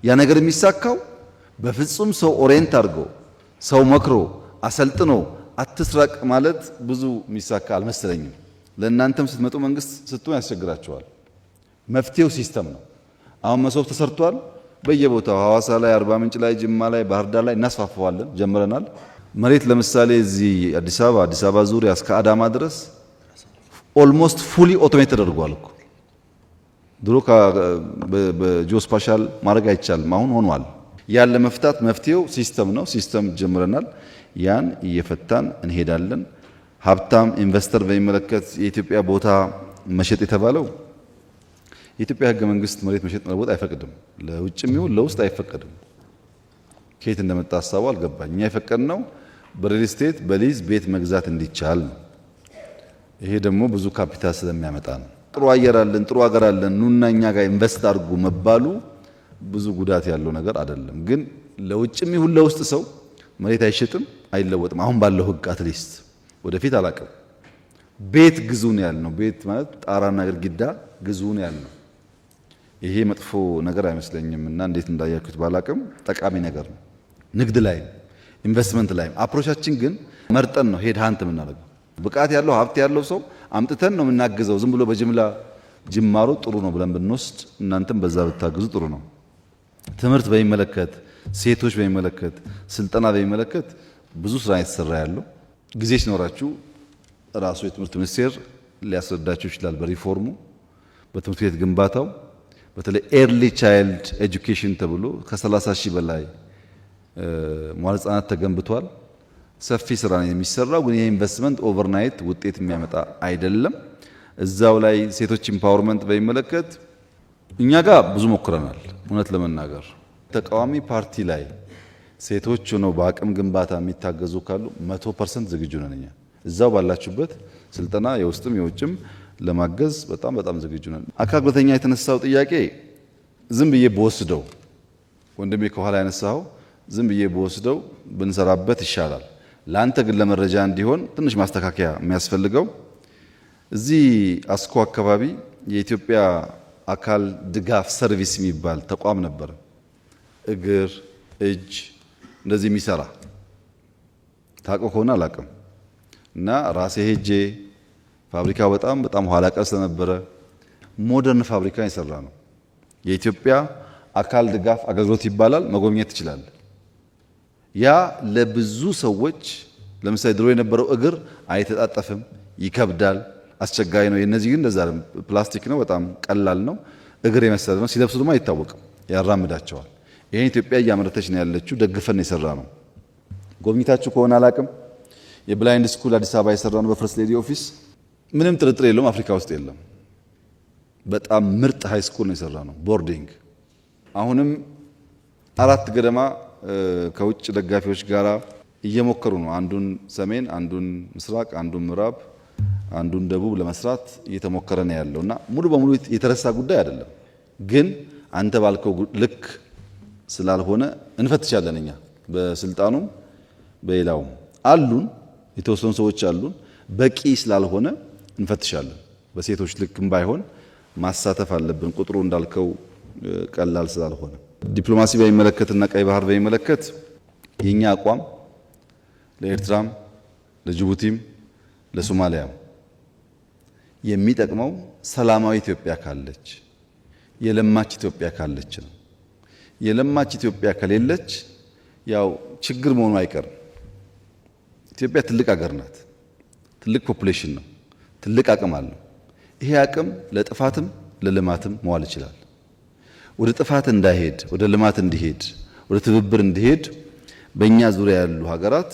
ያ ነገር የሚሳካው በፍጹም ሰው ኦሪየንት አድርጎ ሰው መክሮ አሰልጥኖ አትስረቅ ማለት ብዙ የሚሳካ አልመሰለኝም። ለእናንተም ስትመጡ መንግስት ስትሆን ያስቸግራቸዋል። መፍትሄው ሲስተም ነው። አሁን መሶብ ተሰርቷል በየቦታው ሐዋሳ ላይ፣ አርባ ምንጭ ላይ፣ ጅማ ላይ፣ ባህር ዳር ላይ እናስፋፋዋለን። ጀምረናል። መሬት ለምሳሌ እዚህ አዲስ አበባ ዙሪያ እስከ አዳማ ድረስ ኦልሞስት ፉሊ ኦቶሜት ተደርጓል እኮ። ድሮ በጂኦስፓሻል ማድረግ አይቻልም፣ አሁን ሆኗል። ያን ለመፍታት መፍትሄው ሲስተም ነው። ሲስተም ጀምረናል። ያን እየፈታን እንሄዳለን። ሀብታም ኢንቨስተር በሚመለከት የኢትዮጵያ ቦታ መሸጥ የተባለው የኢትዮጵያ ሕገ መንግስት መሬት መሸጥ መለወጥ አይፈቅድም። ለውጭም ይሁን ለውስጥ አይፈቀድም። ከየት እንደመጣ ሀሳቡ አልገባኝ። እኛ የፈቀድነው በሪል ስቴት በሊዝ ቤት መግዛት እንዲቻል ነው። ይሄ ደግሞ ብዙ ካፒታል ስለሚያመጣ ነው። ጥሩ አየር አለን፣ ጥሩ ሀገር አለን፣ ኑና እኛ ጋር ኢንቨስት አድርጉ መባሉ ብዙ ጉዳት ያለው ነገር አይደለም። ግን ለውጭም ይሁን ለውስጥ ሰው መሬት አይሸጥም፣ አይለወጥም። አሁን ባለው ሕግ አትሊስት ወደፊት አላቅም። ቤት ግዙ ነው ያልነው። ቤት ማለት ጣራና ግድግዳ ግዙ ነው ያልነው። ይሄ መጥፎ ነገር አይመስለኝም እና እንዴት እንዳያችሁት ባላቅም ጠቃሚ ነገር ነው። ንግድ ላይ ኢንቨስትመንት ላይ አፕሮቻችን ግን መርጠን ነው ሄድ ሃንት የምናደርገው። ብቃት ያለው ሀብት ያለው ሰው አምጥተን ነው የምናግዘው። ዝም ብሎ በጅምላ ጅማሮ ጥሩ ነው ብለን ብንወስድ እናንተም በዛ ብታግዙ ጥሩ ነው። ትምህርት በሚመለከት፣ ሴቶች በሚመለከት፣ ስልጠና በሚመለከት ብዙ ስራ የተሰራ ያለው ጊዜ ሲኖራችሁ ራሱ የትምህርት ሚኒስቴር ሊያስረዳችሁ ይችላል። በሪፎርሙ በትምህርት ቤት ግንባታው በተለይ ኤርሊ ቻይልድ ኤጁኬሽን ተብሎ ከ30 ሺህ በላይ መዋዕለ ሕጻናት ተገንብቷል። ሰፊ ስራ ነው የሚሰራው። ግን ይህ ኢንቨስትመንት ኦቨርናይት ውጤት የሚያመጣ አይደለም። እዛው ላይ ሴቶች ኢምፓወርመንት በሚመለከት እኛ ጋር ብዙ ሞክረናል። እውነት ለመናገር ተቃዋሚ ፓርቲ ላይ ሴቶች ሆነው በአቅም ግንባታ የሚታገዙ ካሉ 100% ዝግጁ ነን። እኛ እዛው ባላችሁበት ስልጠና የውስጥም የውጭም ለማገዝ በጣም ዝግጁ ነን። አካል ጉዳተኛ የተነሳው ጥያቄ ዝም ብዬ በወስደው ወንድሜ ከኋላ ያነሳው ዝም ብዬ በወስደው ብንሰራበት ይሻላል። ላንተ ግን ለመረጃ እንዲሆን ትንሽ ማስተካከያ የሚያስፈልገው እዚህ አስኮ አካባቢ የኢትዮጵያ አካል ድጋፍ ሰርቪስ የሚባል ተቋም ነበር። እግር፣ እጅ እንደዚህ የሚሰራ ታቆ ከሆነ አላቅም እና ራሴ ሄጄ ፋብሪካው በጣም ኋላ ቀር ስለነበረ ሞደርን ፋብሪካ የሰራ ነው። የኢትዮጵያ አካል ድጋፍ አገልግሎት ይባላል። መጎብኘት ትችላለህ። ያ ለብዙ ሰዎች ለምሳሌ ድሮ የነበረው እግር አይተጣጠፍም፣ ይከብዳል፣ አስቸጋሪ ነው። የነዚህ ግን እንደዛ ፕላስቲክ ነው፣ በጣም ቀላል ነው። እግር የመሰለ ነው። ሲለብሱ ደግሞ አይታወቅም፣ ያራምዳቸዋል። ይሄን ኢትዮጵያ እያመረተች ነው ያለችው። ደግፈን የሰራ ነው። ጎብኝታችሁ ከሆነ አላቅም። የብላይንድ ስኩል አዲስ አበባ የሰራ ነው በፈርስት ሌዲ ኦፊስ። ምንም ጥርጥር የለውም አፍሪካ ውስጥ የለም። በጣም ምርጥ ሃይ ስኩል ነው የሰራ ነው። ቦርዲንግ አሁንም 4 ገደማ ከውጭ ደጋፊዎች ጋር እየሞከሩ ነው። አንዱን ሰሜን፣ አንዱን ምስራቅ፣ አንዱን ምዕራብ፣ አንዱን ደቡብ ለመስራት እየተሞከረ ነው ያለውና ሙሉ በሙሉ የተረሳ ጉዳይ አይደለም። ግን አንተ ባልከው ልክ ስላልሆነ እንፈትሻለን። እኛ በስልጣኑም በሌላውም አሉን የተወሰኑ ሰዎች አሉን። በቂ ስላልሆነ እንፈትሻለን። በሴቶች ልክም ባይሆን ማሳተፍ አለብን። ቁጥሩ እንዳልከው ቀላል ስላልሆነ ዲፕሎማሲ በሚመለከትና ቀይ ባህር በሚመለከት የኛ አቋም ለኤርትራም ለጅቡቲም ለሶማሊያም የሚጠቅመው ሰላማዊ ኢትዮጵያ ካለች የለማች ኢትዮጵያ ካለች ነው። የለማች ኢትዮጵያ ከሌለች ያው ችግር መሆኑ አይቀርም። ኢትዮጵያ ትልቅ ሀገር ናት። ትልቅ ፖፑሌሽን ነው። ትልቅ አቅም አለው። ይሄ አቅም ለጥፋትም ለልማትም መዋል ይችላል። ወደ ጥፋት እንዳይሄድ ወደ ልማት እንዲሄድ ወደ ትብብር እንዲሄድ በእኛ ዙሪያ ያሉ ሀገራት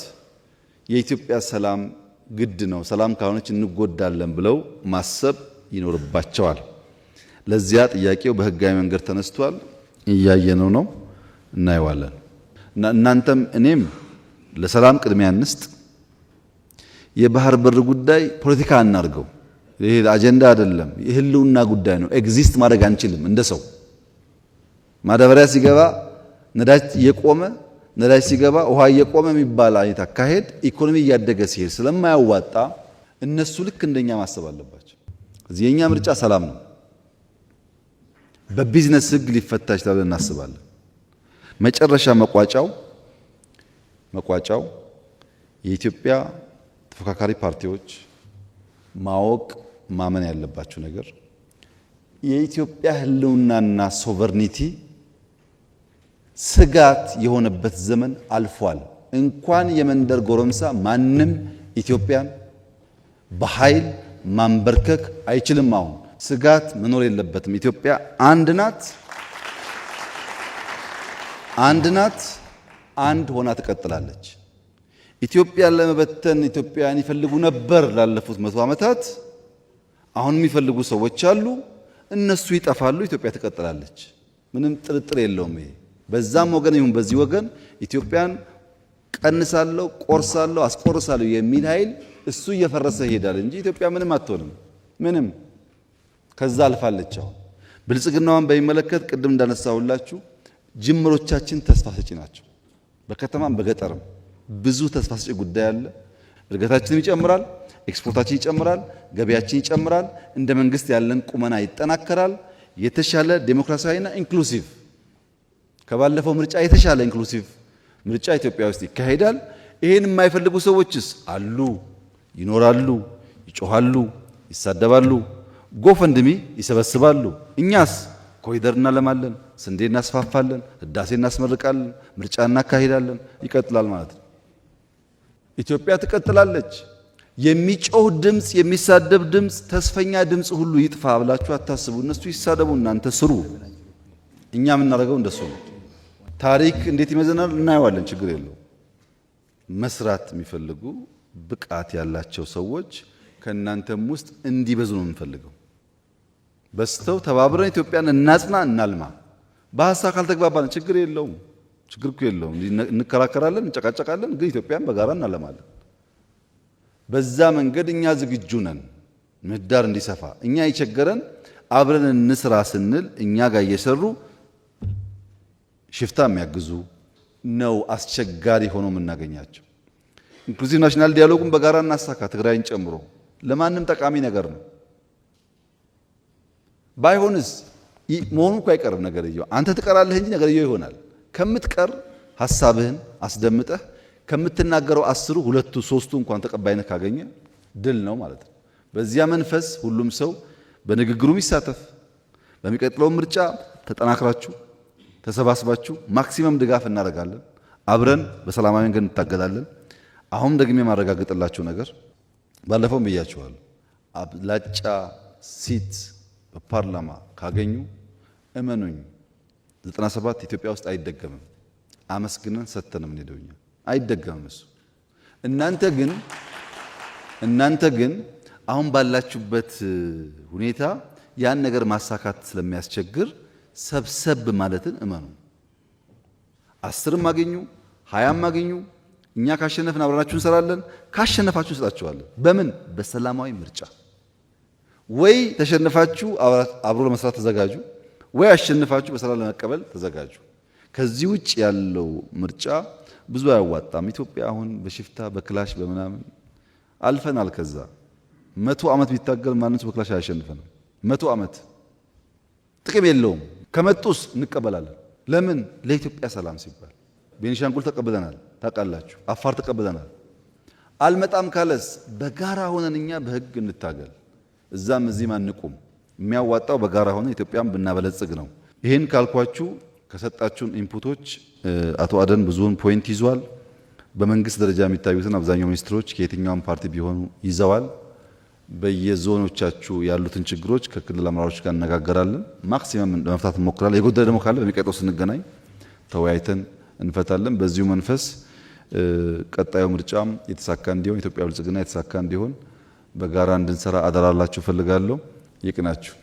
የኢትዮጵያ ሰላም ግድ ነው፣ ሰላም ካልሆነች እንጎዳለን ብለው ማሰብ ይኖርባቸዋል። ለዚያ ጥያቄው በህጋዊ መንገድ ተነስቷል። እያየነው ነው፣ እናየዋለን። እና እናንተም እኔም ለሰላም ቅድሚያ እንስጥ። የባህር በር ጉዳይ ፖለቲካ አናርገው። ይሄ አጀንዳ አይደለም፣ የህልውና ጉዳይ ነው። ኤግዚስት ማድረግ አንችልም። እንደ ሰው ማዳበሪያ ሲገባ ነዳጅ እየቆመ ነዳጅ ሲገባ ውሃ እየቆመ የሚባል አይነት አካሄድ ኢኮኖሚ እያደገ ሲሄድ ስለማያዋጣ እነሱ ልክ እንደኛ ማሰብ አለባቸው። እዚህ የኛ ምርጫ ሰላም ነው። በቢዝነስ ህግ ሊፈታ ይችላል እናስባለን። መጨረሻ መቋጫው የኢትዮጵያ ተፎካካሪ ፓርቲዎች ማወቅ ማመን ያለባቸው ነገር የኢትዮጵያ ህልውናና ሶቨርኒቲ ስጋት የሆነበት ዘመን አልፏል። እንኳን የመንደር ጎረምሳ ማንም ኢትዮጵያን በኃይል ማንበርከክ አይችልም። አሁን ስጋት መኖር የለበትም። ኢትዮጵያ አንድ ናት፣ አንድ ሆና ትቀጥላለች። ኢትዮጵያን ለመበተን ኢትዮጵያን ይፈልጉ ነበር ላለፉት 100 ዓመታት። አሁን የሚፈልጉ ሰዎች አሉ። እነሱ ይጠፋሉ፣ ኢትዮጵያ ትቀጥላለች። ምንም ጥርጥር የለውም። ይሄ በዛም ወገን ይሁን በዚህ ወገን ኢትዮጵያን ቀንሳለሁ፣ ቆርሳለሁ፣ አስቆርሳለሁ የሚል ኃይል እሱ እየፈረሰ ይሄዳል እንጂ ኢትዮጵያ ምንም አትሆንም። ምንም ከዛ አልፋለች። አሁን ብልጽግናዋን በሚመለከት ቅድም እንዳነሳሁላችሁ ጅምሮቻችን ተስፋ ሰጪ ናቸው። በከተማም በገጠርም ብዙ ተስፋ ሰጪ ጉዳይ አለ። እድገታችንም ይጨምራል፣ ኤክስፖርታችን ይጨምራል፣ ገበያችን ይጨምራል፣ እንደ መንግስት ያለን ቁመና ይጠናከራል። የተሻለ ዴሞክራሲያዊና ኢንክሉሲቭ ከባለፈው ምርጫ የተሻለ ኢንክሉሲቭ ምርጫ ኢትዮጵያ ውስጥ ይካሄዳል። ይሄን የማይፈልጉ ሰዎችስ አሉ፣ ይኖራሉ፣ ይጮሃሉ፣ ይሳደባሉ፣ ጎፈንድሚ ይሰበስባሉ። እኛስ ኮሪደር እናለማለን፣ ስንዴ እናስፋፋለን፣ ህዳሴ እናስመርቃለን፣ ምርጫ እናካሂዳለን። ይቀጥላል ማለት ነው። ኢትዮጵያ ትቀጥላለች። የሚጮህ ድምፅ፣ የሚሳደብ ድምፅ፣ ተስፈኛ ድምፅ ሁሉ ይጥፋ ብላችሁ አታስቡ። እነሱ ይሳደቡ፣ እናንተ ስሩ። እኛ የምናደርገው እንደሱ ነው። ታሪክ እንዴት ይመዘናል እናየዋለን። ችግር የለው። መስራት የሚፈልጉ ብቃት ያላቸው ሰዎች ከእናንተም ውስጥ እንዲበዙ ነው የምንፈልገው። በስተው ተባብረን ኢትዮጵያን እናጽና፣ እናልማ። በሀሳብ ካልተግባባን ችግር የለውም፣ ችግር እኮ የለውም። እንከራከራለን፣ እንጨቃጨቃለን፣ ግን ኢትዮጵያን በጋራ እናለማለን። በዛ መንገድ እኛ ዝግጁ ነን። ምህዳር እንዲሰፋ እኛ የቸገረን አብረን እንስራ ስንል እኛ ጋር እየሰሩ ሽፍታ የሚያግዙ ነው አስቸጋሪ ሆኖ የምናገኛቸው። ኢንክሉሲቭ ናሽናል ዲያሎጉን በጋራ እናሳካ፣ ትግራይን ጨምሮ ለማንም ጠቃሚ ነገር ነው። ባይሆንስ መሆኑ እኮ አይቀርም። ነገርየው አንተ ትቀራለህ እንጂ ነገርየው ይሆናል። ከምትቀር ሐሳብህን አስደምጠህ ከምትናገረው 10 2 3 እንኳን ተቀባይነት ካገኘ ድል ነው ማለት ነው። በዚያ መንፈስ ሁሉም ሰው በንግግሩም ይሳተፍ። በሚቀጥለው ምርጫ ተጠናክራችሁ ተሰባስባችሁ ማክሲመም ድጋፍ እናደርጋለን። አብረን በሰላማዊ መንገድ እንታገላለን። አሁን ደግሜ ማረጋገጥላችሁ ነገር ባለፈውም ብያችኋለሁ። አብላጫ ሲት በፓርላማ ካገኙ እመኑኝ 97 ኢትዮጵያ ውስጥ አይደገምም። አመስግነን ሰተን የምንሄደው እኛ አይደገምም እሱ። እናንተ ግን አሁን ባላችሁበት ሁኔታ ያን ነገር ማሳካት ስለሚያስቸግር ሰብሰብ ማለትን እመኑ። 10ም አገኙ 20ም አገኙ እኛ ካሸነፍን አብረናችሁ እንሰራለን። ካሸነፋችሁ እንሰጣችኋለን። በምን? በሰላማዊ ምርጫ። ወይ ተሸነፋችሁ አብሮ ለመስራት ተዘጋጁ፣ ወይ አሸንፋችሁ በሰላም ለመቀበል ተዘጋጁ። ከዚህ ውጭ ያለው ምርጫ ብዙ አያዋጣም። ኢትዮጵያ አሁን በሽፍታ በክላሽ በምናምን አልፈናል። ከዛ 100 ዓመት ቢታገል ማንም ሰው በክላሽ አያሸንፈንም። 100 ዓመት ጥቅም የለውም። ከመጡስ እንቀበላለን። ለምን? ለኢትዮጵያ ሰላም ሲባል። ቤኒሻንጉል ተቀብለናል፣ ታውቃላችሁ። አፋር ተቀብለናል። አልመጣም ካለስ በጋራ ሆነን እኛ በህግ እንታገል። እዛም እዚህም አንቁም። የሚያዋጣው በጋራ ሆነን ኢትዮጵያን ብናበለጽግ ነው። ይህን ካልኳችሁ ከሰጣችሁን ኢንፑቶች አቶ አደን ብዙውን ፖይንት ይዟል። በመንግስት ደረጃ የሚታዩትን አብዛኛው ሚኒስትሮች ከየትኛውም ፓርቲ ቢሆኑ ይዘዋል። በየዞኖቻችሁ ያሉትን ችግሮች ከክልል አመራሮች ጋር እነጋገራለን። ማክሲመም ለመፍታት እንሞክራለን። የጎደለ ደግሞ ካለ በሚቀጥለው ስንገናኝ ተወያይተን እንፈታለን። በዚሁ መንፈስ ቀጣዩ ምርጫም የተሳካ እንዲሆን ኢትዮጵያ ብልጽግና የተሳካ እንዲሆን በጋራ እንድንሰራ አደራላችሁ ፈልጋለሁ። ይቅናችሁ።